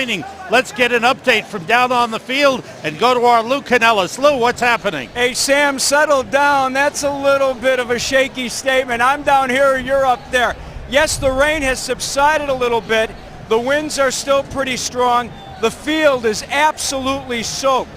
training. Let's get an update from down on the field and go to our Lou Canellis. Lou, what's happening? Hey, Sam, settle down. That's a little bit of a shaky statement. I'm down here, you're up there. Yes, the rain has subsided a little bit. The winds are still pretty strong. The field is absolutely soaked.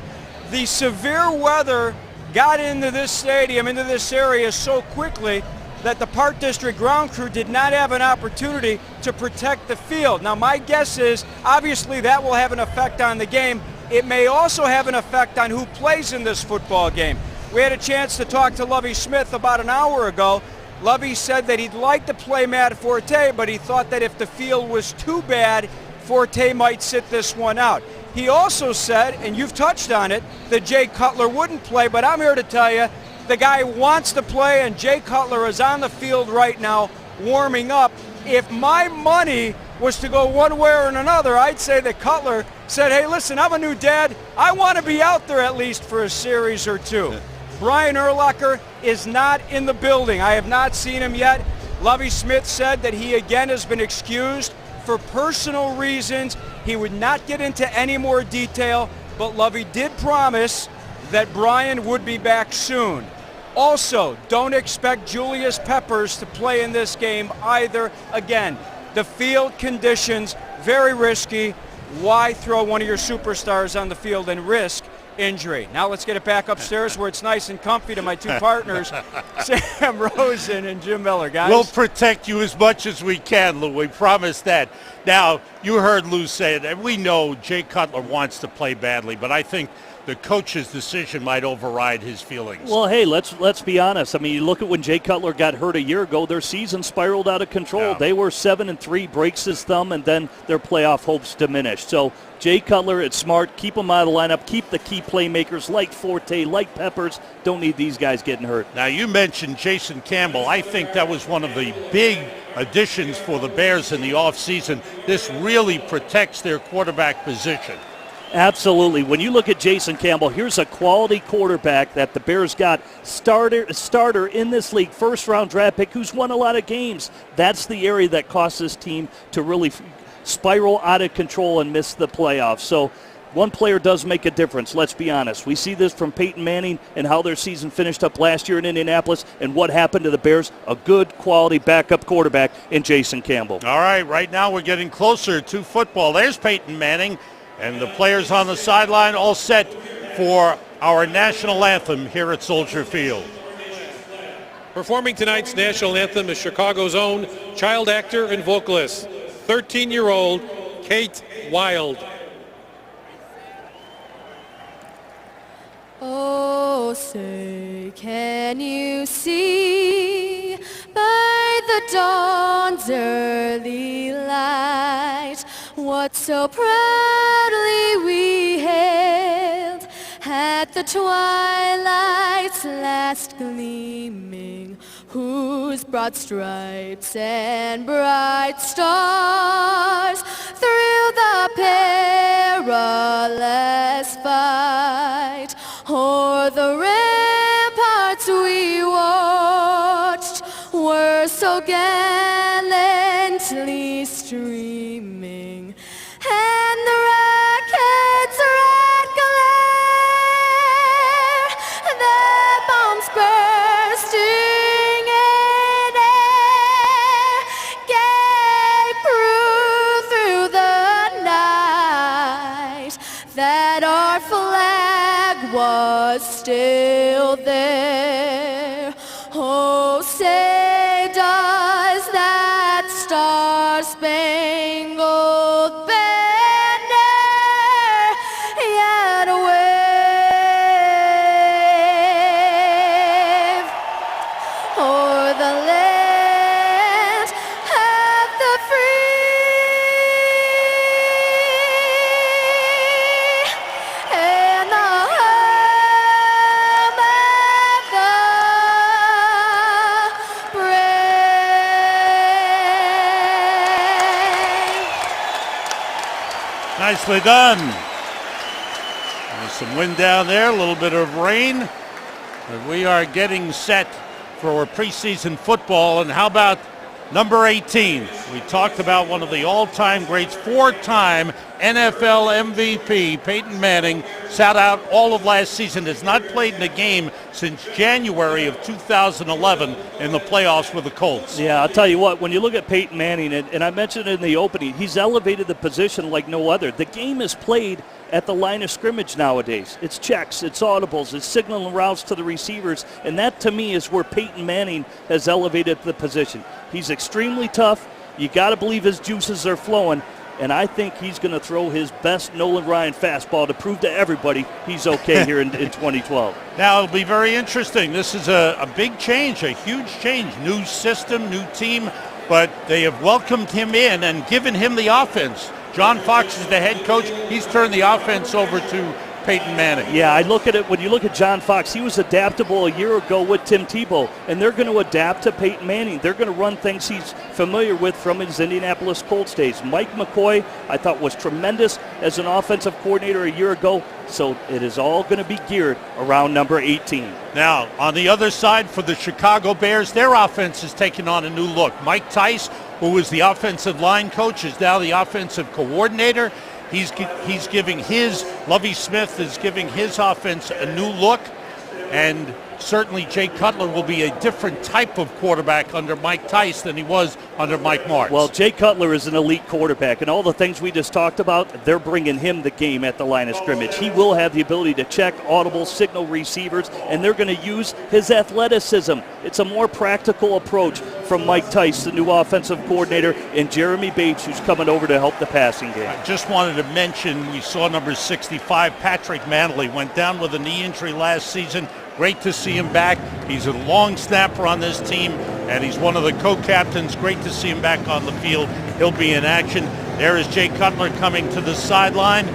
The severe weather got into this stadium, into this area so quickly that the Park District ground crew did not have an opportunity to protect the field. Now, my guess is, obviously, that will have an effect on the game. It may also have an effect on who plays in this football game. We had a chance to talk to Lovie Smith about an hour ago. Lovie said that he'd like to play Matt Forte, but he thought that if the field was too bad, Forte might sit this one out. He also said, and you've touched on it, that Jay Cutler wouldn't play, but I'm here to tell you, the guy wants to play, and Jay Cutler is on the field right now warming up. If my money was to go one way or another, I'd say that Cutler said, hey, listen, I'm a new dad. I want to be out there at least for a series or two. Brian Urlacher is not in the building. I have not seen him yet. Lovie Smith said that he again has been excused for personal reasons. He would not get into any more detail, but Lovie did promise that Brian would be back soon. Also, don't expect Julius Peppers to play in this game either. Again, the field conditions, very risky. Why throw one of your superstars on the field and risk injury? Now let's get it back upstairs where it's nice and comfy to my two partners, Sam Rosen and Jim Miller. Guys, we'll protect you as much as we can, Lou. We promise that. Now, you heard Lou say it, and we know Jay Cutler wants to play badly, but I think the coach's decision might override his feelings. Well, hey, let's be honest. I mean, you look at when Jay Cutler got hurt a year ago, their season spiraled out of control. Yeah. They were 7-3, breaks his thumb, and then their playoff hopes diminished. So Jay Cutler, it's smart. Keep him out of the lineup. Keep the key playmakers like Forte, like Peppers. Don't need these guys getting hurt. Now, you mentioned Jason Campbell. I think that was one of the big additions for the Bears in the offseason. This really protects their quarterback position. Absolutely. When you look at Jason Campbell, here's a quality quarterback that the Bears got, starter in this league, first-round draft pick who's won a lot of games. That's the area that cost this team to really spiral out of control and miss the playoffs. So one player does make a difference, let's be honest. We see this from Peyton Manning and how their season finished up last year in Indianapolis and what happened to the Bears. A good quality backup quarterback in Jason Campbell. All right now we're getting closer to football. There's Peyton Manning. And the players on the sideline all set for our national anthem here at Soldier Field. Performing tonight's national anthem is Chicago's own child actor and vocalist, 13-year-old Kate Wild. Oh, say, can you see by the dawn's early light what so proudly we hailed at the twilight's last gleaming, whose broad stripes and bright stars through the perilous fight o'er the ramparts we watched were so gallantly streaming, and the rocket's red glare, the bombs bursting in air, gave proof through the night that our flag was still there. Oh, say does that star-spangled banner yet wave o'er the land of the free and the home of the brave. Nicely done. There's some wind down there, a little bit of rain. But we are getting set for preseason football. And how about number 18, We talked about one of the all-time greats, 4-time NFL MVP, Peyton Manning, sat out all of last season, has not played in a game since January of 2011 in the playoffs with the Colts. Yeah, I'll tell you what, when you look at Peyton Manning, and I mentioned it in the opening, he's elevated the position like no other. The game is played at the line of scrimmage nowadays. It's checks, it's audibles, it's signaling routes to the receivers, and that to me is where Peyton Manning has elevated the position. He's extremely tough. You got to believe his juices are flowing, and I think he's going to throw his best Nolan Ryan fastball to prove to everybody he's okay here in 2012. Now, it'll be very interesting. This is a big change, a huge change. New system, new team, but they have welcomed him in and given him the offense. John Fox is the head coach. He's turned the offense over to Peyton Manning. Yeah, I look at it, when you look at John Fox, he was adaptable a year ago with Tim Tebow, and they're going to adapt to Peyton Manning. They're going to run things he's familiar with from his Indianapolis Colts days. Mike McCoy, I thought, was tremendous as an offensive coordinator a year ago, so it is all going to be geared around number 18. Now, on the other side for the Chicago Bears, their offense is taking on a new look. Mike Tice, who was the offensive line coach, is now the offensive coordinator. He's giving Lovie Smith is giving his offense a new look, and certainly Jay Cutler will be a different type of quarterback under Mike Tice than he was under Mike Martz. Well, Jay Cutler is an elite quarterback, and all the things we just talked about, they're bringing him the game at the line of scrimmage. He will have the ability to check, audible, signal receivers, and they're going to use his athleticism. It's a more practical approach from Mike Tice, the new offensive coordinator, and Jeremy Bates, who's coming over to help the passing game. I just wanted to mention, we saw number 65, Patrick Manley, went down with a knee injury last season. Great to see him back. He's a long snapper on this team, and he's one of the co-captains. Great to see him back on the field. He'll be in action. There is Jay Cutler coming to the sideline.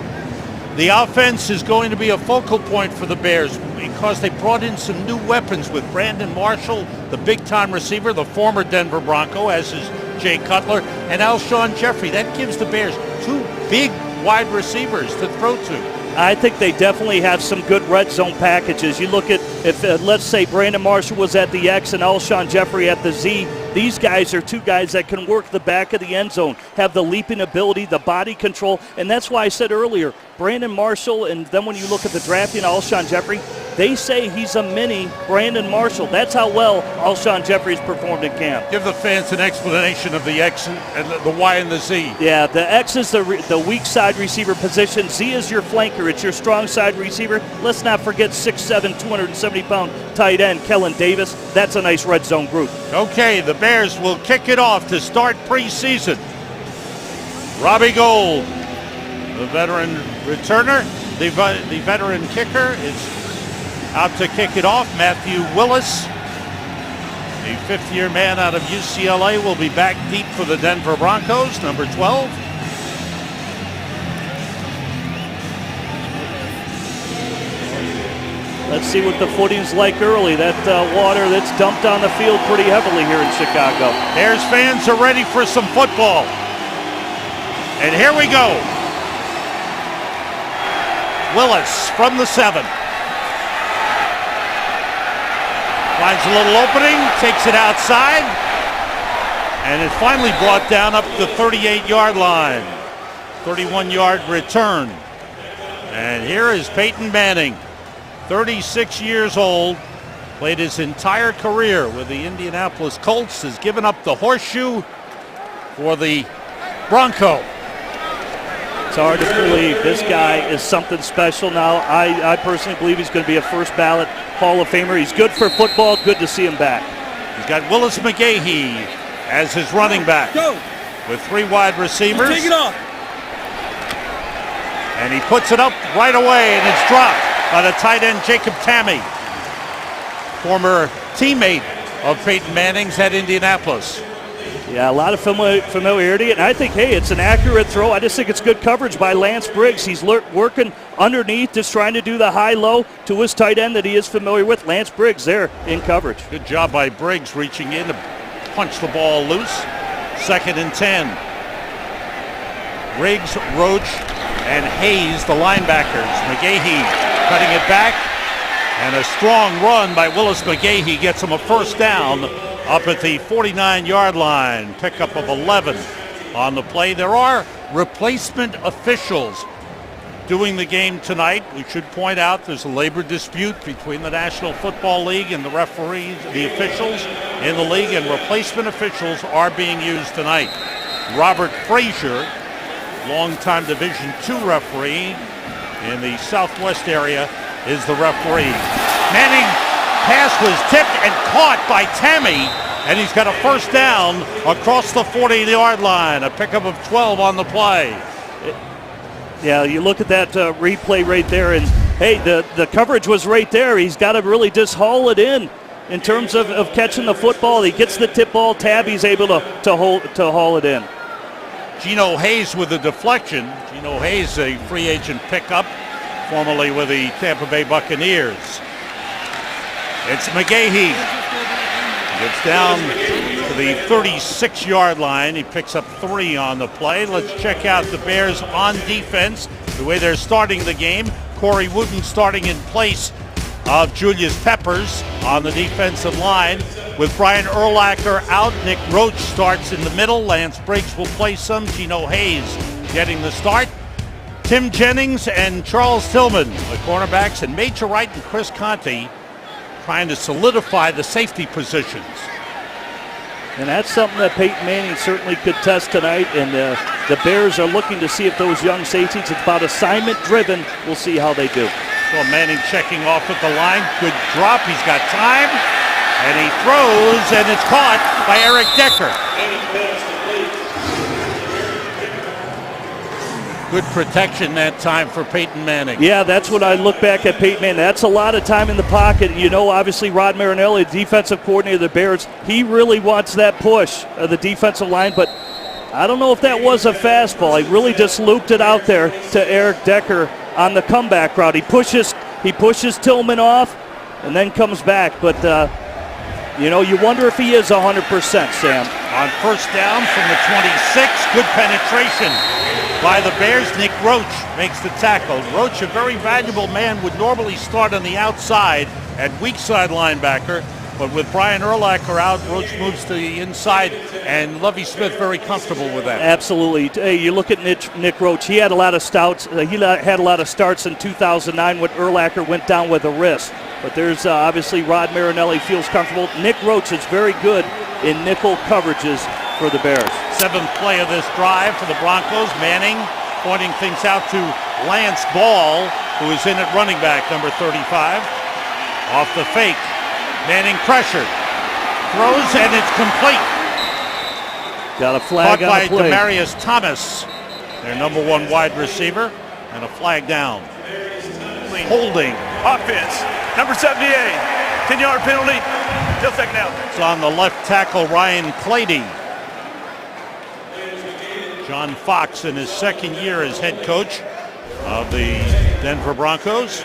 The offense is going to be a focal point for the Bears because they brought in some new weapons with Brandon Marshall, the big-time receiver, the former Denver Bronco, as is Jay Cutler, and Alshon Jeffrey. That gives the Bears two big wide receivers to throw to. I think they definitely have some good red zone packages. You look at, if let's say Brandon Marshall was at the X and Alshon Jeffrey at the Z, these guys are two guys that can work the back of the end zone, have the leaping ability, the body control, and that's why I said earlier, Brandon Marshall, and then when you look at the drafting, Alshon Jeffrey, they say he's a mini Brandon Marshall. That's how well Alshon Jeffrey's performed in camp. Give the fans an explanation of the X and the Y and the Z. Yeah, the X is the weak side receiver position. Z is your flanker. It's your strong side receiver. Let's not forget 6'7", 270-pound tight end Kellen Davis. That's a nice red zone group. Okay, the Bears will kick it off to start preseason. Robbie Gould, the veteran returner, the veteran kicker, is out to kick it off. Matthew Willis, a fifth-year man out of UCLA, will be back deep for the Denver Broncos, number 12. Let's see what the footing's like early. That water that's dumped on the field pretty heavily here in Chicago. Bears fans are ready for some football. And here we go. Willis from the 7. Finds a little opening, takes it outside, and it's finally brought down up the 38-yard line. 31-yard return. And here is Peyton Manning, 36 years old, played his entire career with the Indianapolis Colts, has given up the horseshoe for the Bronco. It's hard to believe. This guy is something special now. I personally believe he's going to be a first ballot Hall of Famer. He's good for football. Good to see him back. He's got Willis McGahee as his running back. Go. With 3 wide receivers. Take it off. And he puts it up right away, and it's dropped by the tight end Jacob Tamme, former teammate of Peyton Manning's at Indianapolis. Yeah, a lot of familiarity, and I think, hey, it's an accurate throw. I just think it's good coverage by Lance Briggs. He's working underneath, just trying to do the high-low to his tight end that he is familiar with. Lance Briggs there in coverage. Good job by Briggs reaching in to punch the ball loose. 2nd and 10. Riggs, Roach, and Hayes, the linebackers. McGahee cutting it back, and a strong run by Willis McGahee gets him a first down up at the 49-yard line. Pickup of 11 on the play. There are replacement officials doing the game tonight. We should point out there's a labor dispute between the National Football League and the referees, the officials in the league, and replacement officials are being used tonight. Robert Frazier, longtime Division II referee in the Southwest area, is the referee. Manning pass was tipped and caught by Tammy, and he's got a first down across the 40-yard line. A pickup of 12 on the play. Yeah, you look at that replay right there, and hey, the coverage was right there. He's got to really just haul it in terms of catching the football. He gets the tip ball, Tabby's able to haul it in. Geno Hayes with the deflection. Geno Hayes, a free agent pickup, formerly with the Tampa Bay Buccaneers. It's McGahee. Gets down to the 36-yard line. He picks up 3 on the play. Let's check out the Bears on defense, the way they're starting the game. Corey Wooten starting in place of Julius Peppers on the defensive line. With Brian Urlacher out, Nick Roach starts in the middle. Lance Briggs will play some. Geno Hayes getting the start. Tim Jennings and Charles Tillman, the cornerbacks, and Major Wright and Chris Conte trying to solidify the safety positions. And that's something that Peyton Manning certainly could test tonight, and the Bears are looking to see if those young safeties, it's about assignment driven. We'll see how they do. So Manning checking off at the line. Good drop. He's got time. And he throws, and it's caught by Eric Decker. Good protection that time for Peyton Manning. Yeah, that's when I look back at Peyton Manning. That's a lot of time in the pocket. You know, obviously Rod Marinelli, the defensive coordinator of the Bears, he really wants that push of the defensive line, but I don't know if that was a fastball. He really just looped it out there to Eric Decker on the comeback route. He pushes Tillman off and then comes back, but you know, you wonder if he is 100%, Sam. On first down from the 26, good penetration by the Bears. Nick Roach makes the tackle. Roach, a very valuable man, would normally start on the outside at weak side linebacker, but with Brian Urlacher out, Roach moves to the inside, and Lovie Smith very comfortable with that. Absolutely. Hey, you look at Nick Roach. He had a lot of starts. He had a lot of starts in 2009 when Urlacher went down with a wrist. But there's obviously Rod Marinelli feels comfortable. Nick Roach is very good in nickel coverages for the Bears. 7th play of this drive for the Broncos. Manning pointing things out to Lance Ball, who is in at running back, number 35. Off the fake. Manning pressured. Throws, and it's complete. Got a flag Caught by on the play. Demaryius Thomas, their number 1 wide receiver, and a flag down. Holding. Offense, number 78, 10-yard penalty, till second down. It's on the left tackle, Ryan Clady. John Fox in his second year as head coach of the Denver Broncos.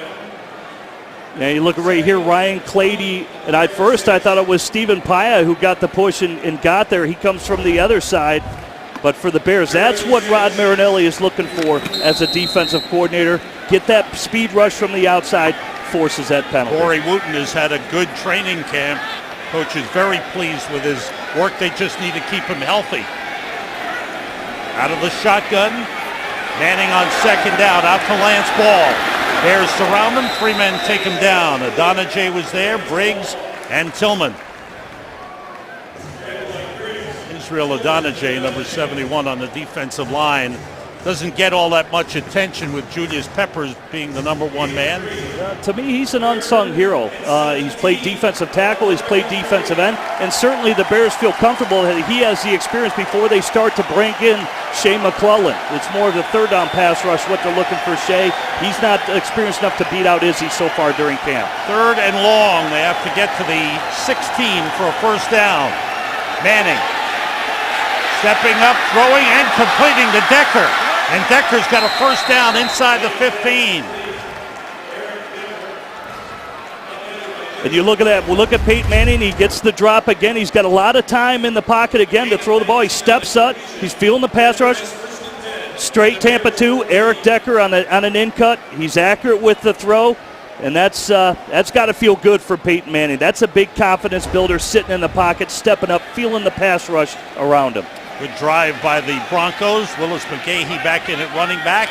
Now you look right here, Ryan Clady, and at first I thought it was Stephen Paya who got the push and got there. He comes from the other side. But for the Bears, that's what Rod Marinelli is looking for as a defensive coordinator. Get that speed rush from the outside, forces that penalty. Corey Wooten has had a good training camp. Coach is very pleased with his work. They just need to keep him healthy. Out of the shotgun, Manning on second down, out to Lance Ball. Bears surround him, 3 men take him down. Adonijay was there, Briggs, and Tillman. Israel Adonijay, number 71 on the defensive line, doesn't get all that much attention with Julius Peppers being the number 1 man. To me, he's an unsung hero. He's played defensive tackle, he's played defensive end, and certainly the Bears feel comfortable that he has the experience before they start to bring in Shea McClellan. It's more of the third down pass rush, what they're looking for Shea. He's not experienced enough to beat out Izzy so far during camp. 3rd and long. They have to get to the 16 for a first down. Manning stepping up, throwing, and completing to Decker. And Decker's got a first down inside the 15. And you look at that. We'll look at Peyton Manning. He gets the drop again. He's got a lot of time in the pocket again to throw the ball. He steps up. He's feeling the pass rush. Straight Tampa 2. Eric Decker on an in cut. He's accurate with the throw. And that's got to feel good for Peyton Manning. That's a big confidence builder, sitting in the pocket, stepping up, feeling the pass rush around him. Good drive by the Broncos. Willis McGahee back in at running back.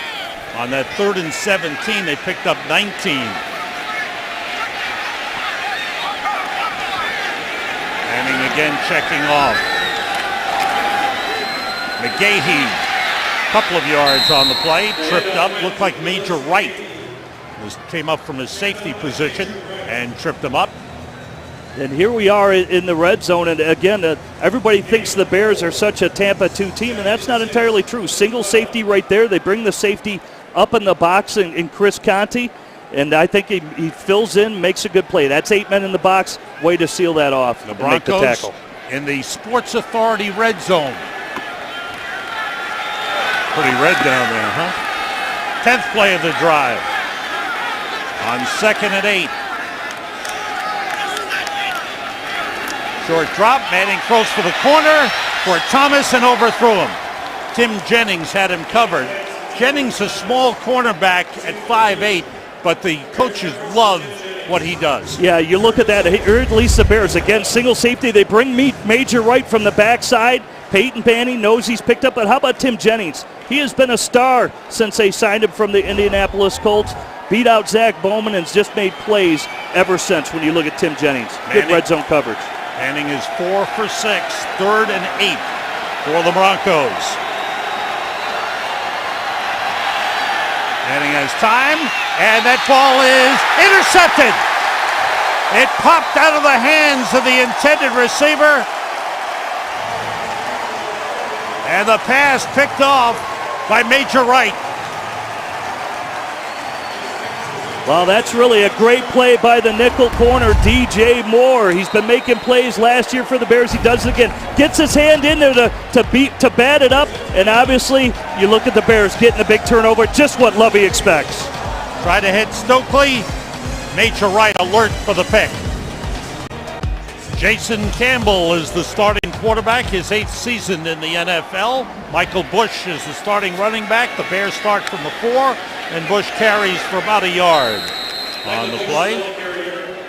On that 3rd and 17, they picked up 19. Manning again checking off. McGahee, couple of yards on the play, tripped up, looked like Major Wright. Came up from his safety position and tripped him up. And here we are in the red zone, and again, everybody thinks the Bears are such a Tampa 2 team, and that's not entirely true. Single safety right there. They bring the safety up in the box in Chris Conte, and I think he fills in, makes a good play. That's 8 men in the box. Way to seal that off. The and make the Broncos tackle. In the Sports Authority red zone. Pretty red down there, huh? 10th play of the drive. On 2nd and 8. Short drop. Manning throws for the corner for Thomas and overthrew him. Tim Jennings had him covered. Jennings a small cornerback at 5'8", but the coaches love what he does. Yeah, you look at that. Or at least the Bears, again, single safety. They bring Major Wright from the backside. Peyton Manning knows he's picked up, but how about Tim Jennings? He has been a star since they signed him from the Indianapolis Colts. Beat out Zach Bowman and has just made plays ever since when you look at Tim Jennings. Good red zone coverage. Manning is 4 for 6, 3rd and 8 for the Broncos. Manning has time, and that ball is intercepted. It popped out of the hands of the intended receiver. And the pass picked off by Major Wright. Well, that's really a great play by the nickel corner, DJ Moore. He's been making plays last year for the Bears. He does it again. Gets his hand in there to bat it up. And obviously, you look at the Bears getting a big turnover, just what Lovey expects. Try to hit Stokely. Major Wright alert for the pick. Jason Campbell is the starting quarterback, his 8th season in the NFL. Michael Bush is the starting running back. The Bears start from the 4, and Bush carries for about a yard on the play.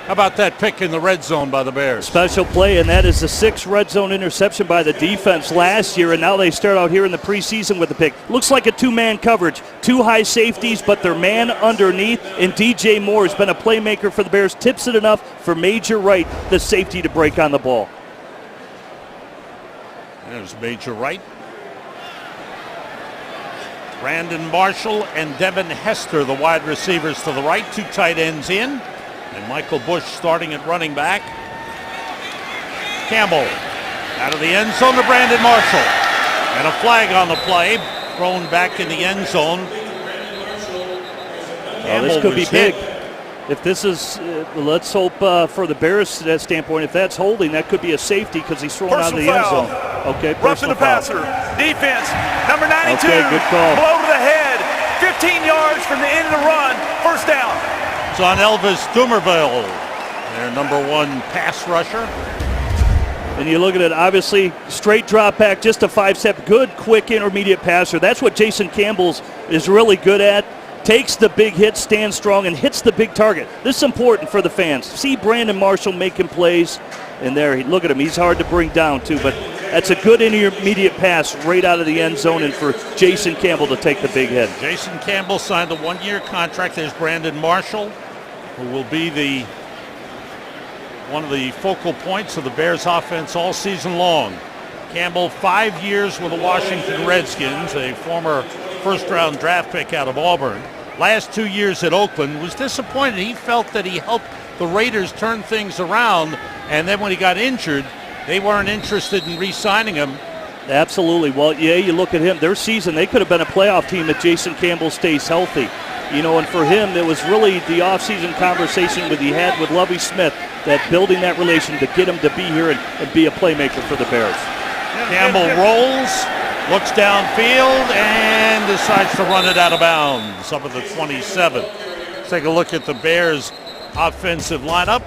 How about that pick in the red zone by the Bears? Special play, and that is the 6th red zone interception by the defense last year, and now they start out here in the preseason with the pick. Looks like a 2-man coverage. 2 high safeties, but their man underneath, and DJ Moore has been a playmaker for the Bears. Tips it enough for Major Wright, the safety, to break on the ball. There's Major Wright. Brandon Marshall and Devin Hester, the wide receivers to the right. 2 tight ends in. And Michael Bush starting at running back. Campbell out of the end zone to Brandon Marshall. And a flag on the play. Thrown back in the end zone. Oh, this could be big. If this is, let's hope for the Bears standpoint, if that's holding, that could be a safety because he's thrown out of the end zone. Okay, personal the passer. Defense, number 92. Okay, good call. Blow to the head. 15 yards from the end of the run. First down. It's on Elvis Dumerville, their number 1 pass rusher. And you look at it, obviously, straight drop back, just a 5-step, good, quick, intermediate passer. That's what Jason Campbell is really good at. Takes the big hit, stands strong, and hits the big target. This is important for the fans. See Brandon Marshall making plays, and there, look at him. He's hard to bring down, too, but that's a good intermediate pass right out of the end zone, and for Jason Campbell to take the big hit. Jason Campbell signed a 1-year contract. There's Brandon Marshall, who will be one of the focal points of the Bears offense all season long. Campbell, 5 years with the Washington Redskins, a former first-round draft pick out of Auburn. Last 2 years at Oakland, was disappointed. He felt that he helped the Raiders turn things around, and then when he got injured, they weren't interested in re-signing him. Absolutely. Well, yeah, you look at him, their season, they could have been a playoff team if Jason Campbell stays healthy. You know, and for him, it was really the offseason conversation that he had with Lovie Smith, that building that relation to get him to be here and be a playmaker for the Bears. Campbell rolls, looks downfield, and decides to run it out of bounds up at the 27. Let's take a look at the Bears' offensive lineup.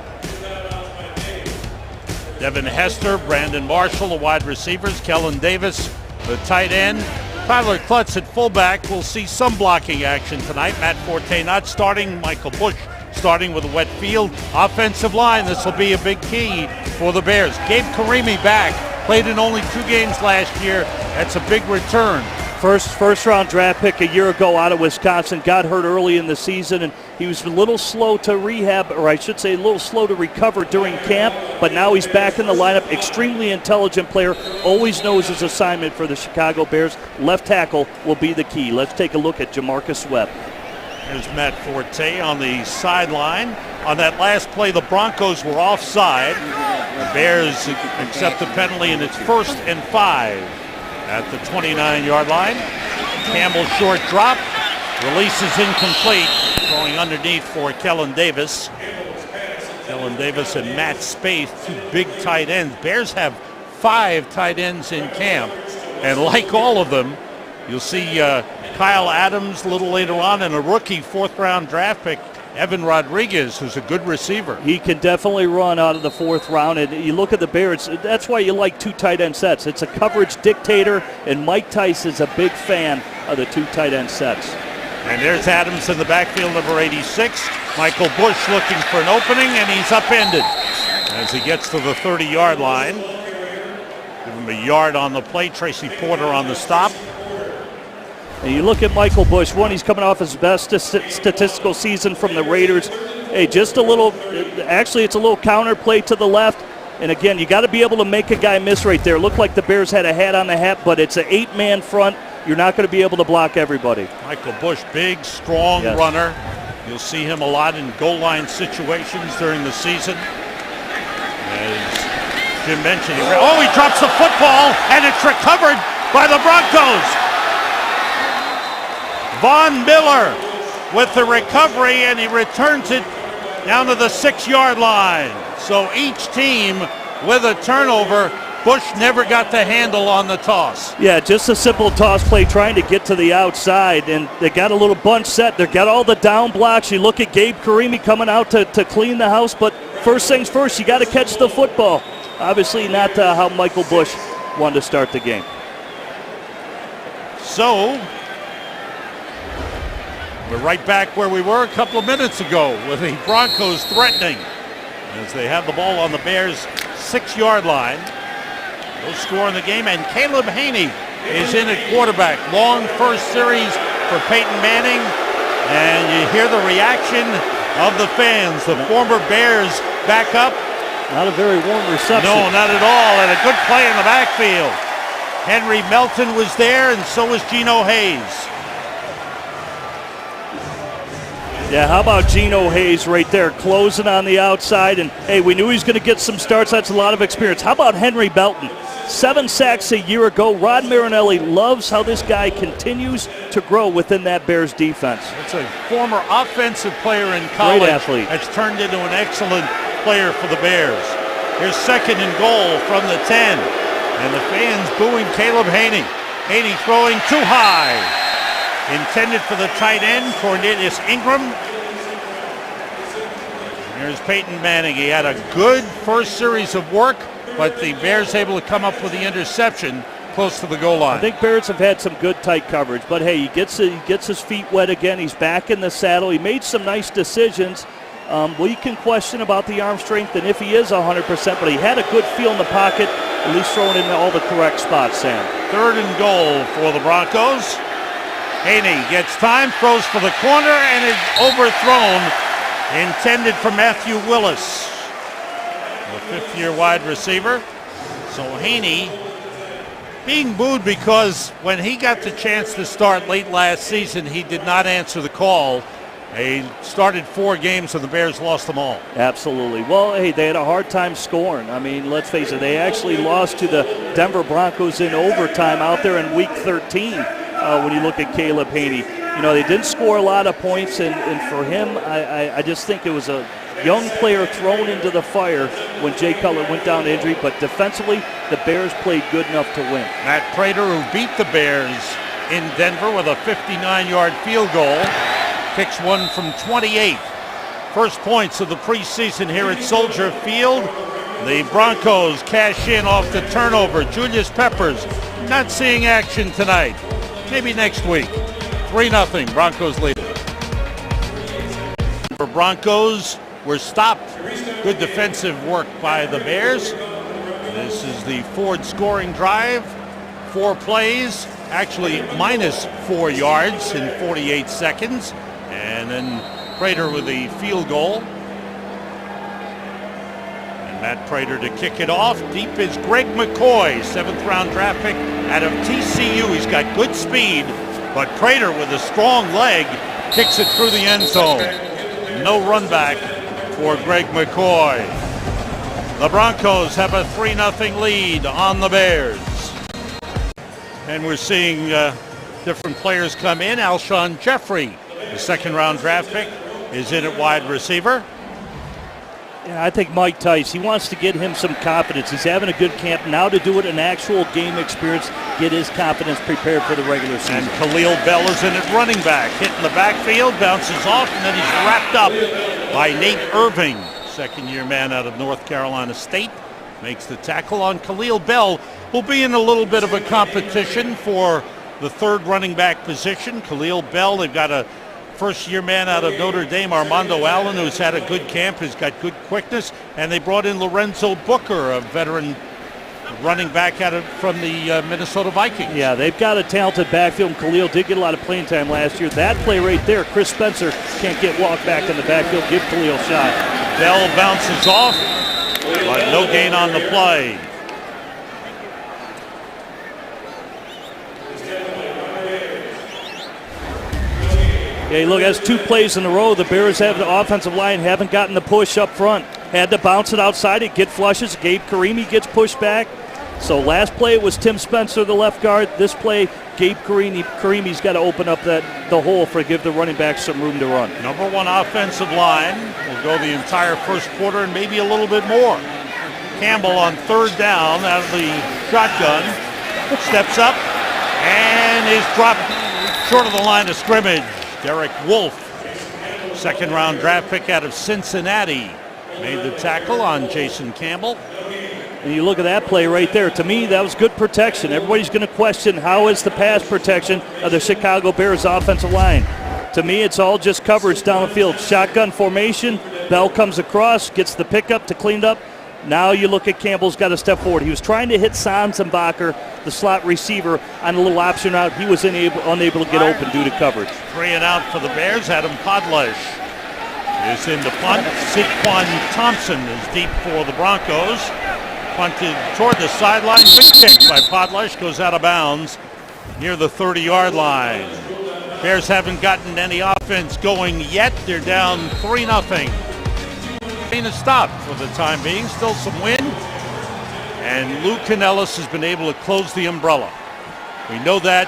Devin Hester, Brandon Marshall, the wide receivers, Kellen Davis, the tight end. Tyler Klutz at fullback. We'll see some blocking action tonight. Matt Forte not starting. Michael Bush starting with a wet field. Offensive line, this will be a big key for the Bears. Gabe Karimi back, played in only 2 games last year. That's a big return. First round draft pick a year ago out of Wisconsin, got hurt early in the season, and he was a little slow to rehab, or I should say a little slow to recover during camp, but now he's back in the lineup. Extremely intelligent player, always knows his assignment for the Chicago Bears. Left tackle will be the key. Let's take a look at Jamarcus Webb. There's Matt Forte on the sideline. On that last play, the Broncos were offside. The Bears accept the penalty, and it's 1st and 5 at the 29-yard line. Campbell short drop. Release is incomplete. Going underneath for Kellen Davis. Kellen Davis and Matt Spaeth, 2 big tight ends. Bears have 5 tight ends in camp. And like all of them, you'll see Kyle Adams a little later on, and a rookie 4th-round draft pick, Evan Rodriguez, who's a good receiver. He can definitely run out of the 4th round, and you look at the Bears, that's why you like 2 tight end sets. It's a coverage dictator, and Mike Tice is a big fan of the 2 tight end sets. And there's Adams in the backfield, number 86. Michael Bush looking for an opening, and he's upended as he gets to the 30-yard line. Give him a yard on the play. Tracy Porter on the stop. And you look at Michael Bush, he's coming off his best statistical season from the Raiders. Hey, just a little, actually it's a little counter play to the left. And again, you got to be able to make a guy miss right there. Looked like the Bears had a hat on the hat, but it's an 8-man front. You're not going to be able to block everybody. Michael Bush, big, strong runner. You'll see him a lot in goal line situations during the season. As Jim mentioned, he drops the football, and it's recovered by the Broncos. Von Miller with the recovery, and he returns it down to the 6-yard line. So each team with a turnover. Bush never got the handle on the toss. Yeah, just a simple toss play trying to get to the outside, and they got a little bunch set. They got all the down blocks. You look at Gabe Karimi coming out to clean the house, but first things first, you got to catch the football. Obviously not how Michael Bush wanted to start the game. So we're right back where we were a couple of minutes ago with the Broncos threatening as they have the ball on the Bears' 6-yard line. No score in the game, and Caleb Haney is in at quarterback. Long first series for Peyton Manning, and you hear the reaction of the fans. The former Bears back up. Not a very warm reception. No, not at all, and a good play in the backfield. Henry Melton was there, and so was Geno Hayes. Yeah, how about Geno Hayes right there, closing on the outside, and hey, we knew he was going to get some starts. That's a lot of experience. How about Henry Melton? 7 sacks a year ago. Rod Marinelli loves how this guy continues to grow within that Bears defense. It's a former offensive player in college. Great athlete. That's turned into an excellent player for the Bears. Here's 2nd and goal from the 10. And the fans booing Caleb Haney. Haney throwing too high. Intended for the tight end, Cornelius Ingram. Here's Peyton Manning. He had a good first series of work, but the Bears able to come up with the interception close to the goal line. I think Bears have had some good tight coverage, but hey, he gets his feet wet again. He's back in the saddle. He made some nice decisions. You can question about the arm strength and if he is 100%, but he had a good feel in the pocket, at least throwing in all the correct spots, Sam. 3rd and goal for the Broncos. Haney gets time, throws for the corner, and is overthrown. Intended for Matthew Willis, the 5th-year wide receiver. So Haney being booed because when he got the chance to start late last season, he did not answer the call. He started 4 games and the Bears lost them all. Absolutely. Well, hey, they had a hard time scoring. I mean, let's face it, they actually lost to the Denver Broncos in overtime out there in Week 13 when you look at Caleb Haney. You know, they didn't score a lot of points, and for him, I just think it was a young player thrown into the fire when Jay Cutler went down to injury, but defensively, the Bears played good enough to win. Matt Prater, who beat the Bears in Denver with a 59-yard field goal, kicks one from 28. First points of the preseason here at Soldier Field. The Broncos cash in off the turnover. Julius Peppers not seeing action tonight. Maybe next week. 3-0, Broncos lead. The Broncos were stopped. Good defensive work by the Bears. This is the Ford scoring drive. 4 plays, actually minus 4 yards in 48 seconds. And then Prater with the field goal. And Matt Prater to kick it off. Deep is Greg McCoy, 7th round draft pick out of TCU. He's got good speed, but Prater with a strong leg kicks it through the end zone. No run back for Greg McCoy. The Broncos have a 3-0 lead on the Bears. And we're seeing different players come in. Alshon Jeffrey, the 2nd round draft pick, is in at wide receiver. Yeah, I think Mike Tice, he wants to get him some confidence. He's having a good camp. Now to do it in actual game experience, get his confidence prepared for the regular season. And Khalil Bell is in at running back. Hit in the backfield, bounces off, and then he's wrapped up by Nate Irving, 2nd-year man out of North Carolina State. Makes the tackle on Khalil Bell. Will be in a little bit of a competition for the 3rd running back position. Khalil Bell, they've got a first-year man out of Notre Dame, Armando Allen, who's had a good camp, has got good quickness, and they brought in Lorenzo Booker, a veteran running back from the Minnesota Vikings. Yeah, they've got a talented backfield, and Khalil did get a lot of playing time last year. That play right there, Chris Spencer can't get walked back in the backfield. Give Khalil a shot. Bell bounces off, but no gain on the play. Okay, look, that's 2 plays in a row. The Bears have the offensive line, haven't gotten the push up front. Had to bounce it outside. It get flushes. Gabe Karimi gets pushed back. So last play it was Tim Spencer, the left guard. This play, Gabe Karimi's got to open up the hole for give the running back some room to run. Number 1 offensive line will go the entire first quarter and maybe a little bit more. Campbell on 3rd down out of the shotgun. Steps up and is dropped short of the line of scrimmage. Derek Wolfe, 2nd round draft pick out of Cincinnati, made the tackle on Jason Campbell. And you look at that play right there. To me, that was good protection. Everybody's going to question how is the pass protection of the Chicago Bears offensive line. To me, it's all just coverage down the field. Shotgun formation. Bell comes across, gets the pickup to clean up. Now you look at Campbell's got to step forward. He was trying to hit Sanzenbacher, the slot receiver, on a little option route. He was unable to get open due to coverage. 3 and out for the Bears. Adam Podlesh is in the punt. Saquon Thompson is deep for the Broncos. Punted toward the sideline. Good kick by Podlesh. Goes out of bounds near the 30-yard line. Bears haven't gotten any offense going yet. They're down 3-0. A stop for the time being. Still some wind. And Lou Canellis has been able to close the umbrella. We know that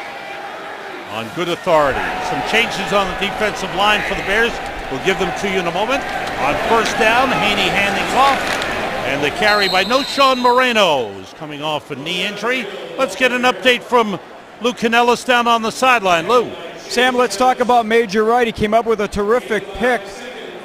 on good authority. Some changes on the defensive line for the Bears. We'll give them to you in a moment. On 1st down, Haney handing off. And the carry by Noshawn Moreno is coming off a knee injury. Let's get an update from Lou Canellis down on the sideline. Lou. Sam, let's talk about Major Wright. He came up with a terrific pick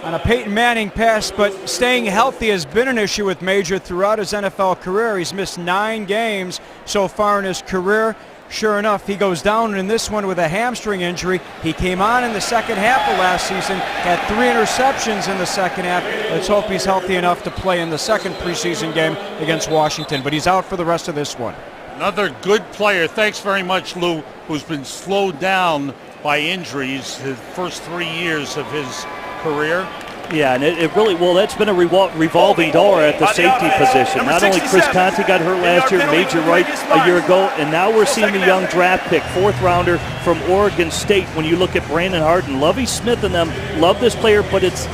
on a Peyton Manning pass, but staying healthy has been an issue with Major throughout his NFL career. He's missed 9 games so far in his career. Sure enough, he goes down in this one with a hamstring injury. He came on in the second half of last season, had 3 interceptions in the second half. Let's hope he's healthy enough to play in the second preseason game against Washington, but he's out for the rest of this one. Another good player. Thanks very much, Lou, who's been slowed down by injuries his first 3 years of his career. Yeah, and it really, well, that's been a revolving door at the safety position. Not only Chris Conte got hurt last year, Major Wright a year ago, and now we're seeing the young draft pick, 4th rounder from Oregon State. When you look at Brandon Harden, Lovie Smith and them love this player, but it's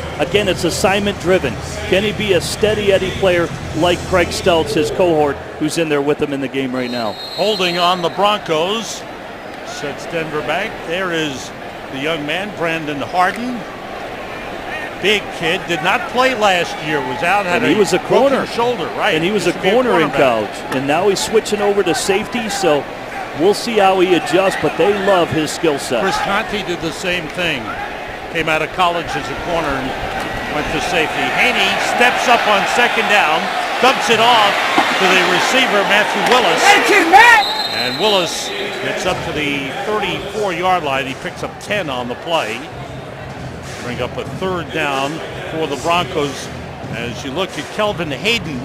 assignment driven. Can he be a steady Eddie player like Craig Stelz, his cohort, who's in there with him in the game right now? Holding on the Broncos, sets Denver back. There is the young man, Brandon Harden. Big kid, did not play last year, was out, had he was a corner shoulder, right? And he was a corner in college, and now he's switching over to safety, so we'll see how he adjusts, but they love his skill set. Chris Conte did the same thing. Came out of college as a corner and went to safety. Haney steps up on 2nd down, dumps it off to the receiver, Matthew Willis. And Willis gets up to the 34-yard line. He picks up 10 on the play. Bring up a third down for the Broncos. As you look at Kelvin Hayden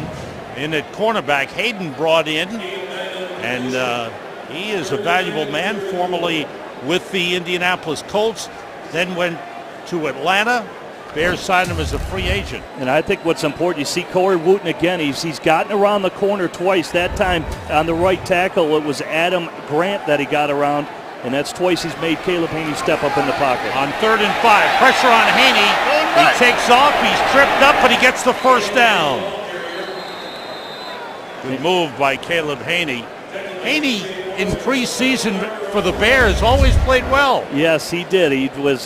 in at cornerback. Hayden brought in, and he is a valuable man, formerly with the Indianapolis Colts, then went to Atlanta. Bears signed him as a free agent. And I think what's important, you see Corey Wooten again. He's gotten around the corner twice. That time on the right tackle, it was Adam Grant that he got around. And that's twice he's made Caleb Haney step up in the pocket. On 3rd and 5, pressure on Haney. He takes off, he's tripped up, but he gets the first down. Good move by Caleb Haney. Haney in preseason for the Bears always played well. Yes, he did. He was,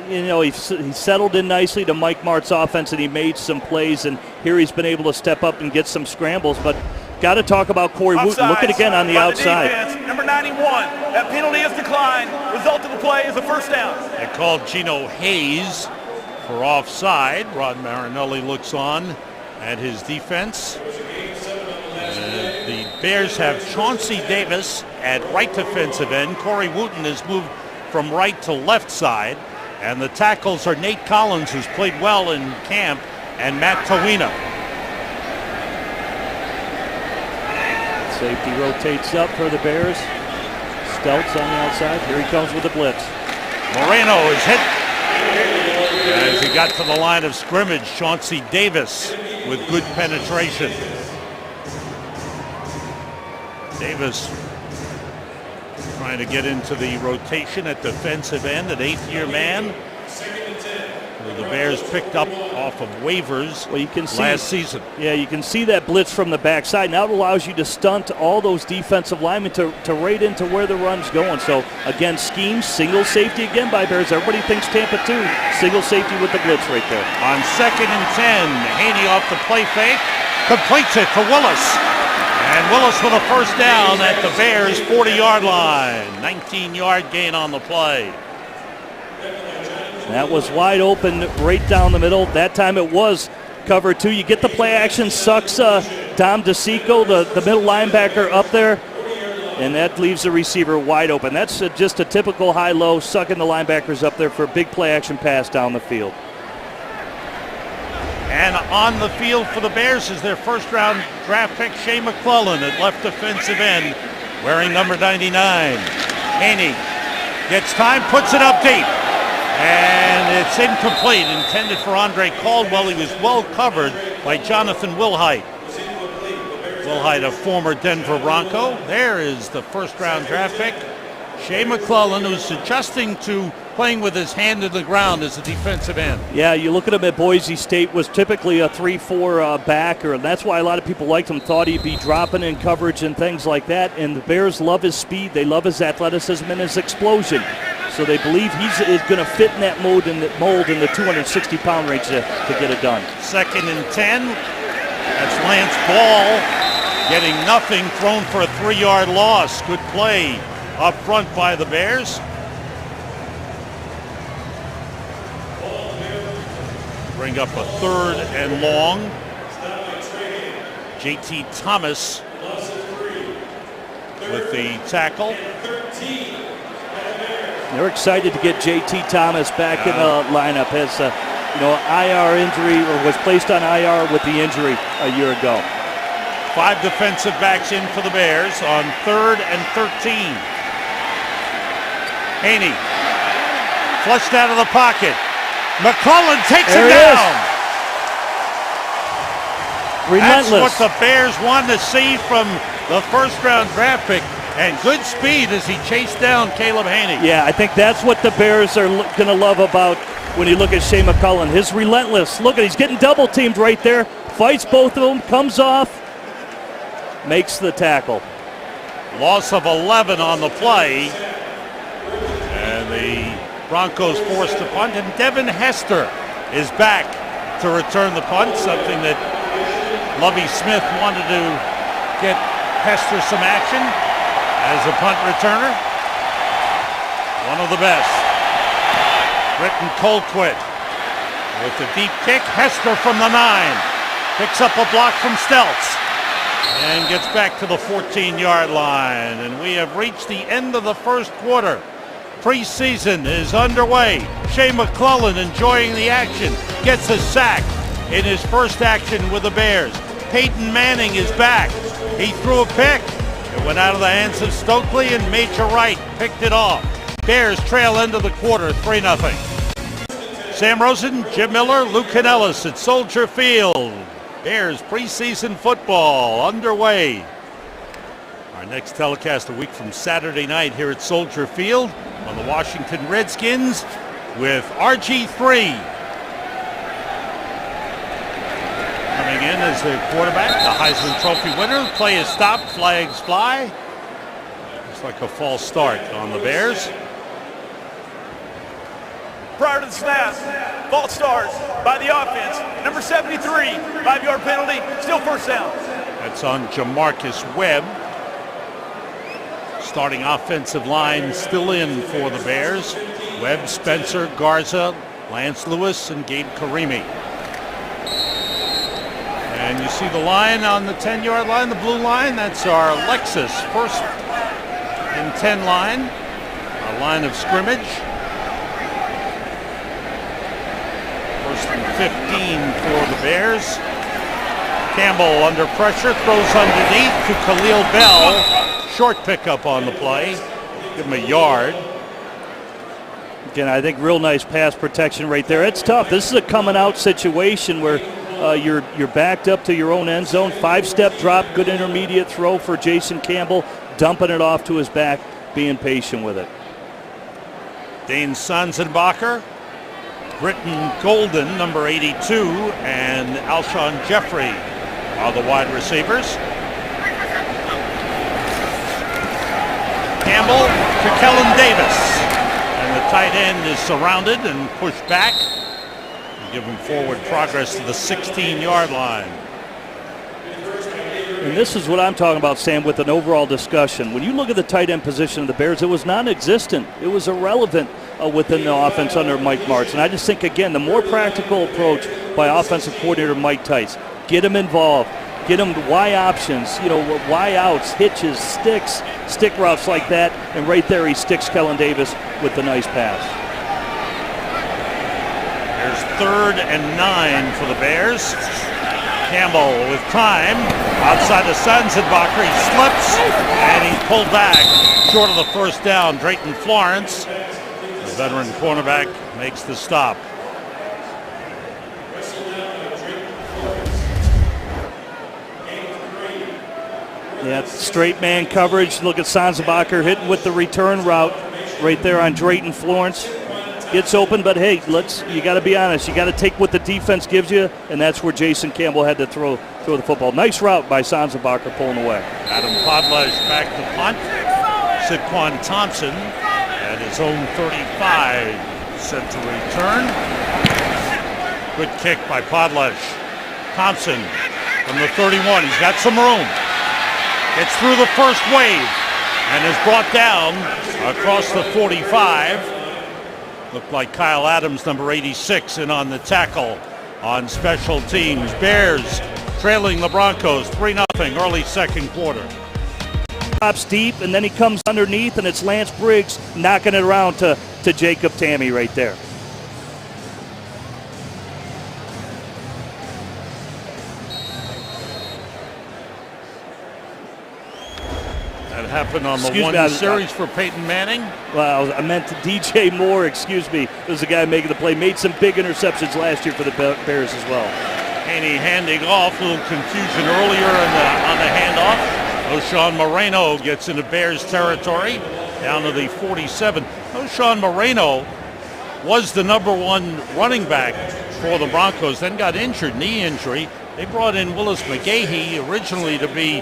he settled in nicely to Mike Mart's offense, and he made some plays. And here he's been able to step up and get some scrambles. But got to talk about Corey Wooten. Look at it again on the outside. Defense, number 91. That penalty is declined. Result of the play is a first down. They called Gino Hayes for offside. Rod Marinelli looks on at his defense. The Bears have Chauncey Davis at right defensive end. Corey Wooten has moved from right to left side. And the tackles are Nate Collins, who's played well in camp, and Matt Tawina. Safety rotates up for the Bears. Steltz on the outside. Here he comes with the blitz. Moreno is hit. As he got to the line of scrimmage, Chauncey Davis with good penetration. Davis trying to get into the rotation at defensive end, an 8th-year man. The Bears picked up off of waivers last season. Yeah, you can see that blitz from the backside. Now it allows you to stunt all those defensive linemen to right into where the run's going. So, again, scheme, single safety again by Bears. Everybody thinks Tampa 2. Single safety with the blitz right there. On 2nd and 10, Haney off the play fake, completes it for Willis. And Willis with a first down at the Bears' 40-yard line. 19-yard gain on the play. That was wide open right down the middle. That time it was cover 2. You get the play action, sucks Dom DeSico, the middle linebacker, up there. And that leaves the receiver wide open. That's just a typical high-low, sucking the linebackers up there for a big play action pass down the field. And on the field for the Bears is their first-round draft pick, Shea McClellan at left defensive end, wearing number 99. Haney gets time, puts it up deep. And it's incomplete, intended for Andre Caldwell. He was well covered by Jonathan Wilhite. Wilhite, a former Denver Bronco. There is the first-round draft pick, Shea McClellan, who's adjusting to playing with his hand in the ground as a defensive end. Yeah, you look at him at Boise State, was typically a 3-4 backer, and that's why a lot of people liked him, thought he'd be dropping in coverage and things like that. And the Bears love his speed, they love his athleticism and his explosion. So they believe he's going to fit in that mold in the 260-pound range to get it done. 2nd and 10. That's Lance Ball getting nothing, thrown for a 3-yard loss. Good play up front by the Bears. Bring up a 3rd and long. J.T. Thomas with the tackle. They're excited to get J.T. Thomas back in the lineup. Has IR injury, or was placed on IR with the injury a year ago. 5 defensive backs in for the Bears on 3rd and 13. Haney flushed out of the pocket. McClellan takes him down. Relentless. That's what the Bears wanted to see from the first-round draft pick. And good speed as he chased down Caleb Haney. Yeah, I think that's what the Bears are going to love about when you look at Shea McClellan. His relentless. Look at, he's getting double-teamed right there. Fights both of them, comes off, makes the tackle. Loss of 11 on the play. And the Broncos forced to punt. And Devin Hester is back to return the punt, something that Lovie Smith wanted to get Hester some action as a punt returner. One of the best. Britton Colquitt with the deep kick. Hester from the 9. Picks up a block from Steltz and gets back to the 14-yard line. And we have reached the end of the first quarter. Preseason is underway. Shea McClellan enjoying the action. Gets a sack in his first action with the Bears. Peyton Manning is back. He threw a pick. It went out of the hands of Stokely, and Major Wright picked it off. Bears trail into the quarter 3-0. Sam Rosen, Jim Miller, Luke Canellis at Soldier Field. Bears preseason football underway. Our next telecast a week from Saturday night here at Soldier Field on the Washington Redskins with RG3 coming in as the quarterback, the Heisman Trophy winner. Play is stopped, flags fly. Looks like a false start on the Bears. Prior to the snap, false start by the offense. Number 73, 5-yard penalty, still first down. That's on Jamarcus Webb. Starting offensive line still in for the Bears. Webb, Spencer, Garza, Lance Lewis, and Gabe Karimi. And you see the line on the 10-yard line, the blue line. That's our Lexus first and 10 line, our line of scrimmage. First and 15 for the Bears. Campbell under pressure, throws underneath to Khalil Bell. Short pickup on the play. Give him a yard. Again, I think real nice pass protection right there. It's tough. This is a coming out situation where you're backed up to your own end zone. 5-step drop, good intermediate throw for Jason Campbell, dumping it off to his back, being patient with it. Dane Sanzenbacher, Britton Golden, number 82, and Alshon Jeffrey are the wide receivers. Campbell to Kellen Davis. And the tight end is surrounded and pushed back. And give him forward progress to the 16-yard line. And this is what I'm talking about, Sam, with an overall discussion. When you look at the tight end position of the Bears, it was non-existent. It was irrelevant within the offense under Mike Martz. And I just think, again, the more practical approach by offensive coordinator Mike Tice, get him involved. Get him Y options, Y outs, hitches, sticks, stick routes like that. And right there he sticks Kellen Davis with the nice pass. There's 3rd and 9 for the Bears. Campbell with time. Outside the Sanzenbacher, he slips and he's pulled back. Short of the first down, Drayton Florence, the veteran cornerback, makes the stop. Yeah, straight man coverage. Look at Sanzenbacher hitting with the return route right there on Drayton Florence. Gets open, but hey, you got to be honest. You got to take what the defense gives you, and that's where Jason Campbell had to throw the football. Nice route by Sanzenbacher pulling away. Adam Podlesh back to punt. Sidquan Thompson at his own 35 set to return. Good kick by Podlesh. Thompson from the 31. He's got some room. Gets through the first wave and is brought down across the 45. Looked like Kyle Adams, number 86, in on the tackle on special teams. Bears trailing the Broncos 3-0 early second quarter. Drops deep, and then he comes underneath, and it's Lance Briggs knocking it around to Jacob Tamme right there. That happened on the one series for Peyton Manning. Well, I meant to DJ Moore, excuse me. It was the guy making the play. Made some big interceptions last year for the Bears as well. Haney handing off. A little confusion earlier on the handoff. O'Shawn Moreno gets into Bears territory down to the 47. O'Shawn Moreno was the number 1 running back for the Broncos, then got injured, knee injury. They brought in Willis McGahee originally to be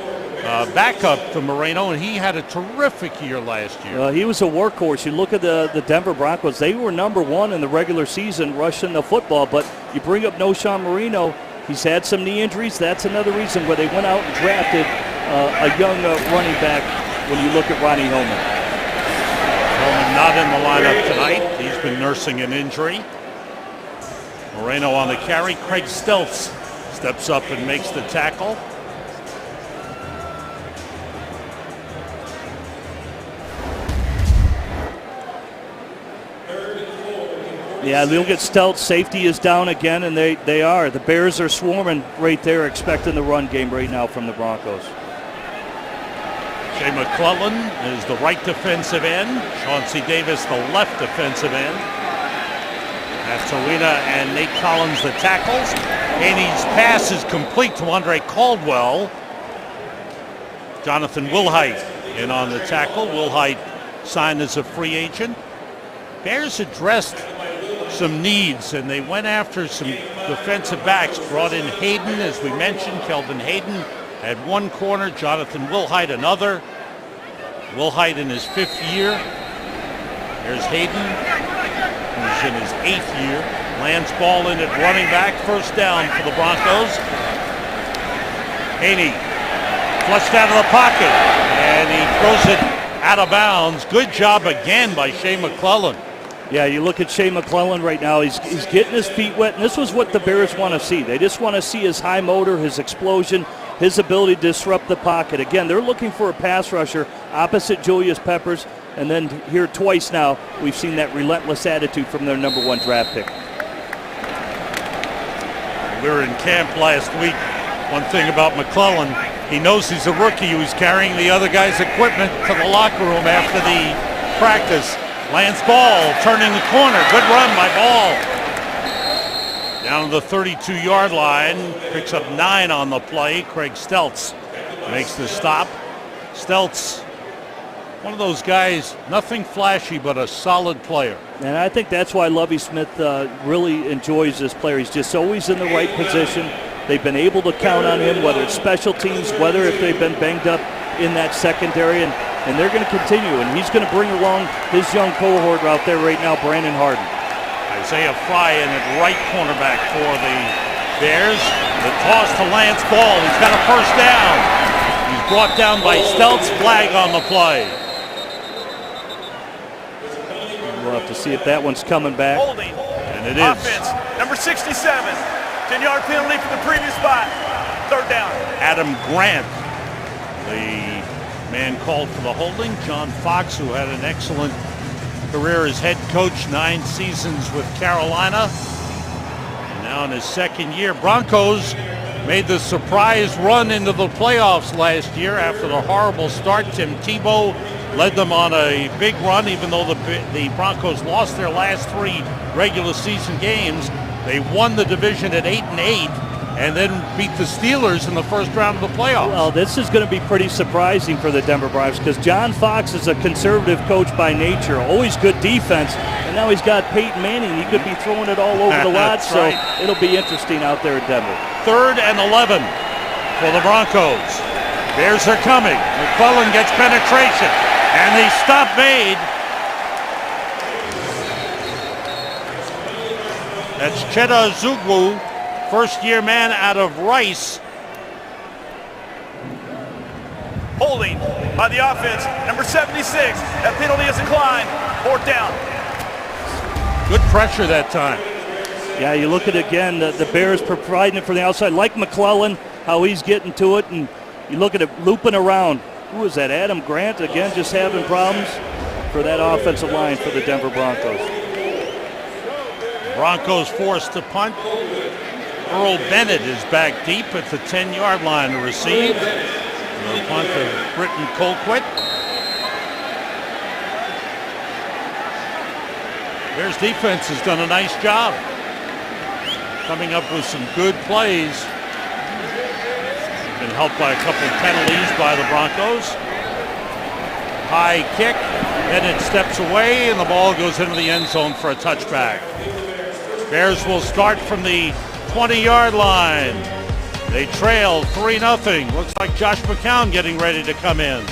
backup to Moreno, and he had a terrific year last year. He was a workhorse. You look at the Denver Broncos, they were number 1 in the regular season rushing the football, but you bring up O'Shawn Moreno, he's had some knee injuries. That's another reason where they went out and drafted a young running back when you look at Ronnie Holman. Holman not in the lineup tonight. He's been nursing an injury. Moreno on the carry. Craig Stelz steps up and makes the tackle. Yeah, they'll get Stelz. Safety is down again, and they are. The Bears are swarming right there, expecting the run game right now from the Broncos. Shea McClellan is the right defensive end. Chauncey Davis, the left defensive end. Torina and Nate Collins, the tackles. Haney's pass is complete to Andre Caldwell. Jonathan Wilhite in on the tackle. Wilhite signed as a free agent. Bears addressed some needs, and they went after some defensive backs. Brought in Hayden, as we mentioned. Kelvin Hayden at one corner. Jonathan Wilhite another. Wilhite in his 5th year. There's Hayden, who's in his 8th year. Lance Ball in at running back. First down for the Broncos. Haney flushed out of the pocket, and he throws it out of bounds. Good job again by Shea McClellan. Yeah, you look at Shea McClellan right now. He's getting his feet wet, and this was what the Bears want to see. They just want to see his high motor, his explosion, his ability to disrupt the pocket. Again, they're looking for a pass rusher opposite Julius Peppers, and then here twice now we've seen that relentless attitude from their number 1 draft pick. We were in camp last week. One thing about McClellan, he knows he's a rookie who's carrying the other guy's equipment to the locker room after the practice. Lance Ball turning the corner. Good run by Ball. Down to the 32-yard line. Picks up 9 on the play. Craig Stelz makes the stop. Stelz, one of those guys, nothing flashy, but a solid player. And I think that's why Lovie Smith really enjoys this player. He's just always in the right position. They've been able to count on him, whether it's special teams, whether if they've been banged up in that secondary, and they're going to continue. And he's going to bring along his young cohort out there right now, Brandon Harden. Isaiah Fry in at right cornerback for the Bears. The toss to Lance Ball. He's got a first down. He's brought down by Stelz. Flag on the play. We'll have to see if that one's coming back. Holding. And it is. Offense, number 67. 10-yard penalty for the previous spot. 3rd down. Adam Grant, the man called for the holding. John Fox, who had an excellent career as head coach, 9 seasons with Carolina. And now in his 2nd year. Broncos made the surprise run into the playoffs last year after the horrible start. Tim Tebow led them on a big run, even though the Broncos lost their last 3 regular season games. They won the division at 8-8 and then beat the Steelers in the first round of the playoffs. Well, this is going to be pretty surprising for the Denver Broncos because John Fox is a conservative coach by nature, always good defense, and now he's got Peyton Manning. He could be throwing it all over the lot, so right. It'll be interesting out there in Denver. 3rd and 11 for the Broncos. Bears are coming. McClellan gets penetration, and the stop made. That's Cheta Zugwu, first-year man out of Rice. Holding by the offense, number 76. That penalty is declined. 4th down. Good pressure that time. Yeah, you look at it again, the Bears providing it from the outside, like McClellan, how he's getting to it, and you look at it looping around. Who is that, Adam Grant, again, just having problems for that offensive line for the Denver Broncos. Broncos forced to punt. Earl Bennett is back deep at the 10-yard line to receive. The punt of Britton Colquitt. Bears defense has done a nice job coming up with some good plays. Been helped by a couple of penalties by the Broncos. High kick. Bennett steps away, and the ball goes into the end zone for a touchback. Bears will start from the 20-yard line. They trail 3-0. Looks like Josh McCown getting ready to come in.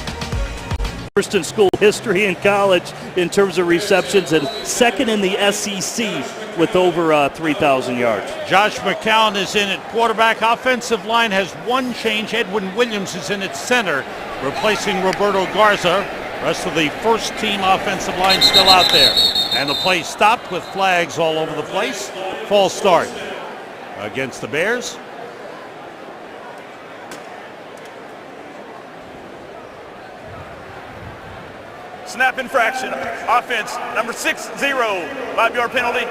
First in school history in college in terms of receptions and 2nd in the SEC with over 3,000 yards. Josh McCown is in at quarterback. Offensive line has one change. Edwin Williams is in at center, replacing Roberto Garza. Rest of the first team offensive line still out there. And the play stopped with flags all over the place. False start against the Bears. Snap infraction. Offense, number 60. 5-yard penalty.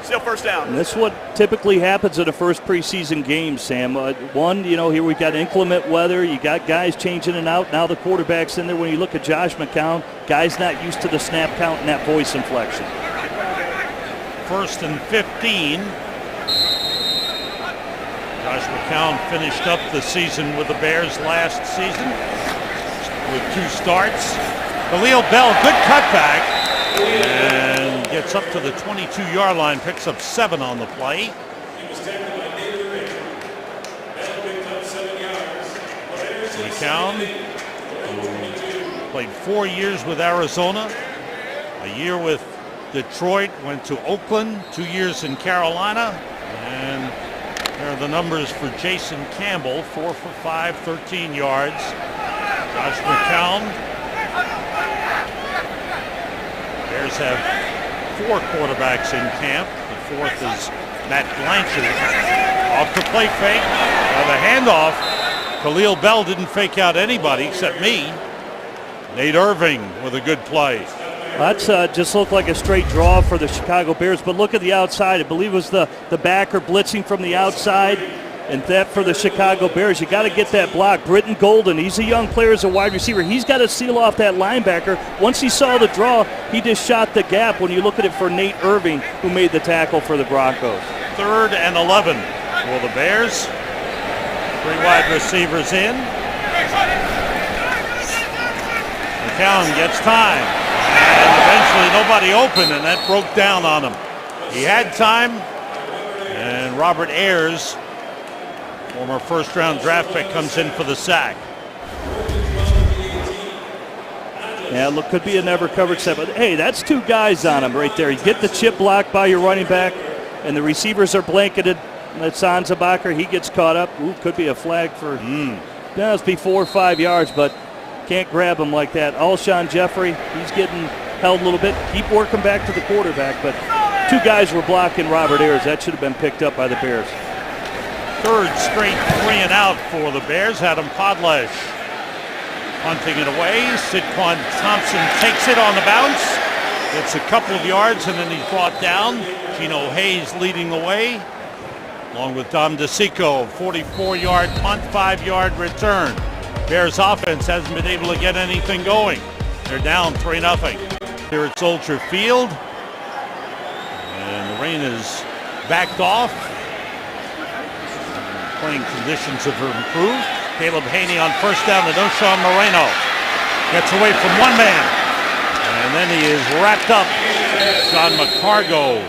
Still first down. And that's what typically happens in a first preseason game, Sam. One, here we've got inclement weather. You got guys changing in and out. Now the quarterback's in there. When you look at Josh McCown, guys not used to the snap count and that voice inflection. 1st and 15. Josh McCown finished up the season with the Bears last season with 2 starts. Khalil Bell, good cutback, and gets up to the 22-yard line, picks up 7 on the play. McCown, who played 4 years with Arizona, a year with Detroit, went to Oakland, 2 years in Carolina, and there are the numbers for Jason Campbell, 4 for 5, 13 yards. Josh McCown. Bears have 4 quarterbacks in camp. The 4th is Matt Blanchard. Off the play fake. The handoff. Khalil Bell didn't fake out anybody except me. Nate Irving with a good play. That's just looked like a straight draw for the Chicago Bears, but look at the outside. I believe it was the backer blitzing from the outside, and that for the Chicago Bears. You got to get that block. Britton Golden, he's a young player as a wide receiver. He's got to seal off that linebacker. Once he saw the draw, he just shot the gap when you look at it for Nate Irving, who made the tackle for the Broncos. 3rd and 11 for the Bears. 3 wide receivers in. McCown gets time. And eventually nobody open, and that broke down on him. He had time, and Robert Ayers, former first-round draft pick, comes in for the sack. Yeah, look, could be a never covered set, but hey, that's 2 guys on him right there. You get the chip block by your running back, and the receivers are blanketed. That's Zanzibacher. He gets caught up. Ooh, could be a flag for, that'll be 4 or 5 yards, but can't grab him like that. Alshon Jeffrey, he's getting held a little bit. Keep working back to the quarterback, but 2 guys were blocking Robert Ayers. That should have been picked up by the Bears. 3rd straight 3 and out for the Bears. Adam Podlesh punting it away. Sidquan Thompson takes it on the bounce. It's a couple of yards, and then he's brought down. Gino Hayes leading the way, along with Dom DeSico. 44-yard punt, 5-yard return. Bears offense hasn't been able to get anything going. They're down 3-0 here at Soldier Field. And the rain is backed off. Playing conditions have improved. Caleb Haney on first down to Noshawn Moreno. Gets away from one man. And then he is wrapped up. John McCargo,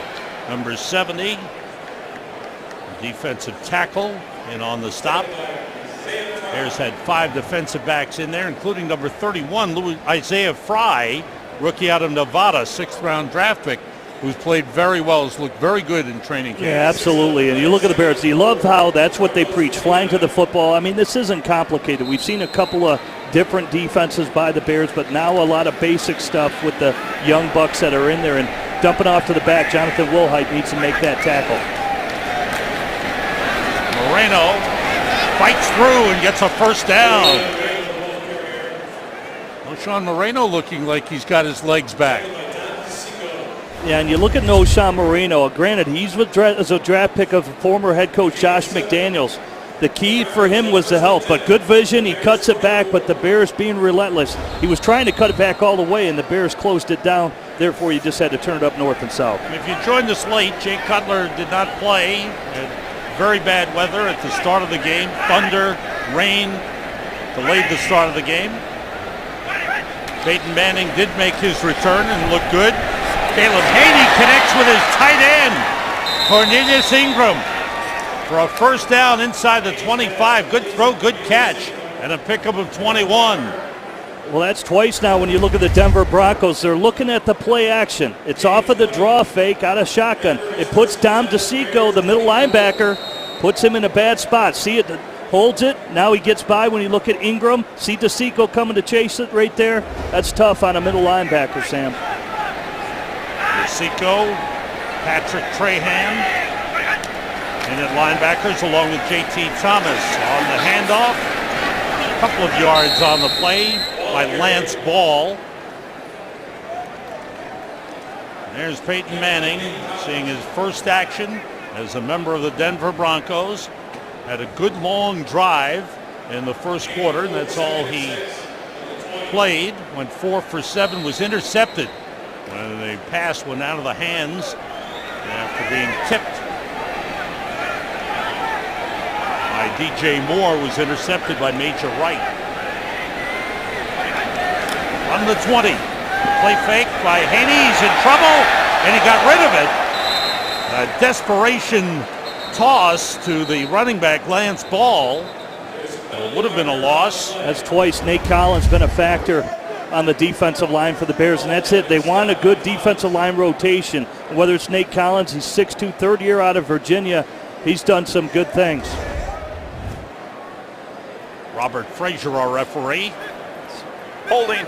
number 70. Defensive tackle in on the stop. Bears had 5 defensive backs in there, including number 31, Isaiah Fry, rookie out of Nevada, 6th-round draft pick, who's played very well, has looked very good in training camp. Yeah, absolutely. And you look at the Bears, you love how that's what they preach, flying to the football. I mean, this isn't complicated. We've seen a couple of different defenses by the Bears, but now a lot of basic stuff with the young bucks that are in there. And dumping off to the back, Jonathan Wilhite needs to make that tackle. Moreno fights through and gets a first down. Noshawn Moreno looking like he's got his legs back. Yeah, and you look at Noshawn Moreno. Granted, he's as a draft pick of former head coach Josh McDaniels. The key for him was the health, but good vision. He cuts it back, but the Bears being relentless. He was trying to cut it back all the way, and the Bears closed it down. Therefore, you just had to turn it up north and south. If you joined us late, Jay Cutler did not play. Very bad weather at the start of the game. Thunder, rain delayed the start of the game. Peyton Manning did make his return and look good. Caleb Haney connects with his tight end, Cornelius Ingram, for a first down inside the 25. Good throw, good catch, and a pickup of 21. Well, that's twice now when you look at the Denver Broncos. They're looking at the play action. It's off of the draw fake out of shotgun. It puts Dom DeSico, the middle linebacker, puts him in a bad spot. See it, holds it. Now he gets by when you look at Ingram. See DeSico coming to chase it right there. That's tough on a middle linebacker, Sam. DeSico, Patrick Trahan, in at linebackers along with J.T. Thomas on the handoff. A couple of yards on the play by Lance Ball. There's Peyton Manning seeing his first action as a member of the Denver Broncos. Had a good long drive in the first quarter, and that's all he played. Went 4 for 7, was intercepted when the pass went out of the hands after being tipped by DJ Moore. Was intercepted by Major Wright. On the 20, play fake by Haney. He's in trouble, and he got rid of it. A desperation toss to the running back Lance Ball. It would have been a loss. That's twice Nate Collins been a factor on the defensive line for the Bears, and that's it. They want a good defensive line rotation. Whether it's Nate Collins, he's 6'2", third year out of Virginia. He's done some good things. Robert Frazier, our referee. Holding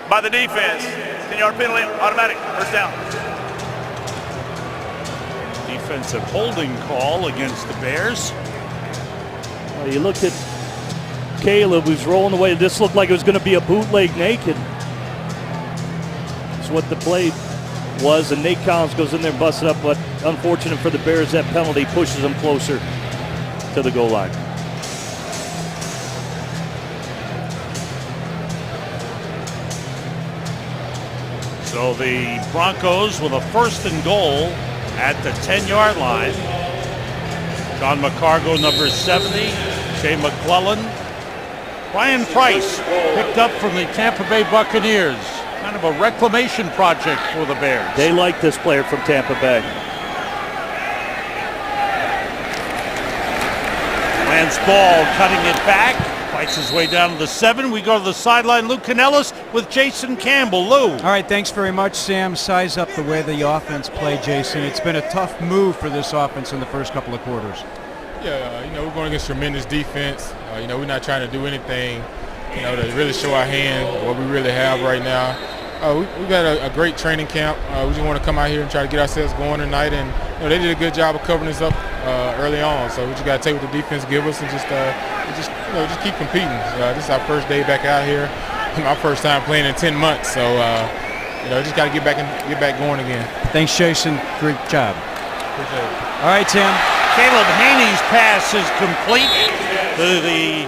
by the defense. 10-yard penalty, automatic, first down. Defensive holding call against the Bears. Well, you looked at Caleb, who's rolling away. This looked like it was going to be a bootleg naked. That's what the play was, and Nate Collins goes in there and busts it up, but unfortunate for the Bears, that penalty pushes them closer to the goal line. So the Broncos with a first and goal at the 10-yard line. John McCargo, number 70. Shea McClellan. Brian Price, picked up from the Tampa Bay Buccaneers. Kind of a reclamation project for the Bears. They like this player from Tampa Bay. Lance Ball cutting it back. Fights his way down to the 7. We go to the sideline. Lou Canellis with Jason Campbell. Lou. All right, thanks very much, Sam. Size up the way the offense played, Jason. It's been a tough move for this offense in the first couple of quarters. Yeah, we're going against tremendous defense. We're not trying to do anything, to really show our hand, what we really have right now. We've had a great training camp. We just want to come out here and try to get ourselves going tonight. And they did a good job of covering us up early on. So we just got to take what the defense give us and just keep competing. This is our first day back out here. My first time playing in 10 months. So just got to get back going again. Thanks, Jason. Great job. Appreciate it. All right, Tim. Caleb Haney's pass is complete to the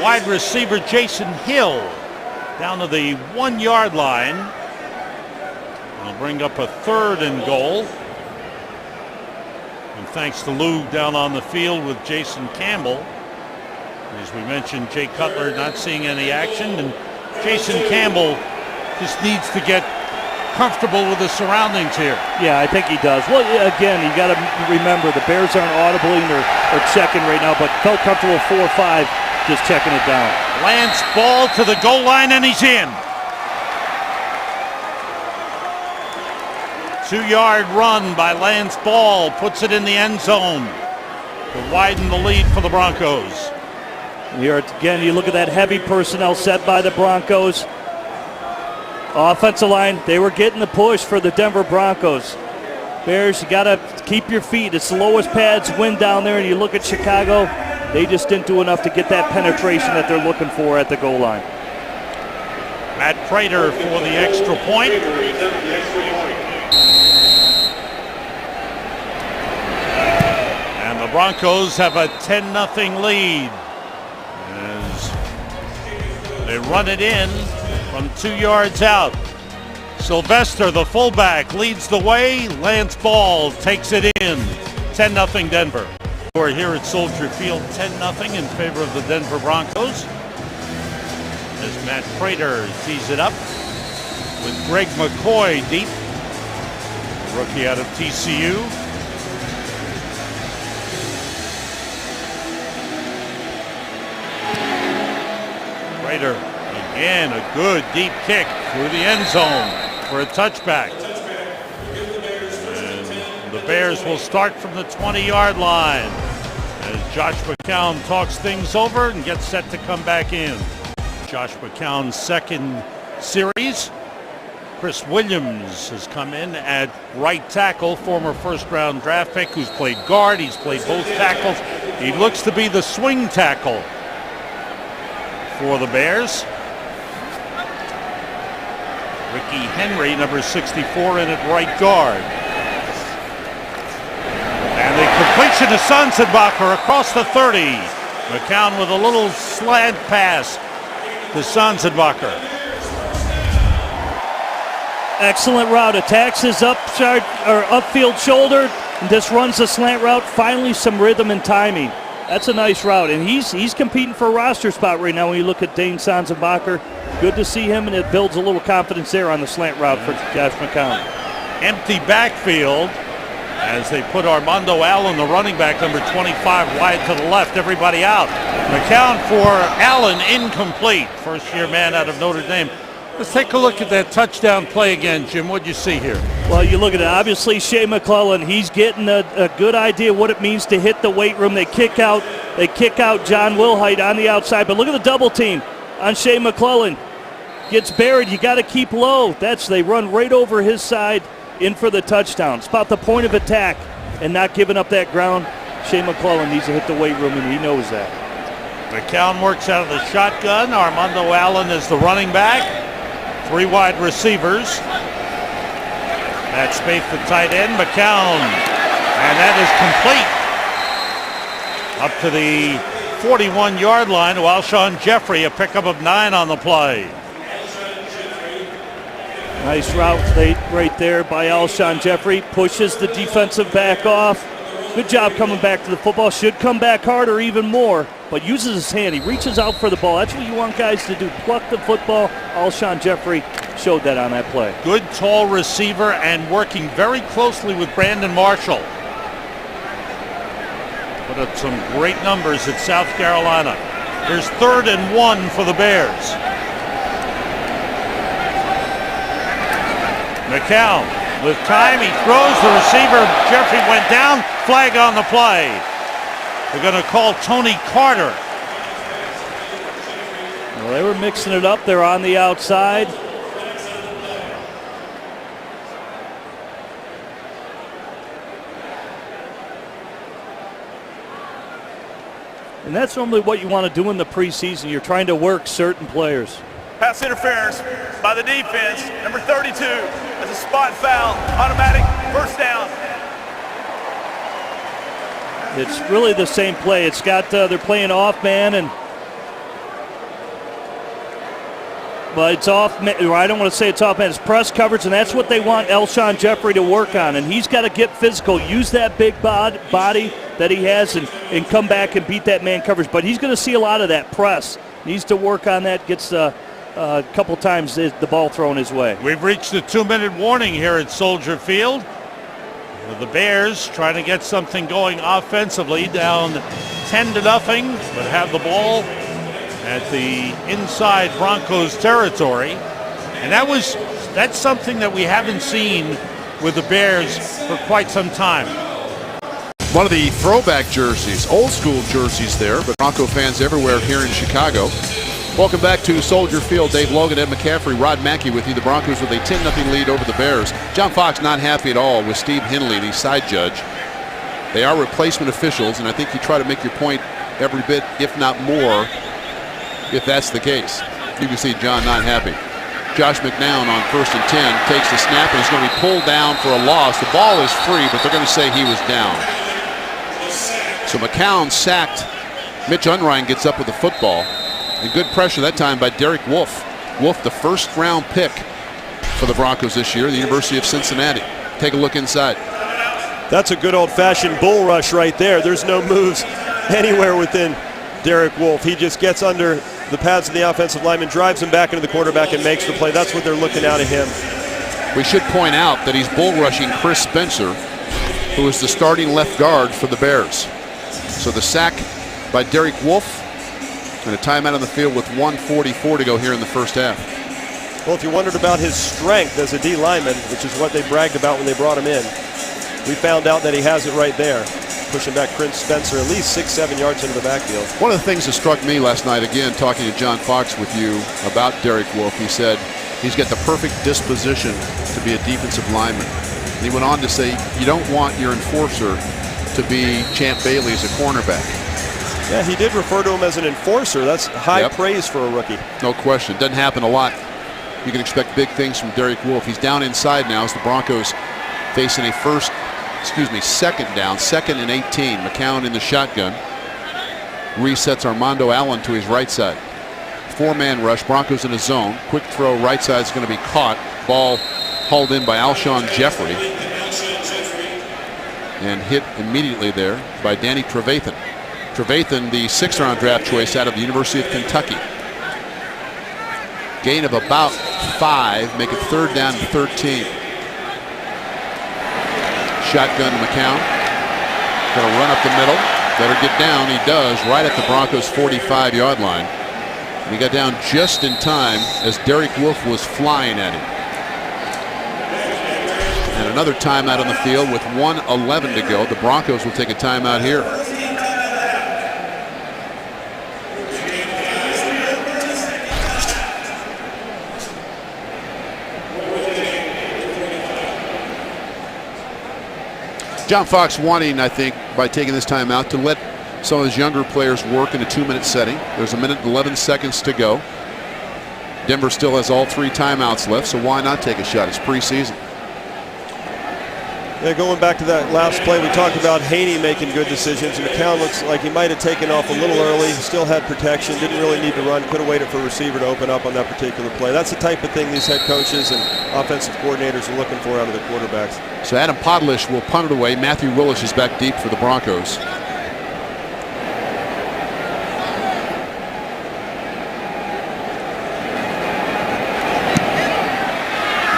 wide receiver Jason Hill down to the 1-yard line. It'll bring up a third and goal. And thanks to Lou down on the field with Jason Campbell. As we mentioned, Jay Cutler not seeing any action, and Jason Campbell just needs to get comfortable with the surroundings here. Yeah, I think he does. Well, again, you got to remember the Bears aren't audibling or checking right now, but felt comfortable 4 or 5 just checking it down. Lance Ball to the goal line, and he's in. 2-yard run by Lance Ball puts it in the end zone to widen the lead for the Broncos. Here again, you look at that heavy personnel set by the Broncos. Offensive line, they were getting the push for the Denver Broncos. Bears, you got to keep your feet. It's the lowest pads win down there, and you look at Chicago, they just didn't do enough to get that penetration that they're looking for at the goal line. Matt Prater for the extra point. And the Broncos have a 10-0 lead as they run it in from 2 yards out. Sylvester, the fullback, leads the way. Lance Ball takes it in. 10-0 Denver. We're here at Soldier Field, 10-0 in favor of the Denver Broncos. As Matt Prater tees it up with Greg McCoy deep. Rookie out of TCU. Prater. Again, a good deep kick through the end zone for a touchback. And the Bears will start from the 20-yard line as Josh McCown talks things over and gets set to come back in. Josh McCown's second series. Chris Williams has come in at right tackle, former first-round draft pick who's played guard. He's played both tackles. He looks to be the swing tackle for the Bears. Rick Ricky Henry, number 64, in at right guard. And the completion to Sanzenbacher across the 30. McCown with a little slant pass to Sanzenbacher. Excellent route. Attacks his upfield shoulder and just runs the slant route. Finally some rhythm and timing. That's a nice route, and he's competing for a roster spot right now when you look at Dane Sanzenbacher. Good to see him, and it builds a little confidence there on the slant route for Josh McCown. Empty backfield as they put Armando Allen, the running back, number 25, wide to the left. Everybody out. McCown for Allen, incomplete. First-year man out of Notre Dame. Let's take a look at that touchdown play again, Jim. What'd you see here? Well, you look at it. Obviously, Shea McClellan, he's getting a good idea what it means to hit the weight room. They kick out John Wilhite on the outside. But look at the double team on Shea McClellan. Gets buried. You got to keep low. They run right over his side in for the touchdown. It's about the point of attack and not giving up that ground. Shea McClellan needs to hit the weight room, and he knows that. McCown works out of the shotgun. Armando Allen is the running back. 3 wide receivers. That's Spaeth, the tight end. McCown. And that is complete. Up to the 41-yard line to Alshon Jeffrey, a pickup of 9 on the play. Nice route right there by Alshon Jeffrey. Pushes the defensive back off. Good job coming back to the football. Should come back harder even more, but uses his hand. He reaches out for the ball. That's what you want guys to do. Pluck the football. Alshon Jeffrey showed that on that play. Good tall receiver and working very closely with Brandon Marshall. Put up some great numbers at South Carolina. Here's 3rd and 1 for the Bears. McCown with time, he throws, the receiver, Jeffrey went down, flag on the play. They're going to call Tony Carter. Well, they were mixing it up there on the outside. And that's normally what you want to do in the preseason. You're trying to work certain players. Pass interference by the defense. Number 32 as a spot foul. Automatic first down. It's really the same play. It's got they're playing off man, but it's off. I don't want to say it's off man. It's press coverage, and that's what they want Alshon Jeffrey to work on. And he's got to get physical, use that big body that he has, and come back and beat that man coverage. But he's going to see a lot of that press. Needs to work on that. Gets a couple times the ball thrown his way. We've reached the 2-minute warning here at Soldier Field. The Bears trying to get something going offensively, down 10-0, but have the ball at the inside Broncos territory. And that's something that we haven't seen with the Bears for quite some time. One of the throwback jerseys, old school jerseys there, but Bronco fans everywhere here in Chicago. Welcome back to Soldier Field. Dave Logan, Ed McCaffrey, Rod Mackey with you. The Broncos with a 10-0 lead over the Bears. John Fox not happy at all with Steve Henley, the side judge. They are replacement officials, and I think you try to make your point every bit, if not more, if that's the case. You can see John not happy. Josh McNown on 1st and 10 takes the snap and is going to be pulled down for a loss. The ball is free, but they're going to say he was down. So McCown sacked. Mitch Unrein gets up with the football. And good pressure that time by Derek Wolfe. Wolfe, the first-round pick for the Broncos this year, the University of Cincinnati. Take a look inside. That's a good old-fashioned bull rush right there. There's no moves anywhere within Derek Wolfe. He just gets under the pads of the offensive lineman, drives him back into the quarterback, and makes the play. That's what they're looking out of him. We should point out that he's bull rushing Chris Spencer, who is the starting left guard for the Bears. So the sack by Derek Wolfe, and a timeout on the field with 1:44 to go here in the first half. Well, if you wondered about his strength as a D lineman, which is what they bragged about when they brought him in, we found out that he has it right there, pushing back Chris Spencer at least 6-7 yards into the backfield. One of the things that struck me last night, again, talking to John Fox with you about Derek Wolfe, he said he's got the perfect disposition to be a defensive lineman. And he went on to say, you don't want your enforcer to be Champ Bailey as a cornerback. Yeah, he did refer to him as an enforcer. That's high praise for a rookie. No question. Doesn't happen a lot. you can expect big things from Derek Wolfe. He's down inside now as the Broncos facing a second down, 2nd and 18. McCown in the shotgun. Resets Armando Allen to his right side. 4-man rush, Broncos in a zone. Quick throw, right side is going to be caught. Ball hauled in by Alshon Jeffrey. And hit immediately there by Danny Trevathan. Trevathan, the 6th-round draft choice out of the University of Kentucky. Gain of about 5, make it 3rd down and 13. Shotgun McCown. Going to run up the middle. Better get down. He does, right at the Broncos' 45-yard line. And he got down just in time as Derek Wolfe was flying at him. And another timeout on the field with 1:11 to go. The Broncos will take a timeout here. John Fox wanting, I think, by taking this time out to let some of his younger players work in a 2-minute setting. There's 1 minute and 11 seconds to go. Denver still has all 3 timeouts left, so why not take a shot? It's preseason. Yeah, going back to that last play, we talked about Haney making good decisions. McCown looks like he might have taken off a little early. He still had protection, didn't really need to run, could have waited for a receiver to open up on that particular play. That's the type of thing these head coaches and offensive coordinators are looking for out of their quarterbacks. So Adam Podlish will punt it away. Matthew Willis is back deep for the Broncos.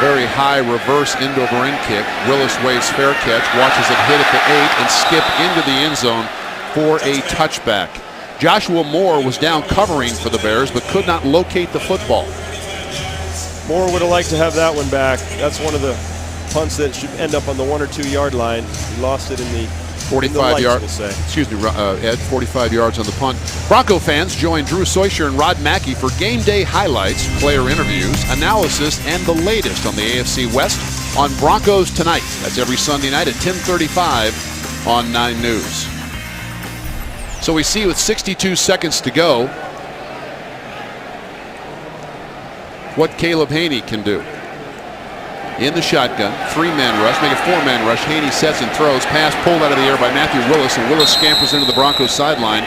Very high reverse end-over-end kick. Willis waves fair catch, watches it hit at the 8 and skip into the end zone for a touchback. Joshua Moore was down covering for the Bears but could not locate the football. Moore would have liked to have that one back. That's one of the punts that should end up on the 1 or 2 yard line. He lost it in the 45 yards. Excuse me, Ed. 45 yards on the punt. Bronco fans join Drew Soicher and Rod Mackey for game day highlights, player interviews, analysis, and the latest on the AFC West on Broncos Tonight. That's every Sunday night at 10:35 on 9 News. So we see with 62 seconds to go what Caleb Haney can do. In the shotgun, 3-man rush, make it 4-man rush. Haney sets and throws. Pass pulled out of the air by Matthew Willis, and Willis scampers into the Broncos sideline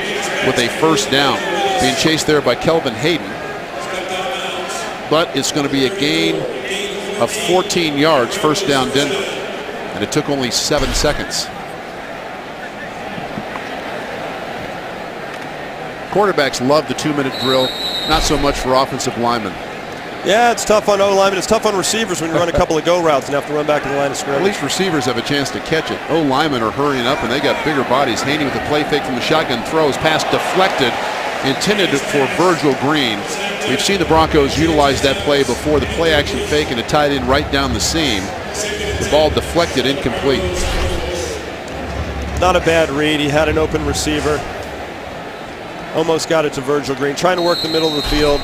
with a 1st down. Being chased there by Kelvin Hayden. But it's going to be a gain of 14 yards, 1st down Denver. And it took only 7 seconds. Quarterbacks love the 2-minute drill, not so much for offensive linemen. Yeah, it's tough on O-linemen. It's tough on receivers when you run a couple of go routes and have to run back to the line of scrimmage. At least receivers have a chance to catch it. O-linemen are hurrying up, and they got bigger bodies. Haney with a play fake from the shotgun, throws, pass deflected, intended for Virgil Green. We've seen the Broncos utilize that play before. The play action fake, and it tied in right down the seam. The ball deflected, incomplete. Not a bad read. He had an open receiver. Almost got it to Virgil Green. Trying to work the middle of the field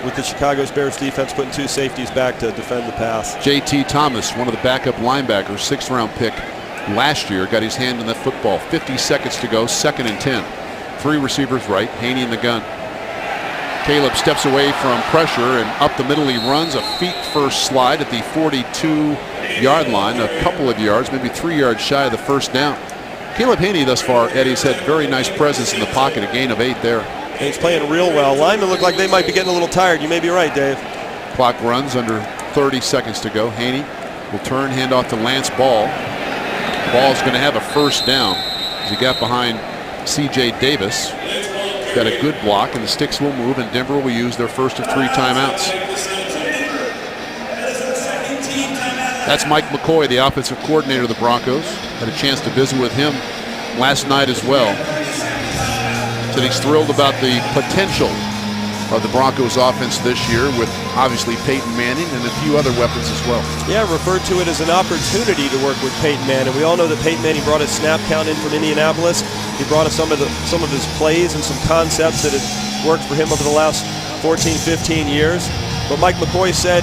with the Chicago Bears defense putting 2 safeties back to defend the pass. J.T. Thomas, one of the backup linebackers, 6th-round pick last year, got his hand on that football. 50 seconds to go, 2nd and 10. 3 receivers right, Haney in the gun. Caleb steps away from pressure, and up the middle he runs a feet-first slide at the 42-yard line, a couple of yards, maybe 3 yards shy of the 1st down. Caleb Haney thus far, Eddie's had very nice presence in the pocket, a gain of 8 there. And he's playing real well. Linemen look like they might be getting a little tired. You may be right, Dave. Clock runs under 30 seconds to go. Haney will turn, hand off to Lance Ball. Ball's going to have a 1st down as he got behind C.J. Davis. Got a good block, and the sticks will move, and Denver will use their 1st of 3 timeouts. That's Mike McCoy, the offensive coordinator of the Broncos. Had a chance to visit with him last night as well. Said he's thrilled about the potential of the Broncos offense this year with obviously Peyton Manning and a few other weapons as well. Yeah, referred to it as an opportunity to work with Peyton Manning. We all know that Peyton Manning brought his snap count in from Indianapolis. He brought us some of his plays and some concepts that had worked for him over the last 14, 15 years. But Mike McCoy said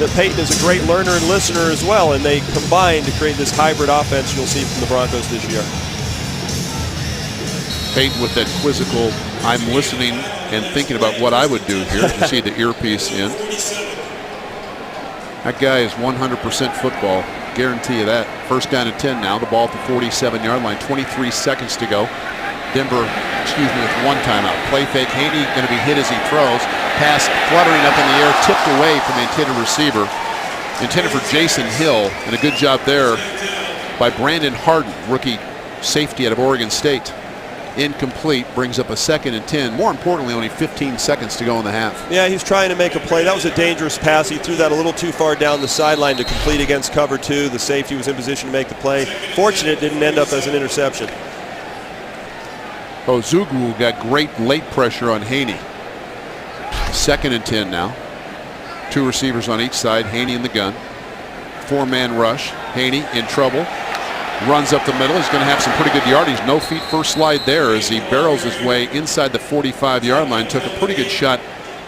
that Peyton is a great learner and listener as well, and they combined to create this hybrid offense you'll see from the Broncos this year. Peyton with that quizzical, I'm listening and thinking about what I would do here. You see the earpiece in. That guy is 100% football. Guarantee you that. First down and 10 now. The ball at the 47-yard line. 23 seconds to go. Denver, with one timeout. Play fake. Haney going to be hit as he throws. Pass fluttering up in the air, tipped away from the intended receiver. Intended for Jason Hill, and a good job there by Brandon Harden, rookie safety out of Oregon State. Incomplete, brings up a 2nd and 10. More importantly, only 15 seconds to go in the half. Yeah, he's trying to make a play. That was a dangerous pass. He threw that a little too far down the sideline to complete against cover 2. The safety was in position to make the play. Fortunate, didn't end up as an interception. Ozugwu got great late pressure on Haney. 2nd and 10 now. 2 receivers on each side. Haney in the gun. 4-man rush. Haney in trouble. Runs up the middle. He's going to have some pretty good yardage. No feet first slide there as he barrels his way inside the 45-yard line. Took a pretty good shot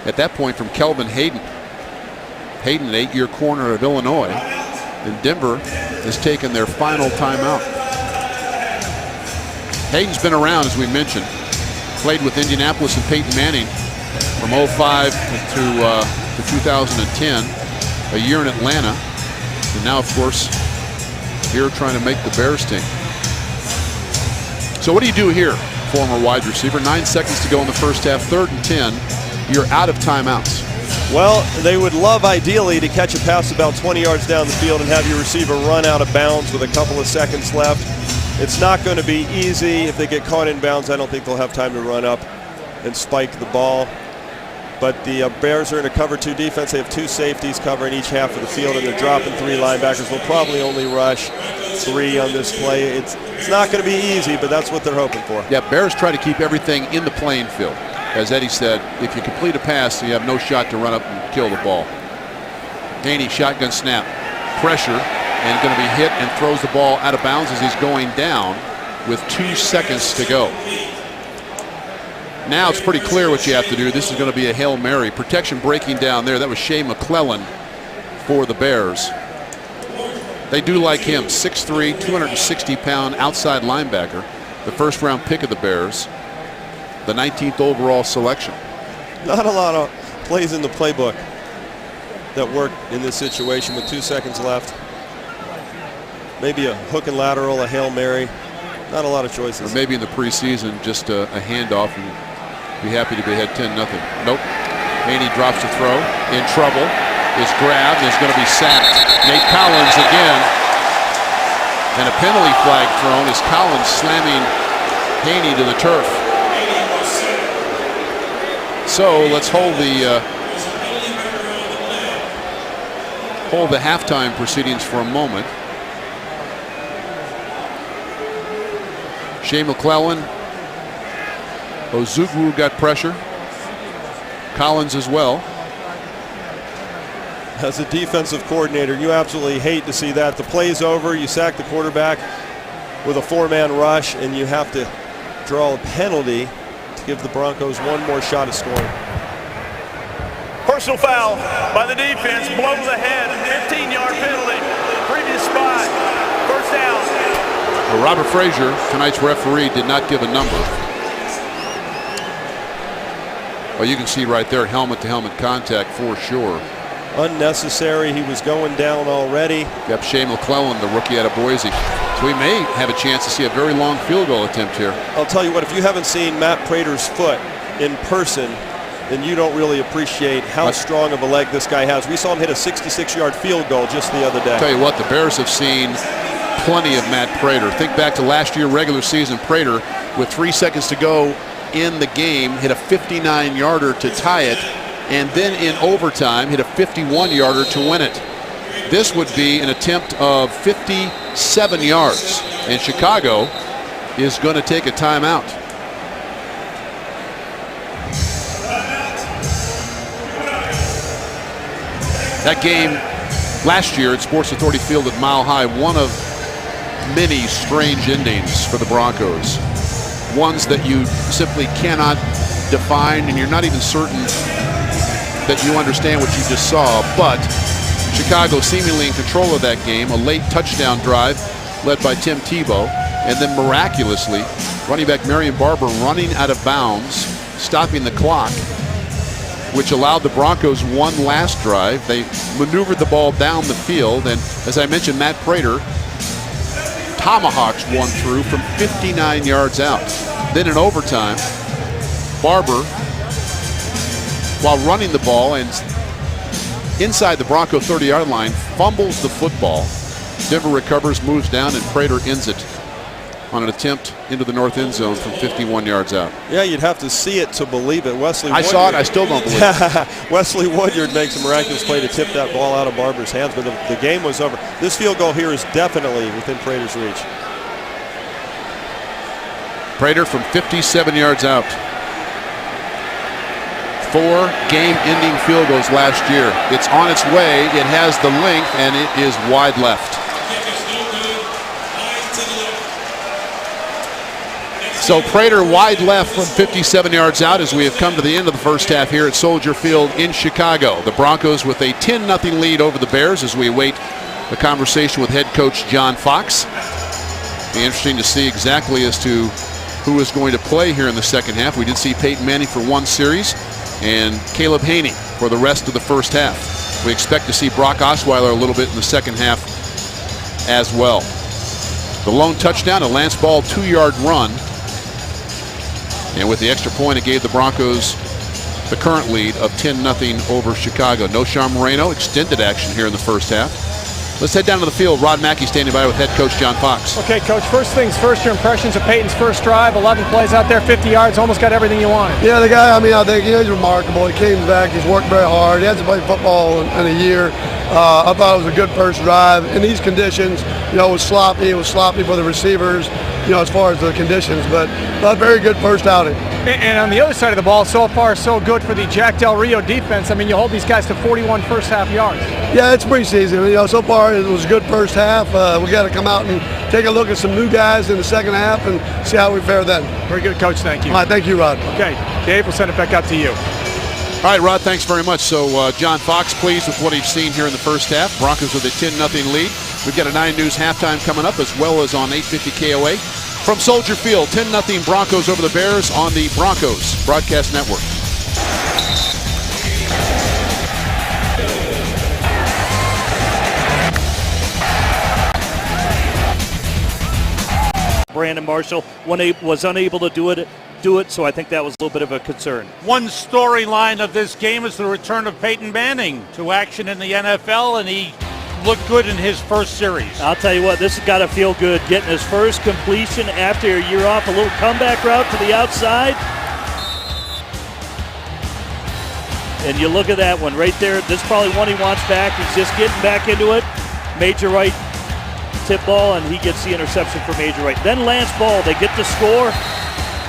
at that point from Kelvin Hayden. Hayden, an 8-year corner of Illinois. And Denver has taken their final timeout. Hayden's been around, as we mentioned. Played with Indianapolis and Peyton Manning from 05 to 2010. A year in Atlanta. And now, of course, here trying to make the Bears team. So what do you do here, former wide receiver? 9 seconds to go in the first half, 3rd and 10. You're out of timeouts. Well, they would love ideally to catch a pass about 20 yards down the field and have your receiver run out of bounds with a couple of seconds left. It's not going to be easy. If they get caught in bounds, I don't think they'll have time to run up and spike the ball. But the Bears are in a cover 2 defense. They have 2 safeties covering each half of the field, and they're dropping 3 linebackers. They'll probably only rush 3 on this play. It's not going to be easy, but that's what they're hoping for. Yeah, Bears try to keep everything in the playing field. As Eddie said, if you complete a pass, you have no shot to run up and kill the ball. Haney, shotgun snap. Pressure, and going to be hit and throws the ball out of bounds as he's going down with 2 seconds to go. Now it's pretty clear what you have to do. This is going to be a Hail Mary. Protection breaking down there. That was Shea McClellan for the Bears. They do like him. 6'3", 260-pound outside linebacker. The first-round pick of the Bears. The 19th overall selection. Not a lot of plays in the playbook that work in this situation with 2 seconds left. Maybe a hook and lateral, a Hail Mary. Not a lot of choices. Or maybe in the preseason, just a handoff and be happy to be ahead 10-0. Nope. Haney drops the throw. In trouble. Is grabbed and is going to be sacked. Nate Collins again. And a penalty flag thrown as Collins slamming Haney to the turf. So let's hold the halftime proceedings for a moment. Shea McClellan. Ozugwu got pressure. Collins as well. As a defensive coordinator, you absolutely hate to see that. The play's over. You sack the quarterback with a 4-man rush, and you have to draw a penalty to give the Broncos one more shot at scoring. Personal foul by the defense. Blow to the head. 15-yard penalty. Previous spot. First down. Well, Robert Frazier, tonight's referee, did not give a number. Well, you can see right there, helmet-to-helmet contact for sure. Unnecessary. He was going down already. Yep, Shea McClellan, the rookie out of Boise. So we may have a chance to see a very long field goal attempt here. I'll tell you what, if you haven't seen Matt Prater's foot in person, then you don't really appreciate how strong of a leg this guy has. We saw him hit a 66-yard field goal just the other day. I'll tell you what, the Bears have seen plenty of Matt Prater. Think back to last year regular season. Prater, with 3 seconds to go in the game, hit a 59-yarder to tie it, and then in overtime hit a 51-yarder to win it. This would be an attempt of 57 yards, and Chicago is going to take a timeout. That game last year at Sports Authority Field at Mile High, one of many strange endings for the Broncos. Ones that you simply cannot define, and you're not even certain that you understand what you just saw. But Chicago seemingly in control of that game. A late touchdown drive led by Tim Tebow, and then miraculously running back Marion Barber running out of bounds, stopping the clock, which allowed the Broncos one last drive. They maneuvered the ball down the field, and as I mentioned, Matt Prater tomahawks one through from 59 yards out. Then in overtime, Barber, while running the ball and inside the Bronco 30-yard line, fumbles the football. Denver recovers, moves down, and Prater ends it on an attempt into the north end zone from 51 yards out. Yeah, you'd have to see it to believe it. I saw it. I still don't believe it. Wesley Woodyard makes a miraculous play to tip that ball out of Barber's hands, but the game was over. This field goal here is definitely within Prater's reach. Prater from 57 yards out. 4 game-ending field goals last year. It's on its way. It has the length, and it is wide left. So Prater wide left from 57 yards out as we have come to the end of the first half here at Soldier Field in Chicago. The Broncos with a 10-0 lead over the Bears as we await a conversation with head coach John Fox. Be interesting to see exactly as to who is going to play here in the second half. We did see Peyton Manning for one series and Caleb Haney for the rest of the first half. We expect to see Brock Osweiler a little bit in the second half as well. The lone touchdown, a Lance Ball 2-yard run. And with the extra point, it gave the Broncos the current lead of 10-0 over Chicago. No Sean Moreno, extended action here in the first half. Let's head down to the field. Rod Mackey standing by with head coach John Fox. Okay, Coach, first things first, your impressions of Peyton's first drive, 11 plays out there, 50 yards, almost got everything you wanted. Yeah, the guy, I think he's remarkable. He came back, he's worked very hard. He hasn't played football in a year. I thought it was a good first drive. In these conditions, it was sloppy. It was sloppy for the receivers, as far as the conditions, but a very good first outing. And on the other side of the ball, so far so good for the Jack Del Rio defense. You hold these guys to 41 first half yards. Yeah, it's preseason. So far it was a good first half. We got to come out and take a look at some new guys in the second half and see how we fare then. Very good, Coach. Thank you. All right, thank you, Rod. Okay, Dave, we'll send it back out to you. All right, Rod, thanks very much. So John Fox pleased with what he's seen here in the first half. Broncos with a 10-0 lead. We've got a 9 News halftime coming up as well as on 850 KOA. From Soldier Field, 10-0 Broncos over the Bears on the Broncos Broadcast Network. Brandon Marshall was unable to do it, so I think that was a little bit of a concern. One storyline of this game is the return of Peyton Manning to action in the NFL, and he looked good in his first series. I'll tell you what, this has got to feel good. Getting his first completion after a year off, a little comeback route to the outside. And you look at that one right there. This is probably one he wants back. He's just getting back into it. Major Wright tip ball, and he gets the interception for Major Wright. Then Lance Ball, they get the score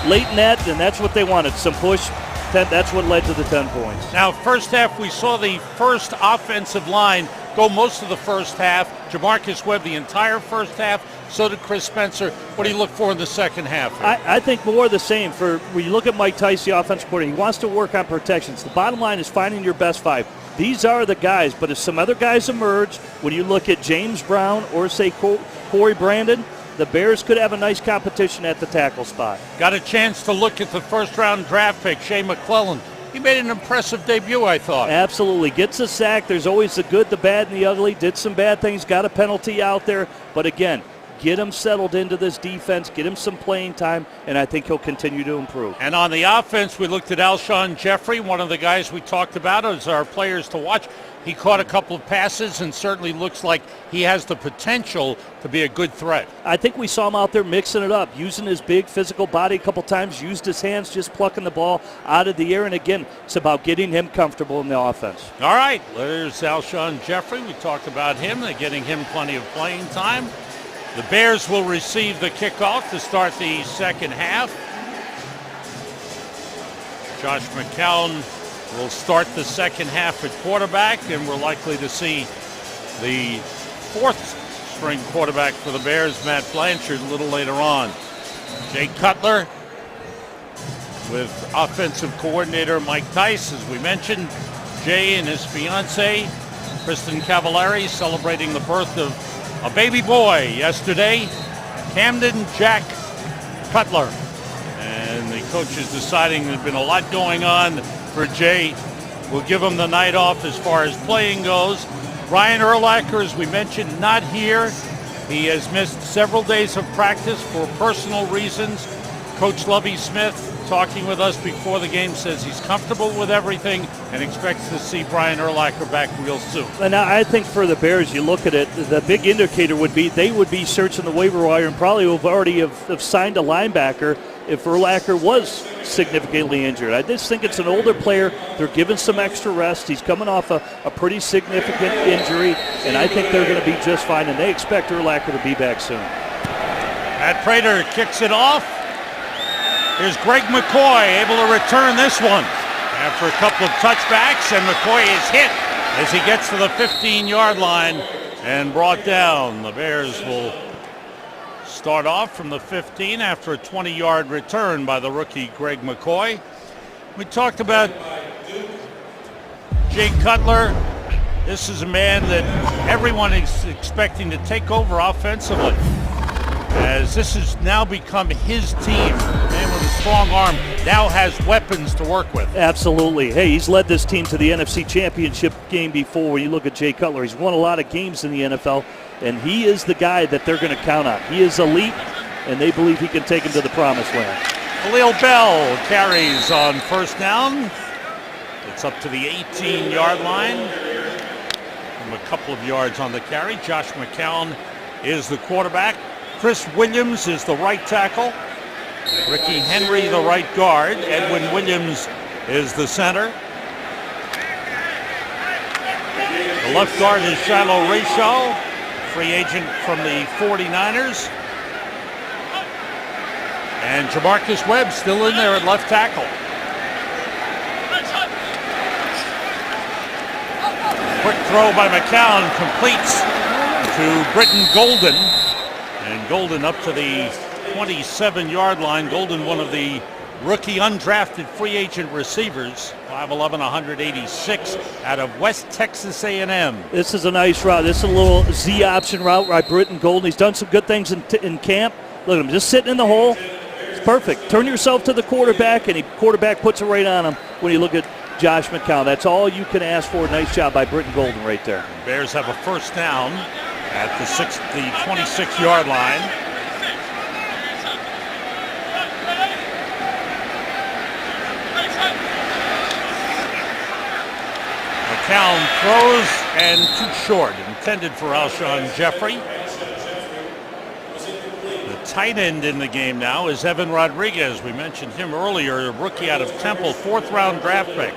late in that, and that's what they wanted, some push. That's what led to the 10 points. Now, first half, we saw the first offensive line go most of the first half. Jamarcus Webb the entire first half. So did Chris Spencer. What do you look for in the second half? I think more of the same. When you look at Mike Tice, the offensive coordinator, he wants to work on protections. The bottom line is finding your best 5. These are the guys, but if some other guys emerge, when you look at James Brown or, say, Corey Brandon, the Bears could have a nice competition at the tackle spot. Got a chance to look at the first-round draft pick, Shea McClellan. He made an impressive debut, I thought. Absolutely. Gets a sack. There's always the good, the bad, and the ugly. Did some bad things. Got a penalty out there. But again, get him settled into this defense. Get him some playing time, and I think he'll continue to improve. And on the offense, we looked at Alshon Jeffrey, one of the guys we talked about as our players to watch. He caught a couple of passes and certainly looks like he has the potential to be a good threat. I think we saw him out there mixing it up, using his big physical body a couple times, used his hands, just plucking the ball out of the air. And again, it's about getting him comfortable in the offense. All right, there's Alshon Jeffrey. We talked about him. They're getting him plenty of playing time. The Bears will receive the kickoff to start the second half. Josh McCown will start the second half at quarterback, and we're likely to see the fourth-string quarterback for the Bears, Matt Blanchard, a little later on. Jay Cutler with offensive coordinator Mike Tice, as we mentioned. Jay and his fiancée, Kristen Cavallari, celebrating the birth of a baby boy yesterday, Camden Jack Cutler. And the coach is deciding there's been a lot going on for Jay will give him the night off as far as playing goes. Brian Urlacher, as we mentioned, not here. He has missed several days of practice for personal reasons. Coach Lovie Smith, talking with us before the game, says he's comfortable with everything and expects to see Brian Urlacher back real soon. And I think for the Bears, you look at it, the big indicator would be they would be searching the waiver wire and probably have already have signed a linebacker if Urlacher was significantly injured. I just think it's an older player. They're giving some extra rest. He's coming off a pretty significant injury, and I think they're going to be just fine, and they expect Urlacher to be back soon. Matt Prater kicks it off. Here's Greg McCoy able to return this one after a couple of touchbacks, and McCoy is hit as he gets to the 15-yard line and brought down. The Bears will start off from the 15 after a 20-yard return by the rookie Greg McCoy. We talked about Jay Cutler. This is a man that everyone is expecting to take over offensively, as this has now become his team. A man with a strong arm now has weapons to work with. Absolutely. Hey, he's led this team to the NFC Championship game before. When you look at Jay Cutler, he's won a lot of games in the NFL, and he is the guy that they're going to count on. He is elite, and they believe he can take him to the promised land. Khalil Bell carries on first down. It's up to the 18-yard line from a couple of yards on the carry. Josh McCown is the quarterback. Chris Williams is the right tackle. Ricky Henry the right guard. Edwin Williams is the center. The left guard is Shiloh Rayshall, free agent from the 49ers. And Jamarcus Webb still in there at left tackle. Quick throw by McCown completes to Britton Golden. And Golden up to the 27-yard line. Golden, one of the rookie undrafted free agent receivers, 5'11", 186, out of West Texas A&M. This is a nice route. This is a little Z option route by Britton Golden. He's done some good things in camp. Look at him just sitting in the hole. It's perfect. Turn yourself to the quarterback, and the quarterback puts it right on him when you look at Josh McCown. That's all you can ask for. Nice job by Britton Golden right there. Bears have a first down at the 26-yard line. McCown throws and too short, intended for Alshon Jeffrey. The tight end in the game now is Evan Rodriguez. We mentioned him earlier, a rookie out of Temple, 4th-round draft pick.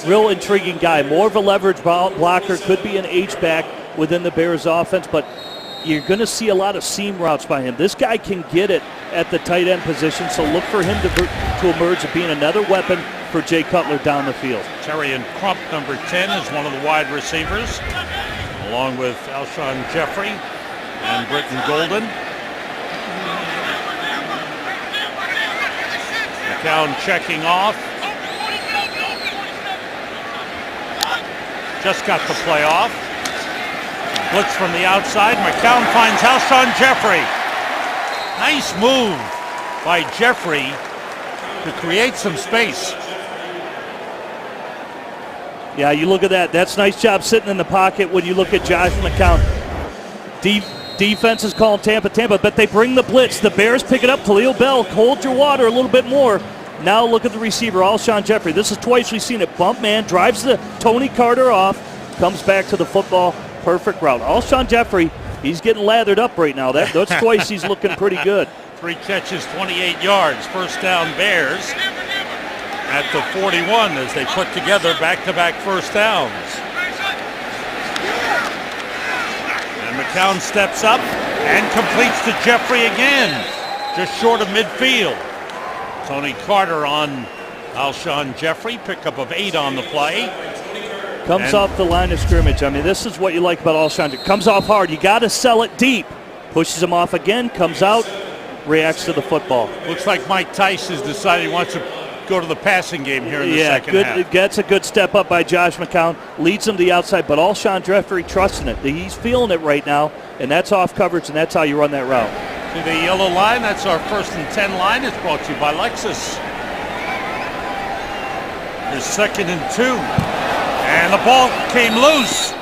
Real intriguing guy. More of a leverage blocker. Could be an H-back within the Bears offense, but you're going to see a lot of seam routes by him. This guy can get it at the tight end position, so look for him to emerge as being another weapon for Jay Cutler down the field. Terrian Crump, number 10, is one of the wide receivers, along with Alshon Jeffrey and Britton Golden. McCown checking off. Just got the play off. Blitz from the outside. McCown finds Alshon Jeffrey. Nice move by Jeffrey to create some space. Yeah, you look at that. That's a nice job sitting in the pocket when you look at Josh McCown. Defense is calling Tampa, but they bring the blitz. The Bears pick it up. Khalil Bell, hold your water a little bit more. Now look at the receiver, Alshon Jeffrey. This is twice we've seen it. Bump man, drives the Tony Carter off, comes back to the football. Perfect route. Alshon Jeffrey, he's getting lathered up right now. That's twice he's looking pretty good. 3 catches, 28 yards. First down Bears at the 41 as they put together back-to-back first downs. And McCown steps up and completes to Jeffrey again, just short of midfield. Tony Carter on Alshon Jeffrey, pickup of 8 on the play. Comes off the line of scrimmage. I mean, this is what you like about Alshon. It comes off hard. You got to sell it deep. Pushes him off again, comes out, reacts to the football. Looks like Mike Tice has decided he wants to go to the passing game here in the second half. Gets a good step up by Josh McCown. Leads him to the outside, but Alshon Jeffrey trusting it. He's feeling it right now, and that's off coverage, and that's how you run that route. To the yellow line, that's our 1st and 10 line. It's brought to you by Lexus. Here's 2nd and 2. And the ball came loose.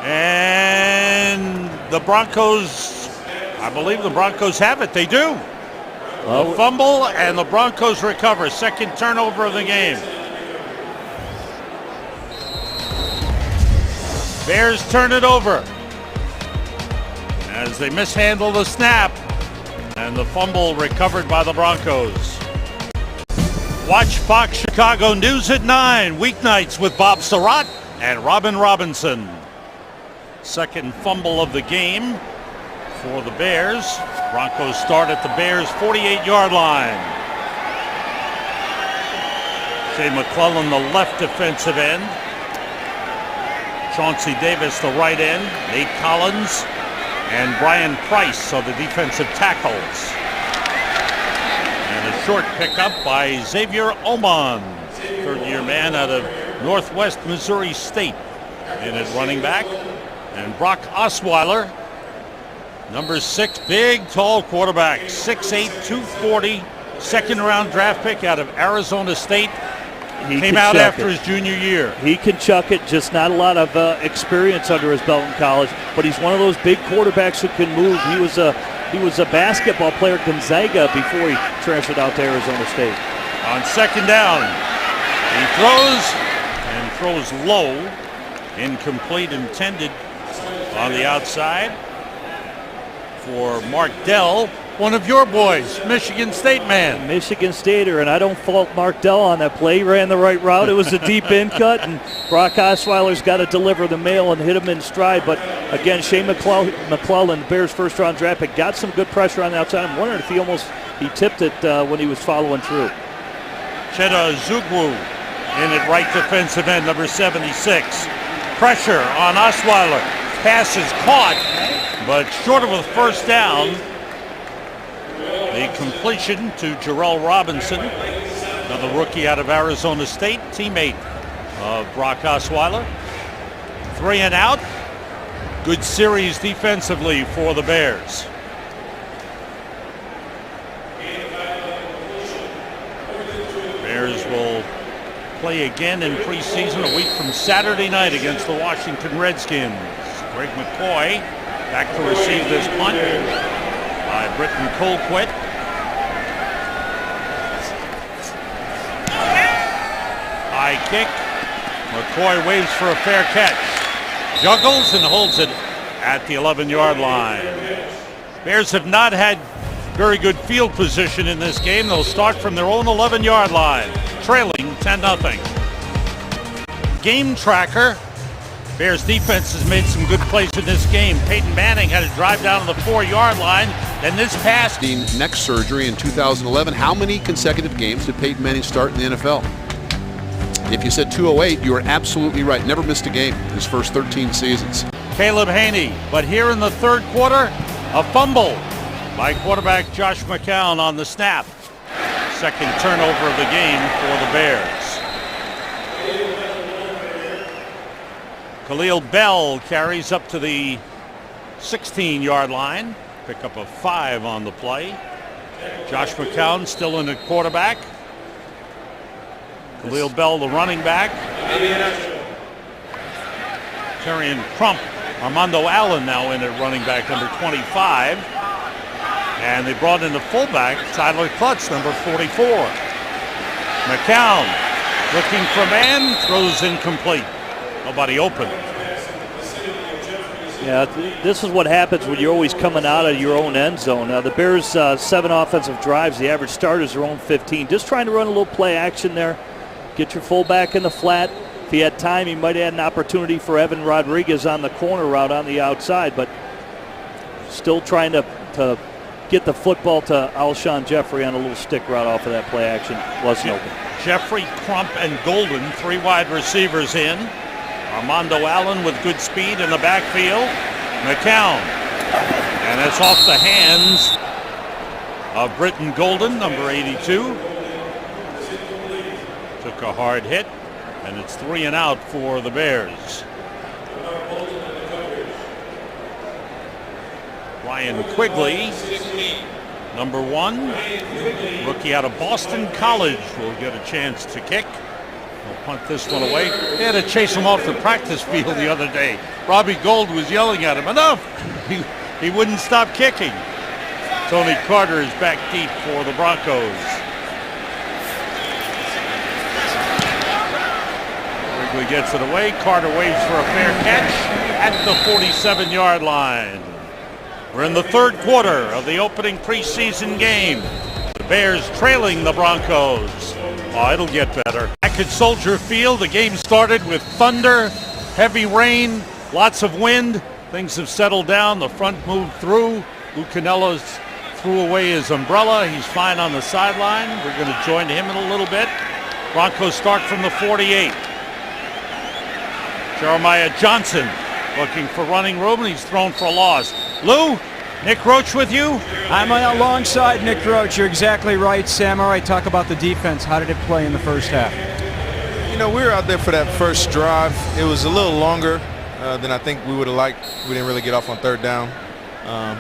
And the Broncos, I believe the Broncos have it. They do. A fumble, and the Broncos recover. Second turnover of the game. Bears turn it over as they mishandle the snap, and the fumble recovered by the Broncos. Watch Fox Chicago News at 9, weeknights with Bob Surratt and Robin Robinson. Second fumble of the game for the Bears. Broncos start at the Bears' 48-yard line. Shea McClellan, the left defensive end. Chauncey Davis, the right end. Nate Collins and Brian Price are the defensive tackles. And a short pickup by Xavier Oman, third-year man out of Northwest Missouri State, in at running back. And Brock Osweiler, number 6, big, tall quarterback, 6'8", 240, second-round draft pick out of Arizona State. Came out after his junior year. He can chuck it, just not a lot of experience under his belt in college, but he's one of those big quarterbacks who can move. He was a basketball player at Gonzaga before he transferred out to Arizona State. On second down, he throws low, incomplete, intended on the outside for Mark Dell, one of your boys, Michigan State man. Michigan Stater, and I don't fault Mark Dell on that play. He ran the right route. It was a deep in cut, and Brock Osweiler's got to deliver the mail and hit him in stride. But again, Shea McClellan, Bears' first-round draft pick, got some good pressure on the outside. I'm wondering if he tipped it when he was following through. Cheta Zugwu in at right defensive end, number 76. Pressure on Osweiler. Pass is caught, but short of a first down. The completion to Jarrell Robinson, another rookie out of Arizona State, teammate of Brock Osweiler. 3 and out. Good series defensively for the Bears. Bears will play again in preseason a week from Saturday night against the Washington Redskins. Greg McCoy back to receive this punt by Britton Colquitt. High kick. McCoy waves for a fair catch. Juggles and holds it at the 11-yard line. Bears have not had very good field position in this game. They'll start from their own 11-yard line, trailing 10-0. Game tracker. Bears defense has made some good plays in this game. Peyton Manning had to drive down to the 4-yard line. Then this pass. Neck surgery in 2011. How many consecutive games did Peyton Manning start in the NFL? If you said 208, you were absolutely right. Never missed a game in his first 13 seasons. Caleb Haney, but here in the third quarter, a fumble by quarterback Josh McCown on the snap. Second turnover of the game for the Bears. Khalil Bell carries up to the 16-yard line. Pick up a 5 on the play. Josh McCown still in at quarterback. Khalil Bell, the running back. Terrian Crump, Armando Allen now in at running back, number 25. And they brought in the fullback, Tyler Klutz, number 44. McCown looking for man, throws incomplete. Nobody open. Yeah, this is what happens when you're always coming out of your own end zone. The Bears, 7 offensive drives. The average starters their own 15. Just trying to run a little play action there. Get your fullback in the flat. If he had time, he might have had an opportunity for Evan Rodriguez on the corner route on the outside, but still trying to get the football to Alshon Jeffrey on a little stick route off of that play action. Wasn't open. Jeffrey, Crump, and Golden, 3 wide receivers in. Armando Allen with good speed in the backfield. McCown. And it's off the hands of Britton Golden, number 82. Took a hard hit, and it's 3 and out for the Bears. Ryan Quigley, number 1, rookie out of Boston College, will get a chance to kick. They'll punt this one away. They had to chase him off the practice field the other day. Robbie Gould was yelling at him, enough! He wouldn't stop kicking. Tony Carter is back deep for the Broncos. Wrigley gets it away. Carter waits for a fair catch at the 47-yard line. We're in the third quarter of the opening preseason game. The Bears trailing the Broncos. Oh, it'll get better. Back at Soldier Field, the game started with thunder, heavy rain, lots of wind. Things have settled down. The front moved through. Lou Canello's threw away his umbrella. He's fine on the sideline. We're going to join him in a little bit. Broncos start from the 48. Jeremiah Johnson looking for running room, and he's thrown for a loss. Lou, Nick Roach with you? I'm alongside Nick Roach. You're exactly right, Sam. All right, talk about the defense. How did it play in the first half? You know, we were out there for that first drive. It was a little longer than I think we would have liked. We didn't really get off on third down.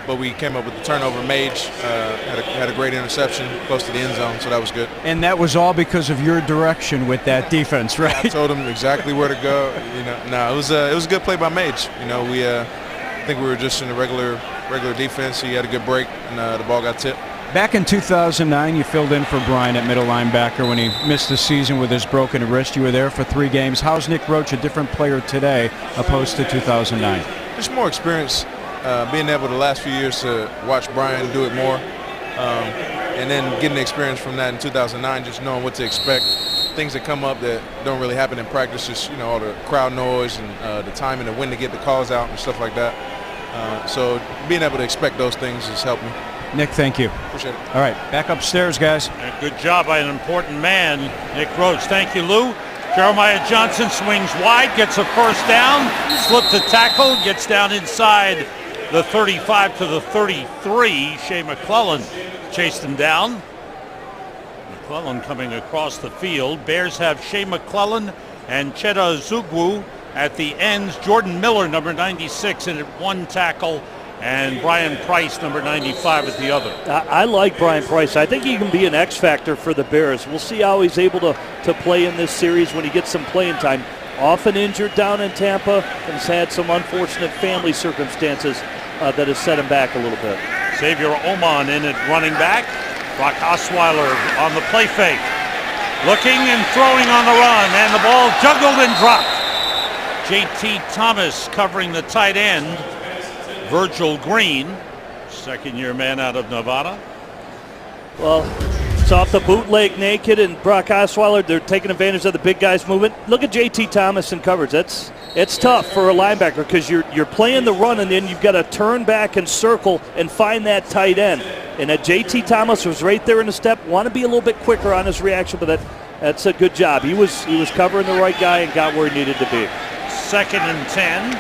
But we came up with the turnover. Mage had a great interception close to the end zone, so that was good. And that was all because of your direction with that defense, right? I told him exactly where to go. You know, no, it was a good play by Mage. You know, I think we were just in a regular defense. He had a good break, and the ball got tipped. Back in 2009, you filled in for Brian at middle linebacker when he missed the season with his broken wrist. You were there for 3 games. How's Nick Roach a different player today opposed to 2009? Just more experience. Being able the last few years to watch Brian do it more, and then getting the experience from that in 2009, just knowing what to expect, things that come up that don't really happen in practice, just all the crowd noise and the timing of when to get the calls out and stuff like that. So being able to expect those things has helped me. Nick, thank you. Appreciate it. All right, back upstairs, guys. Good job by an important man, Nick Roach. Thank you, Lou. Jeremiah Johnson swings wide, gets a first down, slipped the tackle, gets down inside the 35 to the 33. Shea McClellan chased him down. McClellan coming across the field. Bears have Shea McClellan and Cheta Zugwu at the ends. Jordan Miller, number 96, in at one tackle, and Brian Price, number 95, at the other. I like Brian Price. I think he can be an X factor for the Bears. We'll see how he's able to play in this series when he gets some playing time. Often injured down in Tampa, and has had some unfortunate family circumstances that has set him back a little bit. Xavier Oman in at running back. Brock Osweiler on the play fake. Looking and throwing on the run, and the ball juggled and dropped. J.T. Thomas covering the tight end. Virgil Green, second-year man out of Nevada. Well, it's off the bootleg naked, and Brock Osweiler, they're taking advantage of the big guys movement. Look at J.T. Thomas in coverage. It's tough for a linebacker because you're playing the run, and then you've got to turn back and circle and find that tight end. And J.T. Thomas was right there in the step. Want to be a little bit quicker on his reaction, but that's a good job. He was covering the right guy and got where he needed to be. 2nd and 10.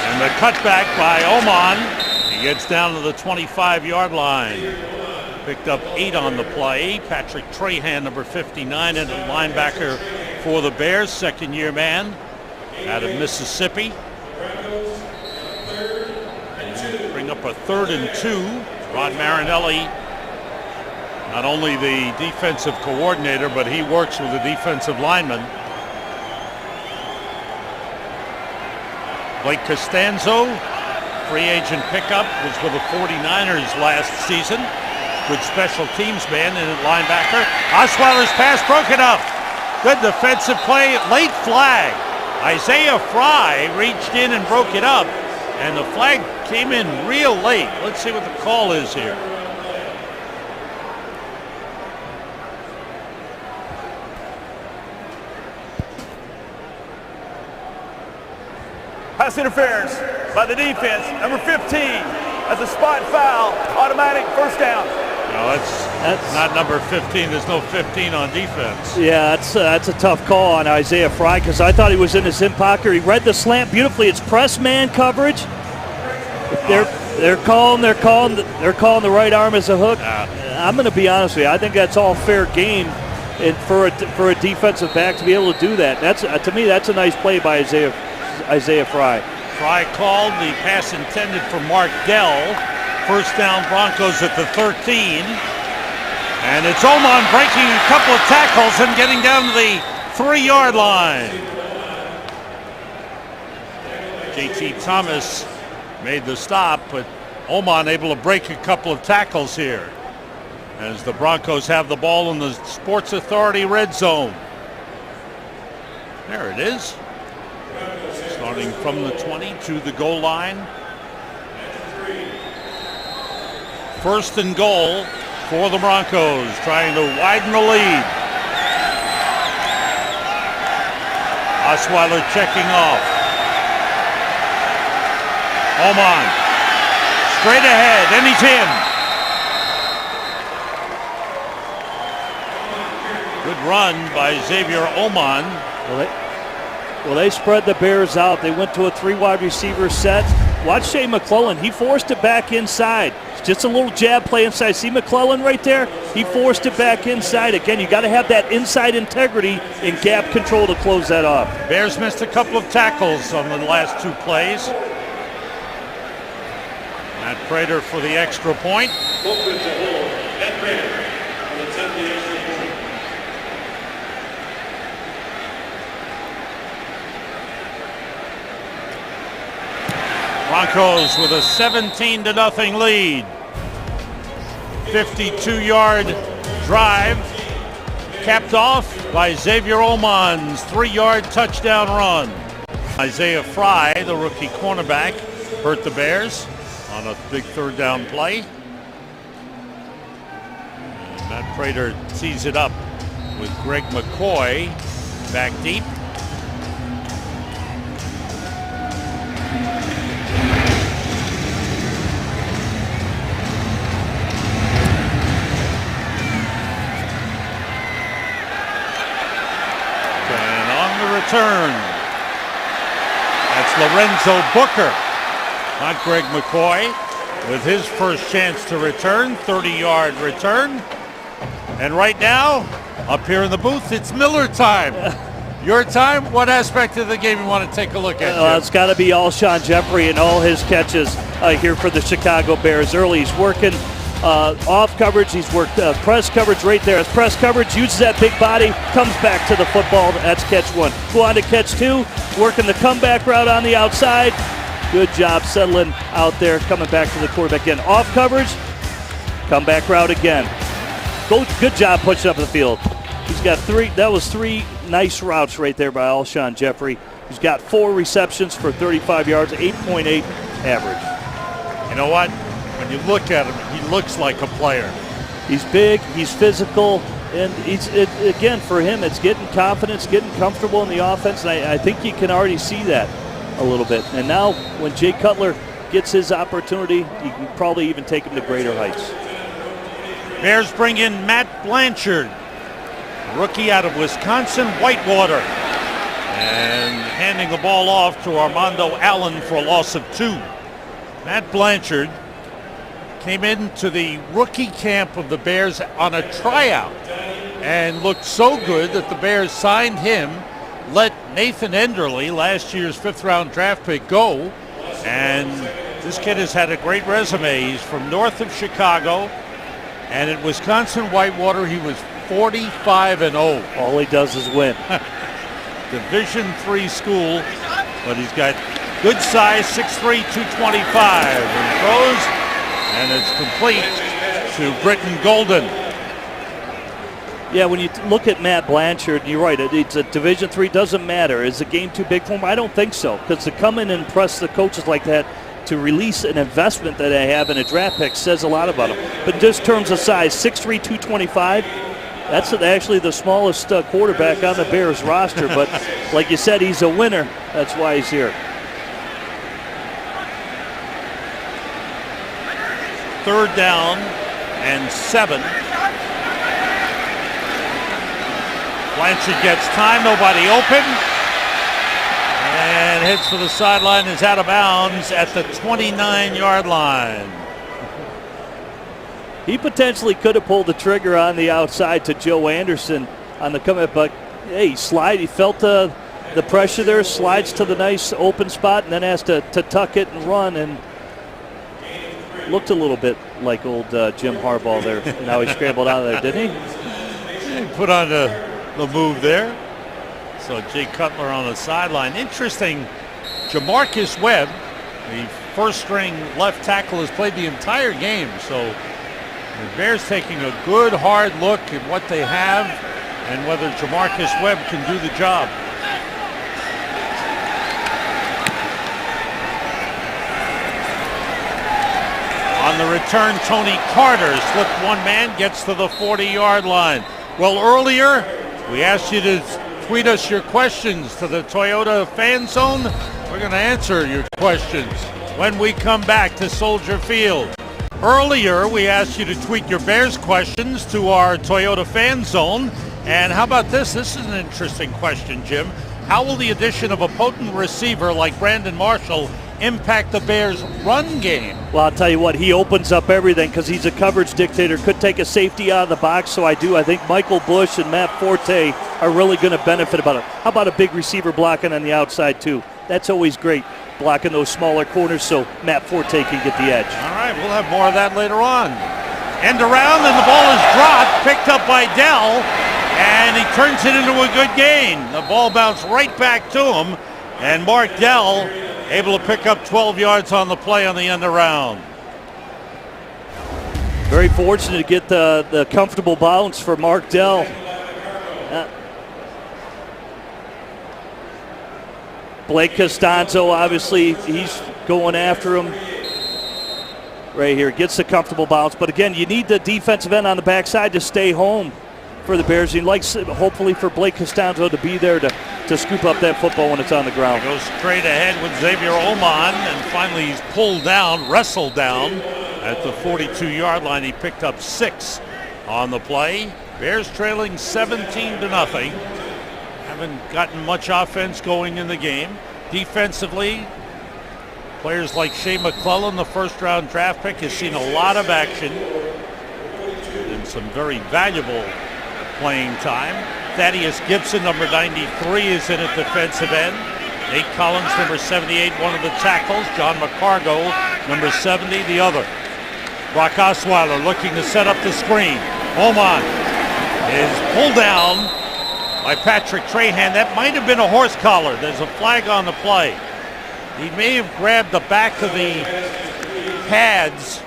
And the cutback by Oman. He gets down to the 25-yard line. Picked up 8 on the play. Patrick Trahan, number 59, and a linebacker for the Bears, second-year man out of Mississippi. And bring up a 3rd and 2. Rod Marinelli, not only the defensive coordinator, but he works with the defensive lineman. Blake Costanzo, free agent pickup, was with the 49ers last season. Good special teams man and linebacker. Osweiler's pass broken up. Good defensive play. Late flag. Isaiah Fry reached in and broke it up. And the flag came in real late. Let's see what the call is here. Pass interference by the defense, number 15. That's a spot foul, automatic first down. No, that's not number 15. There's no 15 on defense. Yeah, that's a tough call on Isaiah Fry because I thought he was in his in pocket. He read the slant beautifully. It's press man coverage. They're calling the right arm as a hook. I'm going to be honest with you. I think that's all fair game, and for a defensive back to be able to do that. That's to me that's a nice play by Isaiah Fry. Fry called the pass intended for Mark Dell. First down Broncos at the 13. And it's Oman breaking a couple of tackles and getting down to the 3-yard line. J.T. Thomas made the stop, but Oman able to break a couple of tackles here as the Broncos have the ball in the Sports Authority red zone. There it is. Starting from the 20 to the goal line. First and goal for the Broncos, trying to widen the lead. Osweiler checking off. Oman straight ahead, and he's in. Good run by Xavier Oman. Well, they spread the Bears out. They went to a 3-wide receiver set. Watch Shea McClellan. He forced it back inside. It's just a little jab play inside. See McClellan right there? He forced it back inside. Again, you got to have that inside integrity and gap control to close that off. Bears missed a couple of tackles on the last 2 plays. Matt Prater for the extra point. Broncos with a 17-0 lead. 52-yard drive capped off by Xavier Oman's 3-yard touchdown run. Isaiah Fry, the rookie cornerback, hurt the Bears on a big 3rd down play. And Matt Prater tees it up with Greg McCoy back deep. Return. That's Lorenzo Booker, not Greg McCoy, with his first chance to return, 30-yard return. And right now, up here in the booth, it's Miller time. Your time. What aspect of the game you want to take a look at? It's got to be Alshon Jeffrey and all his catches here for the Chicago Bears. Early, he's working off coverage. He's worked press coverage right there. As press coverage, uses that big body, comes back to the football. That's catch 1. Go on to catch 2, working the comeback route on the outside. Good job settling out there, coming back to the quarterback again. Off coverage, comeback route again. Good job pushing up the field. He's got 3. That was 3 nice routes right there by Alshon Jeffrey. He's got 4 receptions for 35 yards, 8.8 average. You know what? When you look at him, he looks like a player. He's big, he's physical, and again, for him, it's getting confidence, getting comfortable in the offense, and I think you can already see that a little bit. And now, when Jay Cutler gets his opportunity, you can probably even take him to greater heights. Bears bring in Matt Blanchard, rookie out of Wisconsin Whitewater, and handing the ball off to Armando Allen for a loss of 2. Matt Blanchard came into the rookie camp of the Bears on a tryout and looked so good that the Bears signed him, let Nathan Enderle, last year's 5th-round draft pick, go. And this kid has had a great resume. He's from north of Chicago, and at Wisconsin Whitewater, he was 45-0. All he does is win. Division III school, but he's got good size, 6'3", 225, and throws. And it's complete to Britton Golden. Yeah, when you look at Matt Blanchard, you're right. It's a Division III. Doesn't matter. Is the game too big for him? I don't think so. Because to come in and press the coaches like that, to release an investment that they have in a draft pick, says a lot about him. But just in terms of size, 6'3", 225, that's actually the smallest quarterback on the Bears roster. But like you said, he's a winner. That's why he's here. 3rd down and 7. Blanchard gets time, nobody open, and hits for the sideline, is out of bounds at the 29-yard line. He potentially could have pulled the trigger on the outside to Joe Anderson on the comeback, but hey, he felt the pressure there, slides to the nice open spot, and then has to tuck it and run, and Looked a little bit like old Jim Harbaugh there. Now he scrambled out of there, didn't he? He put on the move there. So Jay Cutler on the sideline. Interesting, Jamarcus Webb, the first-string left tackle, has played the entire game. So the Bears taking a good, hard look at what they have and whether Jamarcus Webb can do the job. On the return, Tony Carter slipped one man, gets to the 40-yard line. Well, earlier, we asked you to tweet us your questions to the Toyota Fan Zone. We're going to answer your questions when we come back to Soldier Field. Earlier, we asked you to tweet your Bears questions to our Toyota Fan Zone. And how about this? This is an interesting question, Jim. How will the addition of a potent receiver like Brandon Marshall impact the Bears' run game? Well, I'll tell you what, he opens up everything because he's a coverage dictator. Could take a safety out of the box, so I think Michael Bush and Matt Forte are really going to benefit about it. How about a big receiver blocking on the outside, too? That's always great, blocking those smaller corners so Matt Forte can get the edge. All right, we'll have more of that later on. End around, and the ball is dropped, picked up by Dell, and he turns it into a good gain. The ball bounced right back to him, and Mark Dell able to pick up 12 yards on the play on the end around. Very fortunate to get the comfortable bounce for Mark Dell. Blake Costanzo, obviously, he's going after him. Right here, gets the comfortable bounce. But again, you need the defensive end on the backside to stay home for the Bears. He likes, hopefully, for Blake Costanzo to be there to scoop up that football when it's on the ground. He goes straight ahead with Xavier Oman, and finally he's pulled down, wrestled down at the 42-yard line. He picked up 6 on the play. Bears trailing 17-0. Haven't gotten much offense going in the game. Defensively, players like Shea McClellan, the first-round draft pick, has seen a lot of action and some very valuable playing time. Thaddeus Gibson, number 93, is in at defensive end. Nate Collins, number 78, one of the tackles. John McCargo, number 70, the other. Brock Osweiler looking to set up the screen. Oman is pulled down by Patrick Trahan. That might have been a horse collar. There's a flag on the play. He may have grabbed the back of the pads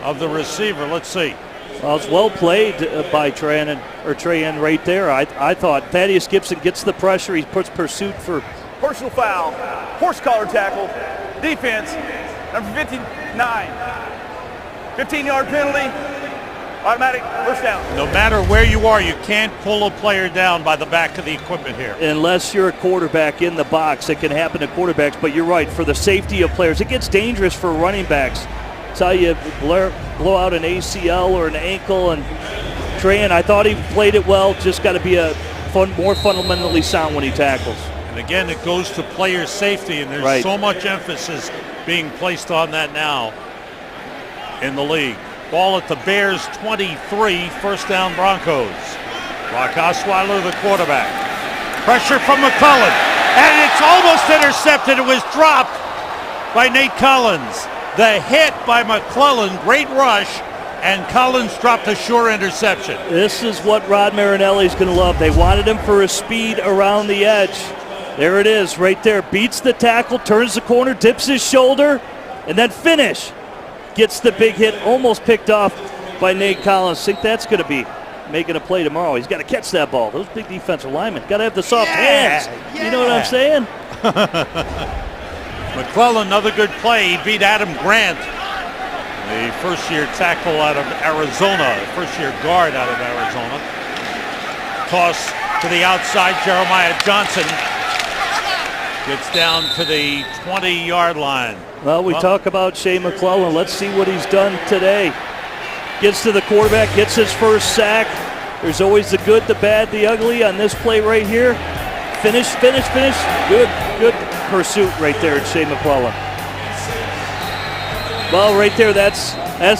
of the receiver. Let's see. Well, it's well played by Trahan right there. I thought Thaddeus Gibson gets the pressure. He puts pursuit for Personal foul, horse collar tackle, defense, number 59. 15-yard penalty, automatic first down. No matter where you are, you can't pull a player down by the back of the equipment here. Unless you're a quarterback in the box. It can happen to quarterbacks, but you're right. For the safety of players, it gets dangerous for running backs. Tell you, blow out an ACL or an ankle, and Trahan, I thought he played it well. Just got to be more fundamentally sound when he tackles. And again, it goes to player safety, and there's so much emphasis being placed on that now in the league. Ball at the Bears 23, first down Broncos. Brock Osweiler, the quarterback. Pressure from McClellan, and it's almost intercepted. It was dropped by Nate Collins. The hit by McClellan, great rush, and Collins dropped a sure interception. This is what Rod Marinelli's going to love. They wanted him for his speed around the edge. There it is right there. Beats the tackle, turns the corner, dips his shoulder, and then finish. Gets the big hit, almost picked off by Nate Collins. Think that's going to be making a play tomorrow. He's got to catch that ball. Those big defensive linemen got to have the soft hands. You know what I'm saying? McClellan, another good play. He beat Adam Grant, the first-year tackle out of Arizona, first-year guard out of Arizona. Toss to the outside, Jeremiah Johnson gets down to the 20-yard line. Well, we talk about Shea McClellan. Let's see what he's done today. Gets to the quarterback, gets his first sack. There's always the good, the bad, the ugly on this play right here. Finish. Good pursuit right there at Shea McClellan. Well, right there, that's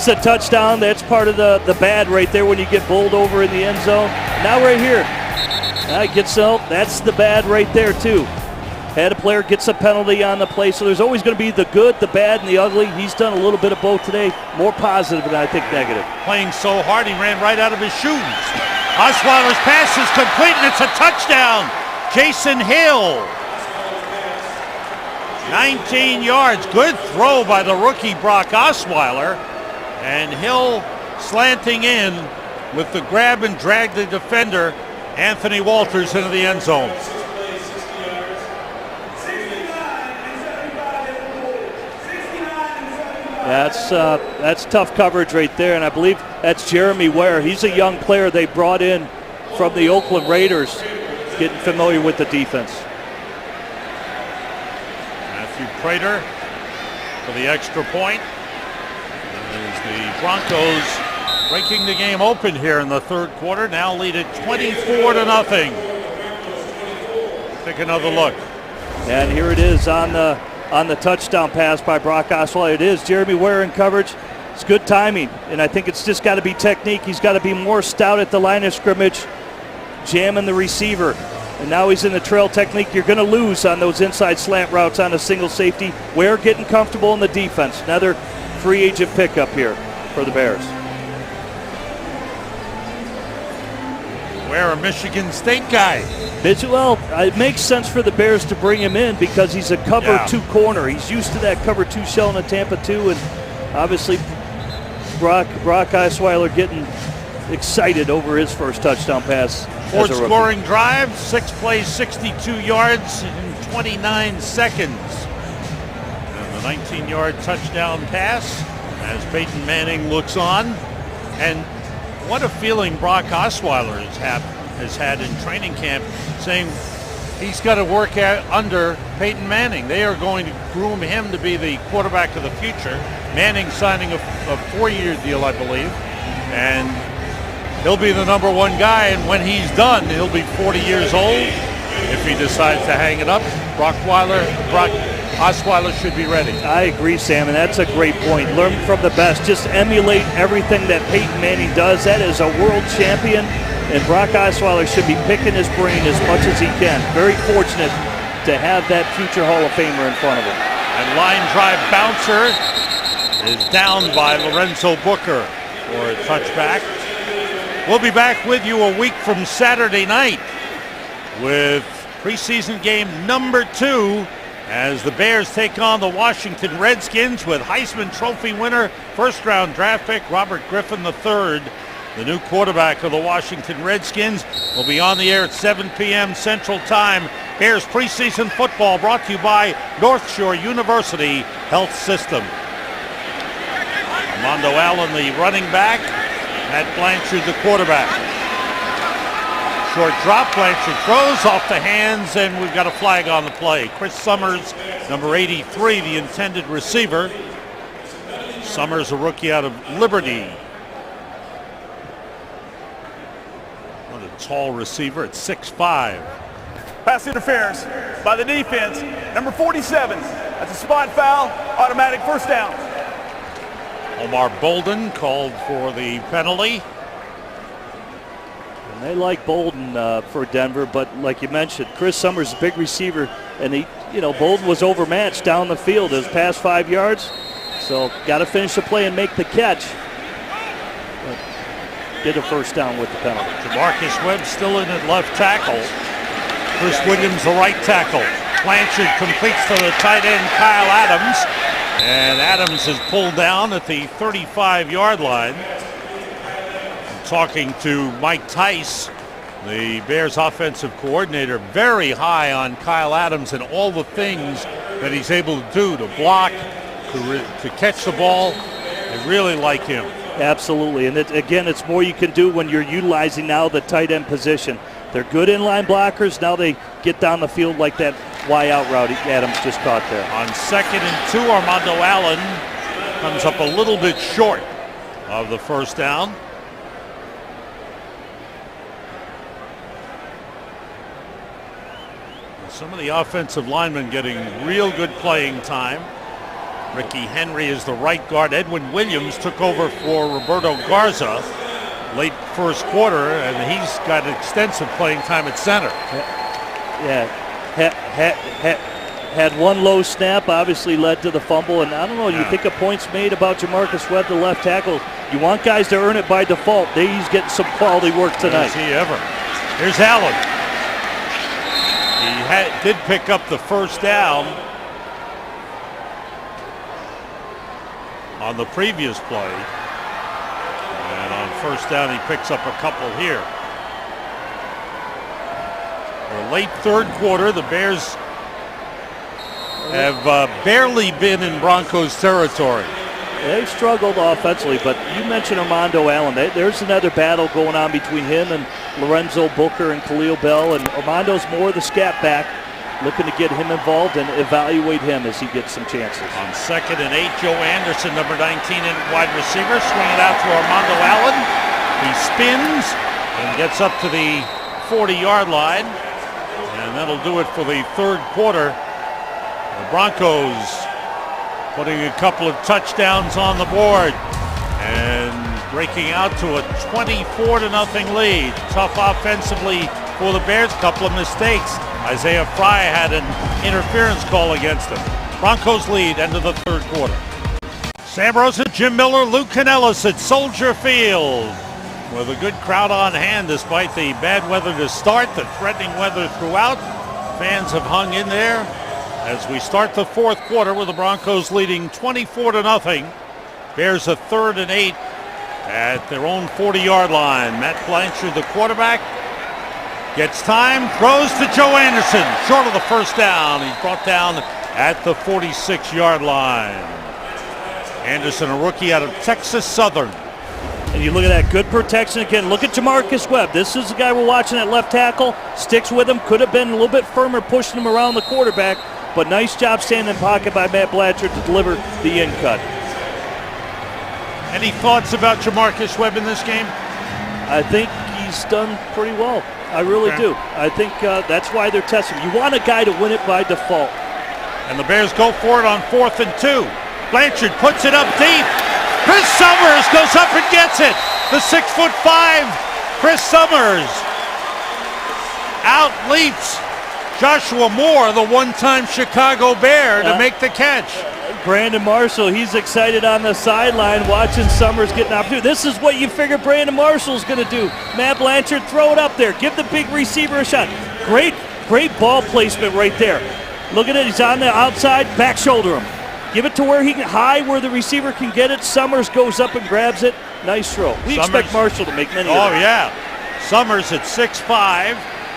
the touchdown. That's part of the bad right there when you get bowled over in the end zone. Now right here, gets out. That's the bad right there too. Had a player gets a penalty on the play, so there's always going to be the good, the bad, and the ugly. He's done a little bit of both today, more positive than I think negative. Playing so hard, he ran right out of his shoes. Osweiler's pass is complete, and it's a touchdown. Jason Hill. 19 yards. Good throw by the rookie Brock Osweiler. And Hill slanting in with the grab and drag the defender, Anthony Walters, into the end zone. That's tough coverage right there, and I believe that's Jeremy Ware. He's a young player they brought in from the Oakland Raiders, getting familiar with the defense. Matthew Prater for the extra point. As the Broncos breaking the game open here in the third quarter, now lead it 24-0. Take another look. And here it is on the touchdown pass by Brock Osweiler. It is Jeremy Ware in coverage. It's good timing, and I think it's just got to be technique. He's got to be more stout at the line of scrimmage, jamming the receiver. And now he's in the trail technique. You're going to lose on those inside slant routes on a single safety. Ware getting comfortable in the defense. Another free agent pickup here for the Bears. Ware, a Michigan State guy. Well, it makes sense for the Bears to bring him in because he's a cover two corner. He's used to that cover two shell in the Tampa 2, and obviously Brock Osweiler getting excited over his first touchdown pass. Fourth scoring drive, 6 plays, 62 yards in 29 seconds. And the 19-yard touchdown pass as Peyton Manning looks on. And what a feeling Brock Osweiler has had in training camp, saying he's got to work out under Peyton Manning. They are going to groom him to be the quarterback of the future. Manning signing a 4-year deal, I believe, and he'll be the number one guy, and when he's done, he'll be 40 years old. If he decides to hang it up, Brock Osweiler should be ready. I agree, Sam, and that's a great point. Learn from the best. Just emulate everything that Peyton Manning does. That is a world champion, and Brock Osweiler should be picking his brain as much as he can. Very fortunate to have that future Hall of Famer in front of him. And line drive bouncer is down by Lorenzo Booker for a touchback. We'll be back with you a week from Saturday night with preseason game number 2 as the Bears take on the Washington Redskins with Heisman Trophy winner, first-round draft pick Robert Griffin III, the new quarterback of the Washington Redskins. Will be on the air at 7 p.m. Central Time. Bears preseason football brought to you by North Shore University Health System. Armando Allen, the running back. Matt Blanchard, the quarterback. Short drop, Blanchard throws off the hands, and we've got a flag on the play. Chris Summers, number 83, the intended receiver. Summers, a rookie out of Liberty. What a tall receiver at 6'5". Pass interference by the defense. Number 47. That's a spot foul. Automatic first down. Omar Bolden called for the penalty. And they like Bolden for Denver, but like you mentioned, Chris Summers is a big receiver, and Bolden was overmatched down the field. It was past 5 yards, so got to finish the play and make the catch. But did a first down with the penalty. Jamarcus Webb still in at left tackle. Chris Williams, the right tackle. Blanchard completes to the tight end, Kyle Adams. And Adams is pulled down at the 35-yard line. I'm talking to Mike Tice, the Bears offensive coordinator, very high on Kyle Adams and all the things that he's able to do, to block, to catch the ball. They really like him. Absolutely, and again, it's more you can do when you're utilizing now the tight end position. They're good inline blockers. Now they get down the field like that Y out route Adams just caught there. On 2nd and 2, Armando Allen comes up a little bit short of the first down. Some of the offensive linemen getting real good playing time. Ricky Henry is the right guard. Edwin Williams took over for Roberto Garza late first quarter, and he's got extensive playing time at center. Yeah. Had one low snap, obviously led to the fumble, and I don't know, you think a point's made about Jamarcus Webb, the left tackle. You want guys to earn it by default. He's getting some quality work tonight. Is he ever? Here's Allen. He did pick up the first down on the previous play. And on first down, he picks up a couple here. We're late third quarter. The Bears have barely been in Broncos territory. They've struggled offensively, but you mentioned Armando Allen. There's another battle going on between him and Lorenzo Booker and Khalil Bell, and Armando's more the scat back, looking to get him involved and evaluate him as he gets some chances. On 2nd and 8, Joe Anderson, number 19 in wide receiver, swinging it out to Armando Allen. He spins and gets up to the 40-yard line, and that'll do it for the third quarter. The Broncos putting a couple of touchdowns on the board and breaking out to a 24-0 lead. Tough offensively for the Bears. Couple of mistakes. Isaiah Fry had an interference call against him. Broncos lead end of the third quarter. Sam Rosen, Jim Miller, Lou Canellis at Soldier Field with a good crowd on hand despite the bad weather to start, the threatening weather throughout. Fans have hung in there as we start the fourth quarter with the Broncos leading 24-0. Bears a 3rd and 8 at their own 40-yard line. Matt Blanchard, the quarterback, gets time, throws to Joe Anderson, short of the first down. He's brought down at the 46-yard line. Anderson, a rookie out of Texas Southern. And you look at that good protection again. Look at Jamarcus Webb. This is the guy we're watching at left tackle. Sticks with him. Could have been a little bit firmer pushing him around the quarterback. But nice job standing in pocket by Matt Blanchard to deliver the in cut. Any thoughts about Jamarcus Webb in this game? I think he's done pretty well. I really do. I think that's why they're testing. You want a guy to win it by default. And the Bears go for it on 4th and 2. Blanchard puts it up deep. Chris Summers goes up and gets it. The 6'5" Chris Summers out leaps Joshua Moore, the one-time Chicago Bear, to make the catch. Brandon Marshall, he's excited on the sideline watching Summers get an opportunity. This is what you figure Brandon Marshall's going to do. Matt Blanchard, throw it up there. Give the big receiver a shot. Great ball placement right there. Look at it. He's on the outside. Back shoulder him. Give it to where he can, high where the receiver can get it. Summers goes up and grabs it. Nice throw. We expect Marshall to make many of them. Oh, yeah. Summers at 6'5",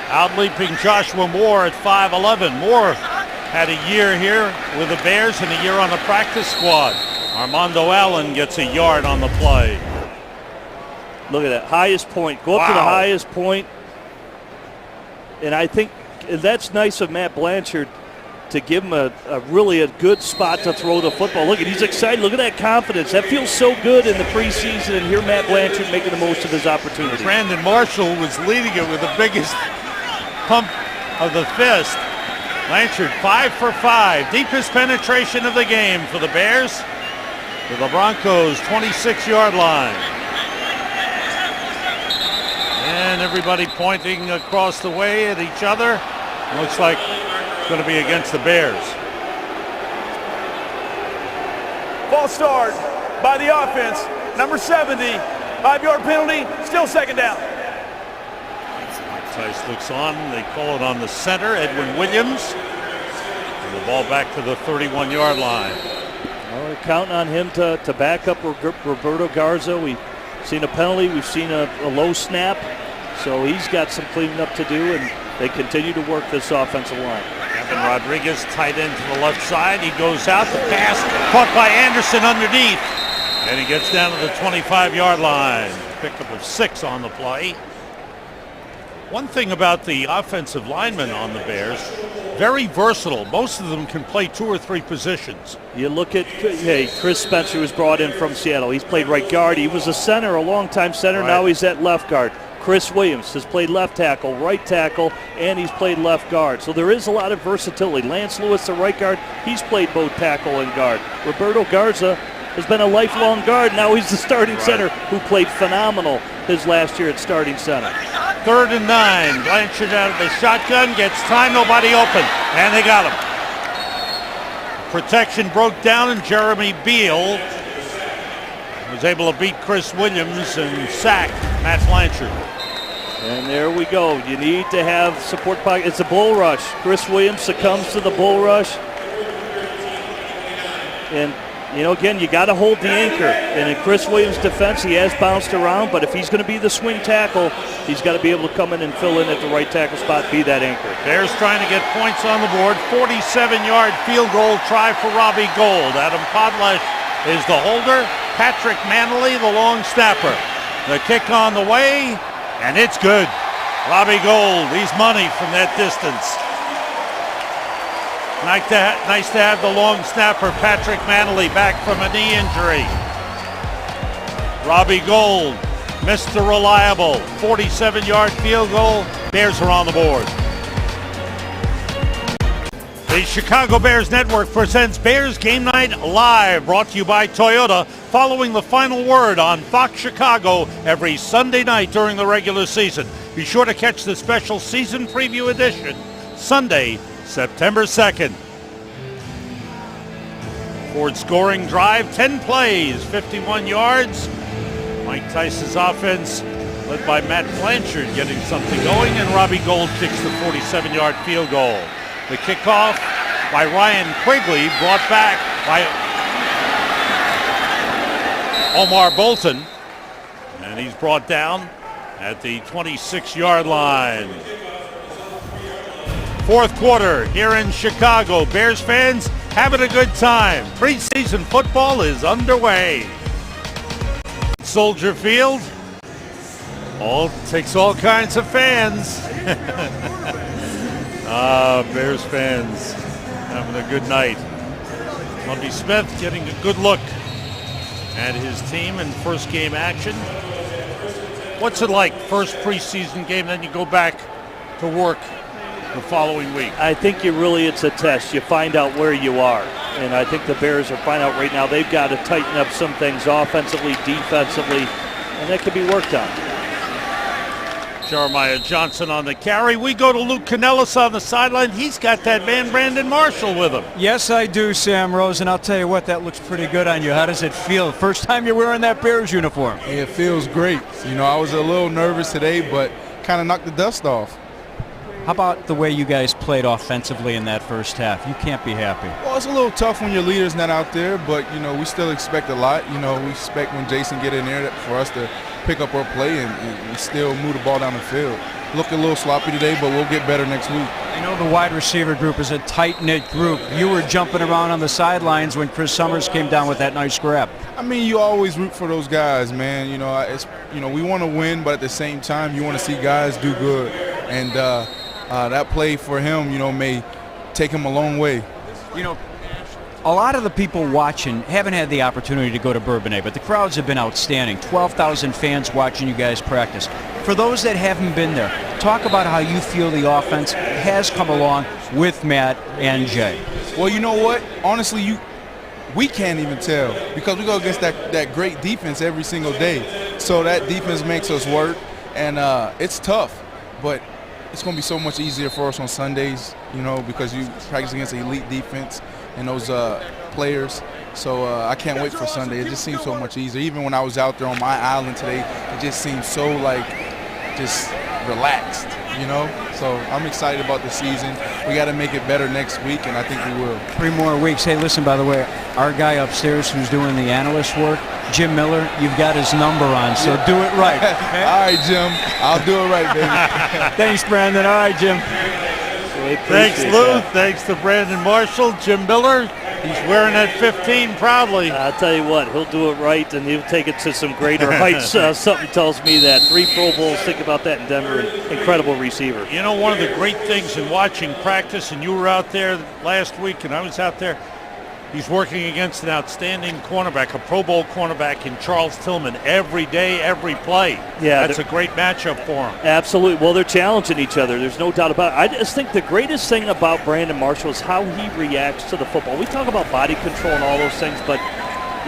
out-leaping Joshua Moore at 5'11". Moore had a year here with the Bears and a year on the practice squad. Armando Allen gets a yard on the play. Look at that. Highest point. Go up to the highest point. And I think that's nice of Matt Blanchard to give him a really good spot to throw the football. Look at, he's excited. Look at that confidence. That feels so good in the preseason, and here Matt Blanchard making the most of his opportunity. Brandon Marshall was leading it with the biggest pump of the fist. Blanchard 5 for 5. Deepest penetration of the game for the Bears to the Broncos 26-yard line. And everybody pointing across the way at each other. Looks like it's going to be against the Bears. False start by the offense. Number 70. 5-yard penalty. Still second down. Tice looks on. They call it on the center, Edwin Williams. And the ball back to the 31-yard line. Well, we're counting on him to back up Roberto Garza. We've seen a penalty. We've seen a low snap. So he's got some cleaning up to do, and they continue to work this offensive line. Kevin Rodriguez, tight end to the left side. He goes out. The pass caught by Anderson underneath. And he gets down to the 25-yard line. Pickup of 6 on the play. One thing about the offensive linemen on the Bears, very versatile. Most of them can play 2 or 3 positions. You look at, Chris Spencer was brought in from Seattle. He's played right guard. He was a center, a long-time center. Right. Now he's at left guard. Chris Williams has played left tackle, right tackle, and he's played left guard. So there is a lot of versatility. Lance Lewis, the right guard, he's played both tackle and guard. Roberto Garza has been a lifelong guard. Now he's the starting center, who played phenomenal his last year at starting center. 3rd and 9. Blanchard out of the shotgun, gets time, nobody open, and they got him. Protection broke down, and Jeremy Beal was able to beat Chris Williams and sack Matt Blanchard. And there we go. You need to have support pocket. It's a bull rush. Chris Williams succumbs to the bull rush. And, you know, again, you got to hold the anchor. And in Chris Williams' defense, he has bounced around, but if he's going to be the swing tackle, he's got to be able to come in and fill in at the right tackle spot, be that anchor. Bears trying to get points on the board. 47-yard field goal try for Robbie Gould. Adam Podlesh is the holder. Patrick Manley, the long snapper. The kick on the way, and it's good. Robbie Gould, he's money from that distance. Nice to have the long snapper, Patrick Manley, back from a knee injury. Robbie Gould, Mr. Reliable, 47-yard field goal. Bears are on the board. The Chicago Bears Network presents Bears Game Night Live, brought to you by Toyota, following the final word on Fox Chicago every Sunday night during the regular season. Be sure to catch the special season preview edition Sunday, September 2nd. Ford scoring drive, 10 plays, 51 yards. Mike Tice's offense, led by Matt Blanchard, getting something going, and Robbie Gould kicks the 47-yard field goal. The kickoff by Ryan Quigley, brought back by Omar Bolton, and he's brought down at the 26-yard line. Fourth quarter here in Chicago. Bears fans having a good time. Preseason football is underway. Soldier Field takes all kinds of fans. Bears fans having a good night. Lovie Smith getting a good look at his team in first game action. What's it like, first preseason game, then you go back to work the following week? I think it's a test. You find out where you are. And I think the Bears are finding out right now they've got to tighten up some things offensively, defensively, and that can be worked on. Jeremiah Johnson on the carry. We go to Luke Canellis on the sideline. He's got that man Brandon Marshall with him. Yes, I do, Sam Rose, and I'll tell you what, that looks pretty good on you. How does it feel? First time you're wearing that Bears uniform. It feels great. You know, I was a little nervous today, but kind of knocked the dust off. How about the way you guys played offensively in that first half? You can't be happy. Well, it's a little tough when your leader's not out there, but, you know, we still expect a lot. You know, we expect when Jason get in there for us to pick up our play and still move the ball down the field. Look a little sloppy today, but we'll get better next week. I know the wide receiver group is a tight-knit group. You were jumping around on the sidelines when Chris Summers came down with that nice grab. I mean, you always root for those guys, man. You know, we want to win, but at the same time, you want to see guys do good. And that play for him, you know, may take him a long way. You know, a lot of the people watching haven't had the opportunity to go to Bourbonnais, but the crowds have been outstanding. 12,000 fans watching you guys practice. For those that haven't been there, talk about how you feel the offense has come along with Matt and Jay. Well, you know what? Honestly, we can't even tell because we go against that great defense every single day. So that defense makes us work, and it's tough, but it's going to be so much easier for us on Sundays, you know, because you practice against an elite defense and those players. So I can't wait for Sunday. It just seems so much easier. Even when I was out there on my island today, it just seems so, just relaxed, you know. So I'm excited about the season. We got to make it better next week, and I think we will. 3 more weeks. Hey, listen, by the way, our guy upstairs who's doing the analyst work, Jim Miller, you've got his number on, so do it right. Okay? All right, Jim. I'll do it right, baby. Thanks, Brandon. All right, Jim. Thanks, Lou. Thanks to Brandon Marshall. Jim Miller, he's wearing that 15 proudly. I'll tell you what, he'll do it right, and he'll take it to some greater heights. Something tells me that. 3 Pro Bowls, think about that in Denver. Incredible receiver. You know, one of the great things in watching practice, and you were out there last week, and I was out there, he's working against an outstanding cornerback, a Pro Bowl cornerback in Charles Tillman, every day, every play. Yeah, that's a great matchup for him. Absolutely. Well, they're challenging each other. There's no doubt about it. I just think the greatest thing about Brandon Marshall is how he reacts to the football. We talk about body control and all those things, but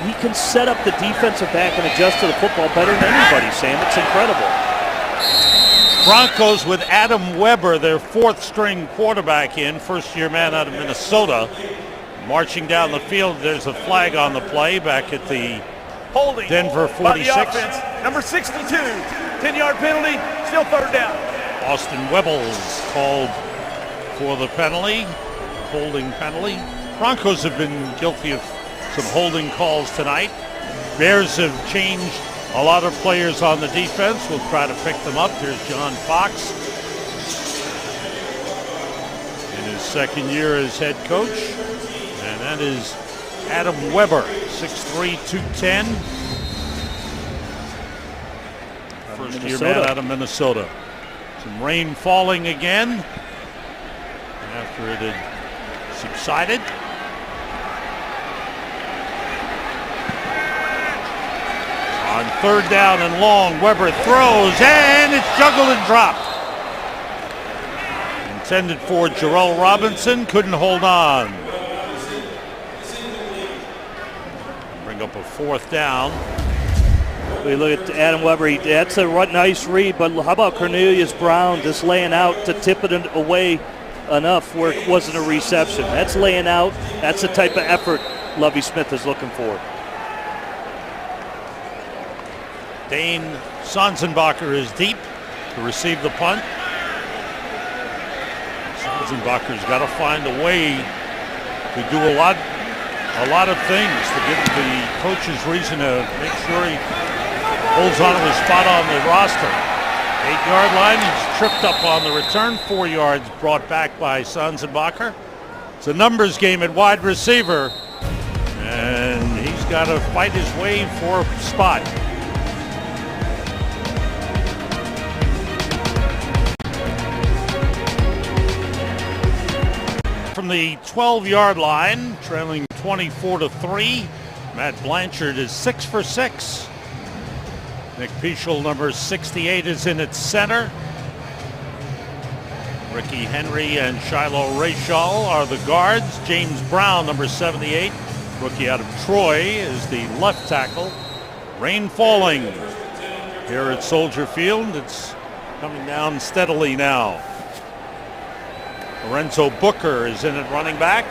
he can set up the defensive back and adjust to the football better than anybody, Sam. It's incredible. Broncos with Adam Weber, their fourth-string quarterback first-year man out of Minnesota. Marching down the field, there's a flag on the play back at the Holding Denver by the 46. offense. Number 62, 10-yard penalty, still third down. Austin Webbles called for the penalty, holding penalty. Broncos have been guilty of some holding calls tonight. Bears have changed a lot of players on the defense. We'll try to pick them up. Here's John Fox in his second year as head coach. And that is Adam Weber, 6'3", 210. First year man out of Minnesota. Some rain falling again after it had subsided. On third down and long, Weber throws, and it's juggled and dropped. Intended for Jarrell Robinson, couldn't hold on. Bring up a fourth down. We look at Adam Weber. That's a nice read, but how about Cornelius Brown just laying out to tip it away enough where it wasn't a reception? That's laying out. That's the type of effort Lovie Smith is looking for. Dane Sonsenbacher is deep to receive the punt. Sonsenbacher's got to find a way to do a lot of things to give the coaches reason to make sure he holds on to his spot on the roster. 8-yard line, he's tripped up on the return. 4 yards brought back by Sonsenbacher. It's a numbers game at wide receiver, and he's got to fight his way for a spot. From the 12-yard line, trailing 24-3, Matt Blanchard is 6 for 6. Nick Pichel, number 68, is in its center. Ricky Henry and Shiloh Rayshall are the guards. James Brown, number 78, rookie out of Troy, is the left tackle. Rain falling here at Soldier Field. It's coming down steadily now. Lorenzo Booker is in at running back,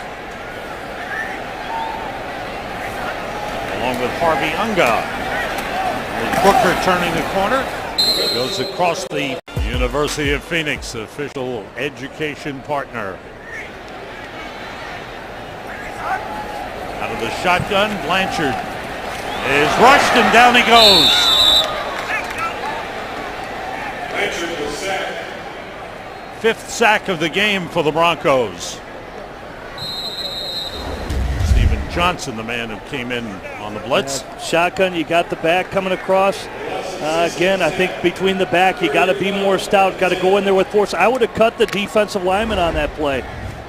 along with Harvey Unga. Booker turning the corner, goes across the University of Phoenix official education partner. Out of the shotgun, Blanchard is rushed and down he goes. Blanchard was sacked. 5th sack of the game for the Broncos. Steven Johnson, the man who came in on the blitz. Shotgun, you got the back coming across. Again, I think between the back, you got to be more stout, got to go in there with force. I would have cut the defensive lineman on that play.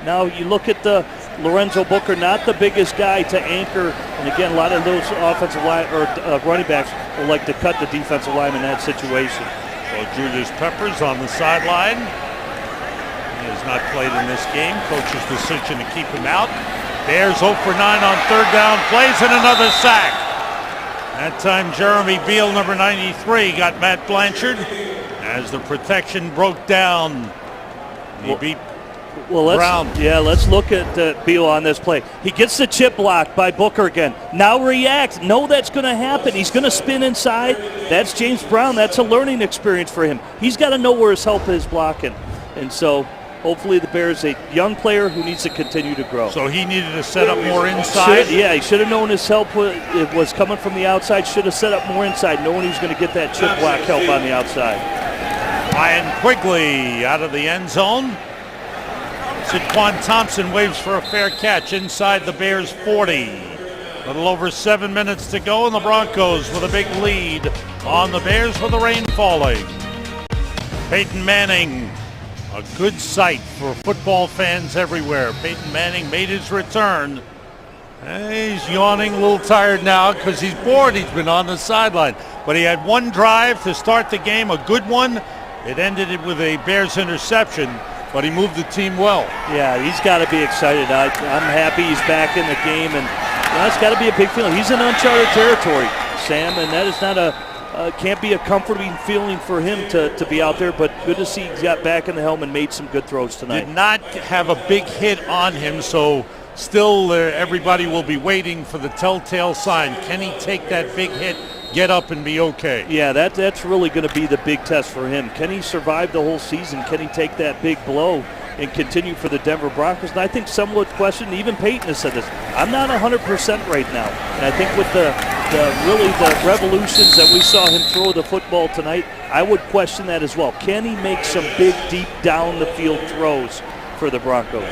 Now you look at the Lorenzo Booker, not the biggest guy to anchor, and again, a lot of those offensive line or running backs will like to cut the defensive lineman in that situation. Well, Julius Peppers on the sideline. He has not played in this game. Coach's decision to keep him out. Bears 0 for 9 on third down plays and another sack. That time Jeremy Beal, number 93, got Matt Blanchard as the protection broke down. He beat Brown. Let's look at Beal on this play. He gets the chip blocked by Booker again. Now reacts. No, that's going to happen. He's going to spin inside. That's James Brown. That's a learning experience for him. He's got to know where his help is blocking. And so hopefully the Bears, a young player who needs to continue to grow. So he needed to set up more inside? He should have known his help was coming from the outside. Should have set up more inside, knowing he was going to get that chip block help on the outside. Ryan Quigley out of the end zone. Saquon Thompson waves for a fair catch inside the Bears 40. A little over 7 minutes to go, and the Broncos with a big lead on the Bears with the rain falling. Peyton Manning, a good sight for football fans everywhere. Peyton Manning made his return. He's yawning, a little tired now because he's bored. He's been on the sideline. But he had one drive to start the game, a good one. It ended it with a Bears interception, but he moved the team well. Yeah, he's got to be excited. I'm happy he's back in the game, and that's got to be a big feeling. He's in uncharted territory, Sam, and that is not can't be a comforting feeling for him to be out there, but good to see he got back in the helmet and made some good throws tonight. Did not have a big hit on him, so still everybody will be waiting for the telltale sign. Can he take that big hit, get up, and be okay? Yeah, that's really going to be the big test for him. Can he survive the whole season? Can he take that big blow and continue for the Denver Broncos? And I think some would question, even Peyton has said this, I'm not 100% right now. And I think with the revolutions that we saw him throw the football tonight, I would question that as well. Can he make some big, deep down the field throws for the Broncos?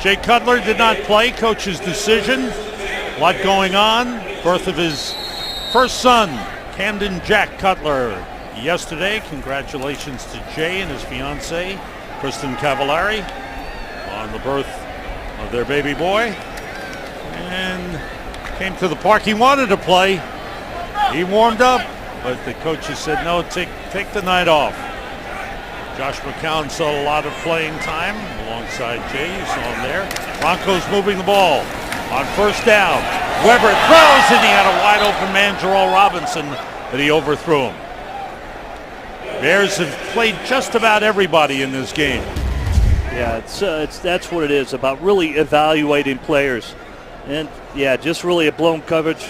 Jay Cutler did not play, coach's decision. A lot going on. Birth of his first son, Camden Jack Cutler, yesterday. Congratulations to Jay and his fiancee, Kristen Cavallari, on the birth of their baby boy. And came to the park. He wanted to play. He warmed up, but the coaches said, no, take the night off. Josh McCown saw a lot of playing time alongside Jay. You saw him there. Broncos moving the ball on first down. Weber throws, and he had a wide open man, Jarrell Robinson, but he overthrew him. Bears have played just about everybody in this game. Yeah, that's what it is, about really evaluating players. And yeah, just really a blown coverage.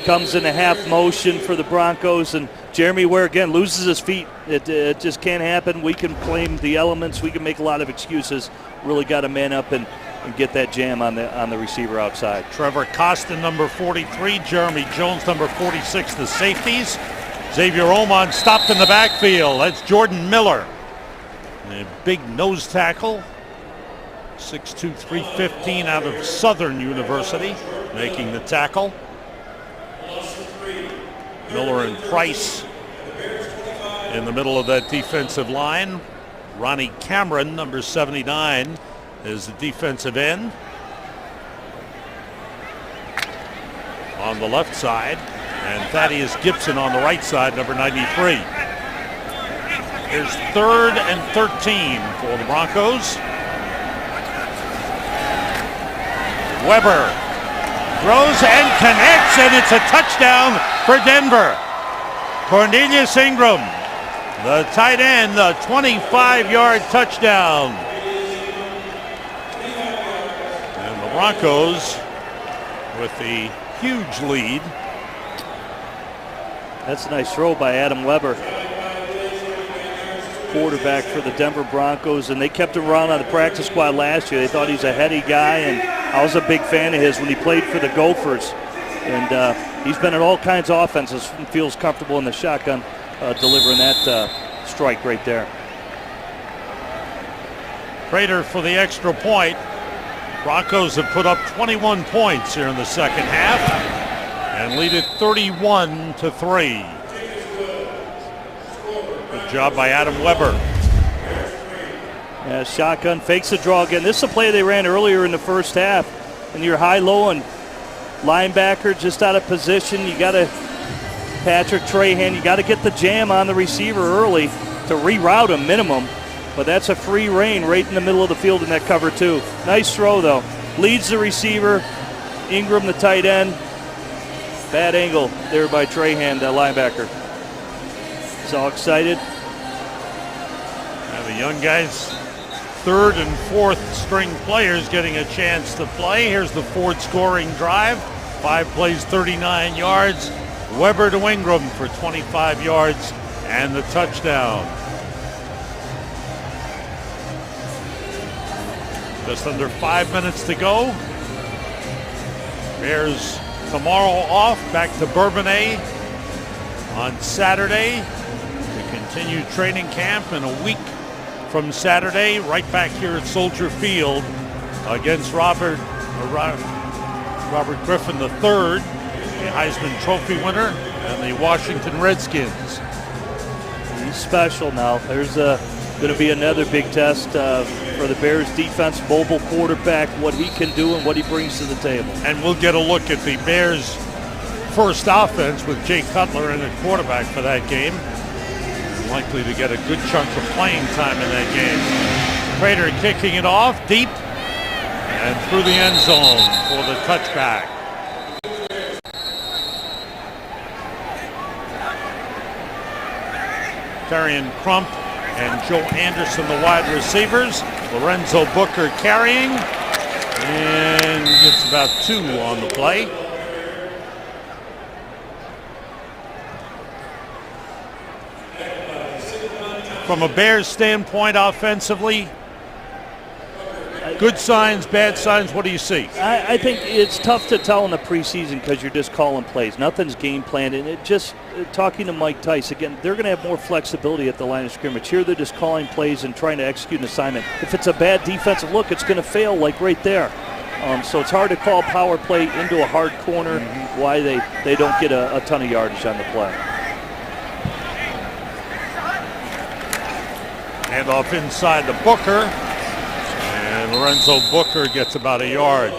Comes in a half motion for the Broncos, and Jeremy Ware again loses his feet. It just can't happen. We can blame the elements. We can make a lot of excuses. Really got to man up and get that jam on the receiver outside. Trevor Costin, number 43. Jeremy Jones, number 46, the safeties. Xavier Omon stopped in the backfield. That's Jordan Miller. A big nose tackle. 6'2", 315 out of Southern University, making the tackle. Miller and Price in the middle of that defensive line. Ronnie Cameron, number 79, is the defensive end. On the left side, and Thaddeus Gibson on the right side, number 93. Here's 3rd and 13 for the Broncos. Weber throws and connects, and it's a touchdown for Denver. Cornelius Ingram, the tight end, a 25-yard touchdown. And the Broncos with the huge lead. That's a nice throw by Adam Weber, quarterback for the Denver Broncos, and they kept him around on the practice squad last year. They thought he's a heady guy, and I was a big fan of his when he played for the Gophers. And he's been in all kinds of offenses and feels comfortable in the shotgun, delivering that strike right there. Prater for the extra point. Broncos have put up 21 points here in the second half and lead it 31-3. Good job by Adam Weber. Yeah, shotgun fakes the draw again. This is a play they ran earlier in the first half. And you're high-low and linebacker just out of position. You got to, Patrick Trahan, you got to get the jam on the receiver early to reroute him minimum. But that's a free rein right in the middle of the field in that cover two. Nice throw though. Leads the receiver. Ingram, the tight end. Bad angle there by Trahan, the linebacker. He's all excited. The young guys, 3rd and 4th string players getting a chance to play. Here's the Ford scoring drive. 5 plays, 39 yards. Weber to Ingram for 25 yards and the touchdown. Just under 5 minutes to go. Bears tomorrow off, back to Bourbonnais on Saturday to continue training camp in a week from Saturday, right back here at Soldier Field against Robert Griffin III, the Heisman Trophy winner, and the Washington Redskins. He's special now. There's going to be another big test for the Bears defense, mobile quarterback, what he can do and what he brings to the table. And we'll get a look at the Bears' first offense with Jay Cutler in at quarterback for that game. Likely to get a good chunk of playing time in that game. Prater kicking it off deep and through the end zone for the touchback. Darian Crump and Joe Anderson, the wide receivers. Lorenzo Booker carrying and gets about 2 on the play. From a Bears standpoint offensively, good signs, bad signs, what do you see? I think it's tough to tell in the preseason because you're just calling plays. Nothing's game planned. And talking to Mike Tice, again, they're going to have more flexibility at the line of scrimmage. Here they're just calling plays and trying to execute an assignment. If it's a bad defensive look, it's going to fail like right there. So it's hard to call power play into a hard corner, why they don't get a ton of yardage on the play. Hand off inside to Booker. And Lorenzo Booker gets about a yard.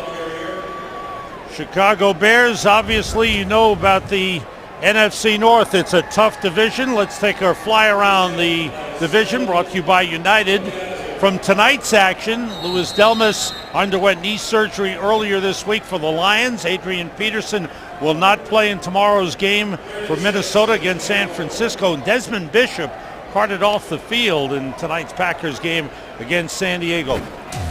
Chicago Bears, obviously you know about the NFC North. It's a tough division. Let's take our fly around the division, brought to you by United. From tonight's action, Louis Delmas underwent knee surgery earlier this week for the Lions. Adrian Peterson will not play in tomorrow's game for Minnesota against San Francisco. And Desmond Bishop carted off the field in tonight's Packers game against San Diego.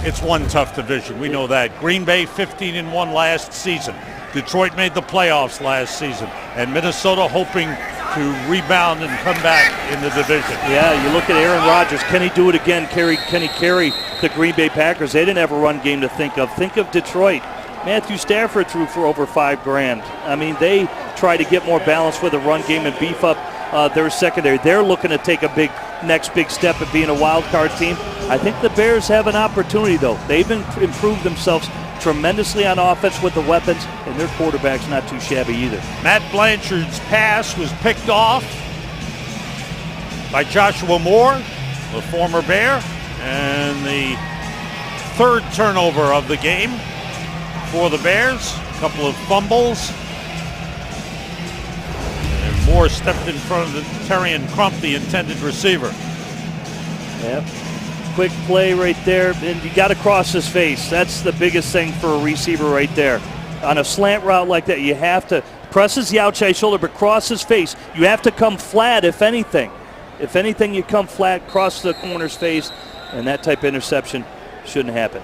It's one tough division. We know that. Green Bay 15-1 last season. Detroit made the playoffs last season. And Minnesota hoping to rebound and come back in the division. Yeah, you look at Aaron Rodgers. Can he do it again? Can he carry the Green Bay Packers? They didn't have a run game to think of. Think of Detroit. Matthew Stafford threw for over $5,000. I mean, they try to get more balance with a run game and beef up their secondary. They're looking to take a next big step at being a wild card team. I think the Bears have an opportunity, though. They've improved themselves tremendously on offense with the weapons, and their quarterback's not too shabby either. Matt Blanchard's pass was picked off by Joshua Moore, the former Bear, and the 3rd turnover of the game for the Bears. A couple of fumbles. And Moore stepped in front of the Darian Crump, the intended receiver. Yep. Quick play right there, and you got to cross his face. That's the biggest thing for a receiver right there. On a slant route like that, you have to presses the outside shoulder, but cross his face. You have to come flat, if anything. If anything, you come flat, cross the corner's face, and that type of interception shouldn't happen.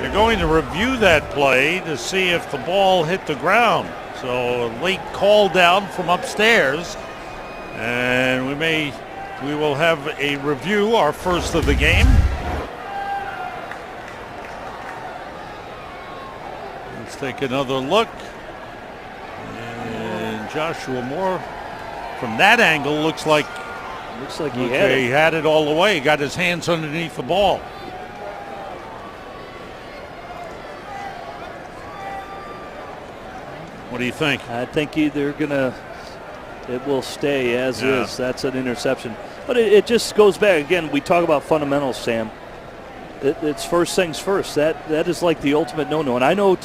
They're going to review that play to see if the ball hit the ground. So a late call down from upstairs, and we will have a review, our first of the game. Let's take another look. And Joshua Moore, from that angle, looks like he had it all the way. He got his hands underneath the ball. What do you think? I think it will stay as is. That's an interception. But it just goes back. Again, we talk about fundamentals, Sam. It's first things first. That is like the ultimate no-no. And I know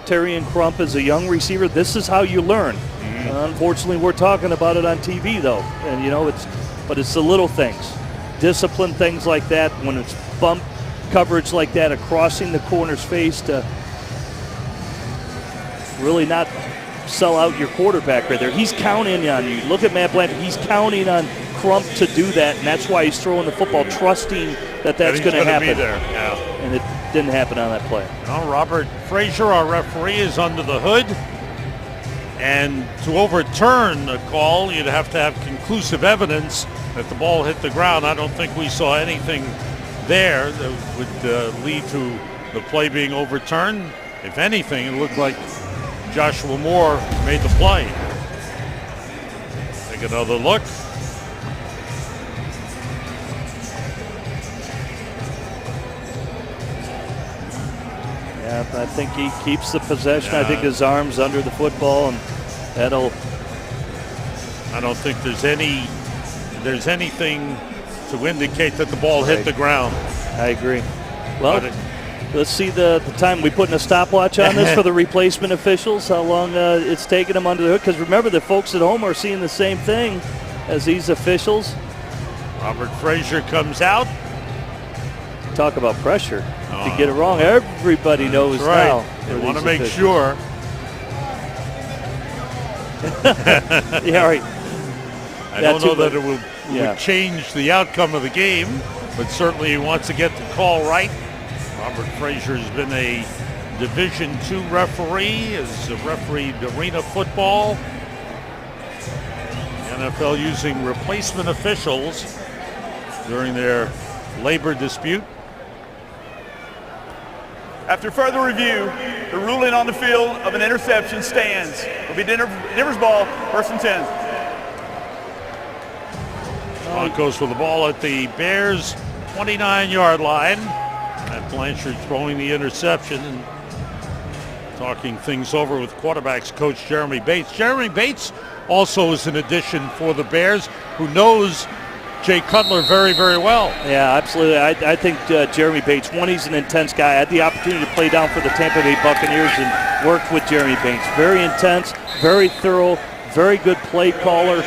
Darian Crump is a young receiver. This is how you learn. Unfortunately, we're talking about it on TV, though. And, it's the little things. Discipline things like that. When it's bump coverage like that, crossing the corner's face to really not sell out your quarterback right there. He's counting on you. Look at Matt Blanchard. He's counting on Crump to do that, and that's why he's throwing the football, trusting that's going to happen. Be there. Yeah. And it didn't happen on that play. Well, Robert Frazier, our referee, is under the hood. And to overturn a call, you'd have to have conclusive evidence that the ball hit the ground. I don't think we saw anything there that would lead to the play being overturned. If anything, it looked like Joshua Moore made the play. Take another look. Yeah, I think he keeps the possession. I think his arm's under the football, and that'll. I don't think there's anything to indicate that the ball hit the ground. I agree. Well, let's see the time. We putting a stopwatch on this for the replacement officials, how long it's taking them under the hood. Because remember, the folks at home are seeing the same thing as these officials. Robert Frazier comes out. Talk about pressure. to get it wrong. Everybody knows right. now. They want to make sure. Yeah, right. I don't know that it would change the outcome of the game, but certainly he wants to get the call right. Robert Frazier has been a Division II referee, has refereed arena football. The NFL using replacement officials during their labor dispute. After further review, the ruling on the field of an interception stands. It'll be Denver's ball, 1st and 10. Broncos with the ball at the Bears' 29-yard line. Matt Blanchard throwing the interception and talking things over with quarterbacks coach Jeremy Bates. Jeremy Bates also is an addition for the Bears, who knows Jay Cutler very, very well. Yeah, absolutely. I think Jeremy Bates, one, he's an intense guy. I had the opportunity to play down for the Tampa Bay Buccaneers and worked with Jeremy Bates. Very intense, very thorough, very good play caller,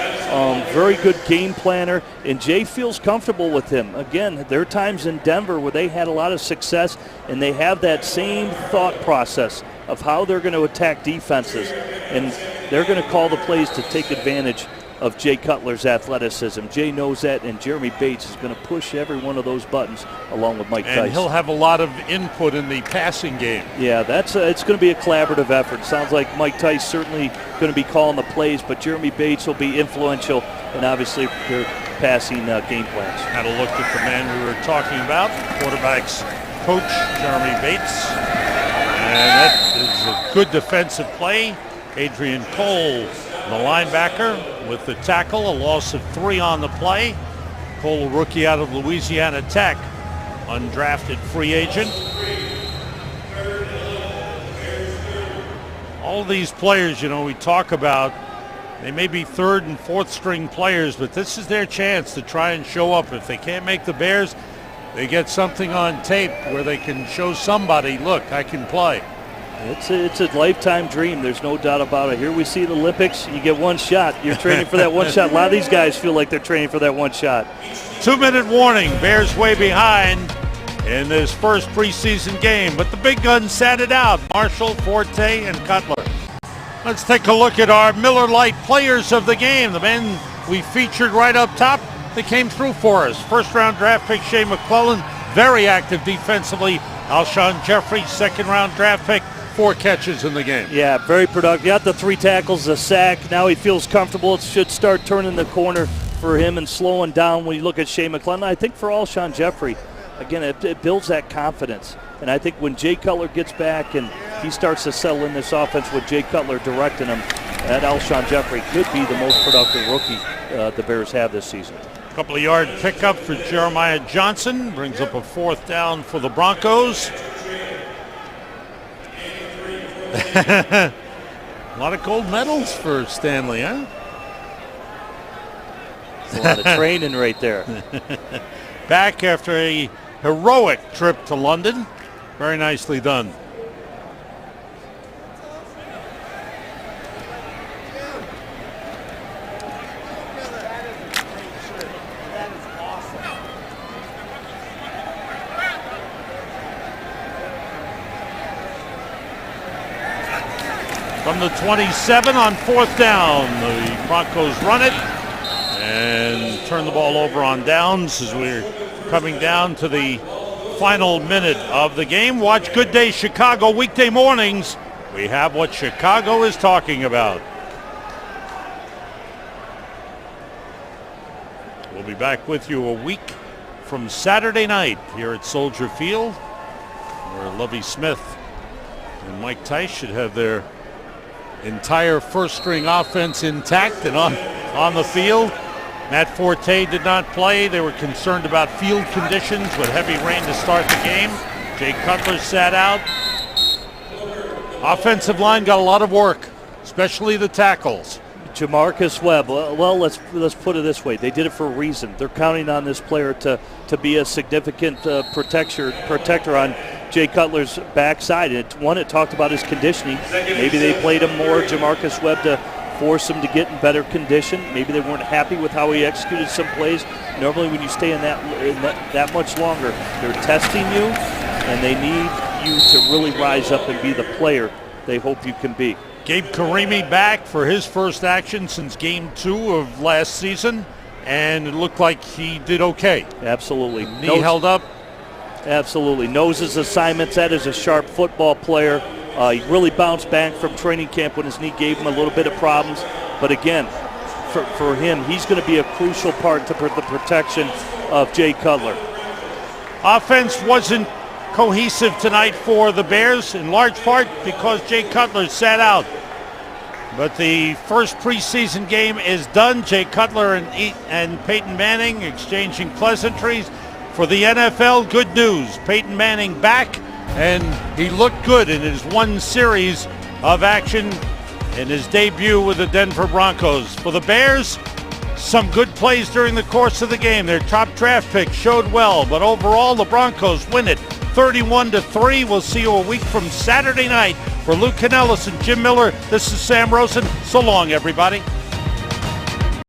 very good game planner, and Jay feels comfortable with him. Again, there are times in Denver where they had a lot of success, and they have that same thought process of how they're going to attack defenses, and they're going to call the plays to take advantage of Jay Cutler's athleticism. Jay knows that, and Jeremy Bates is going to push every one of those buttons along with Mike Tice. And he'll have a lot of input in the passing game. Yeah, it's going to be a collaborative effort. Sounds like Mike Tice certainly going to be calling the plays, but Jeremy Bates will be influential in obviously their passing game plans. Had a look at the man we were talking about, quarterback's coach, Jeremy Bates. And that is a good defensive play. Adrian Cole, the linebacker, with the tackle, a loss of 3 on the play. Cole, a rookie out of Louisiana Tech, undrafted free agent. All these players, we talk about, they may be 3rd and 4th string players, but this is their chance to try and show up. If they can't make the Bears, they get something on tape where they can show somebody, look, I can play. It's a lifetime dream. There's no doubt about it. Here we see the Olympics. You get one shot. You're training for that one shot. A lot of these guys feel like they're training for that one shot. 2-minute warning. Bears way behind in this first preseason game, but the big guns sat it out. Marshall, Forte, and Cutler. Let's take a look at our Miller Lite players of the game. The men we featured right up top, they came through for us. First-round draft pick Shea McClellan, very active defensively. Alshon Jeffrey, second-round draft pick. 4 catches in the game. Yeah, very productive. Got the 3 tackles, a sack. Now he feels comfortable. It should start turning the corner for him and slowing down when you look at Shea McClellan. I think for Alshon Jeffrey, again, it builds that confidence. And I think when Jay Cutler gets back and he starts to settle in this offense with Jay Cutler directing him, that Alshon Jeffrey could be the most productive rookie the Bears have this season. Couple of yard pickup for Jeremiah Johnson. Brings up a 4th down for the Broncos. A lot of gold medals for Stanley, huh? That's a lot of training right there. Back after a heroic trip to London. Very nicely done. From the 27 on 4th down, the Broncos run it and turn the ball over on downs as we're coming down to the final minute of the game. Watch Good Day Chicago weekday mornings. We have what Chicago is talking about. We'll be back with you a week from Saturday night here at Soldier Field, where Lovie Smith and Mike Tice should have their entire first-string offense intact and on the field. Matt Forte did not play. They were concerned about field conditions with heavy rain to start the game. Jay Cutler sat out. Offensive line got a lot of work, especially the tackles. Jamarcus Webb, well, let's put it this way. They did it for a reason. They're counting on this player to be a significant protector on Jay Cutler's backside. And it talked about his conditioning. Maybe they played him more, Jamarcus Webb, to force him to get in better condition. Maybe they weren't happy with how he executed some plays. Normally when you stay in that much longer, they're testing you, and they need you to really rise up and be the player they hope you can be. Gabe Karimi back for his first action since Game 2 of last season, and it looked like he did okay. Absolutely. Knee held up. Absolutely. Knows his assignments. That is a sharp football player. He really bounced back from training camp when his knee gave him a little bit of problems. But again, for him, he's going to be a crucial part to the protection of Jay Cutler. Offense wasn't cohesive tonight for the Bears, in large part because Jay Cutler sat out. But the first preseason game is done. Jay Cutler and Peyton Manning exchanging pleasantries. For the NFL, good news. Peyton Manning back, and he looked good in his one series of action in his debut with the Denver Broncos. For the Bears, some good plays during the course of the game. Their top draft pick showed well, but overall the Broncos win it 31-3. We'll see you a week from Saturday night. For Luke Canellis and Jim Miller, this is Sam Rosen. So long, everybody.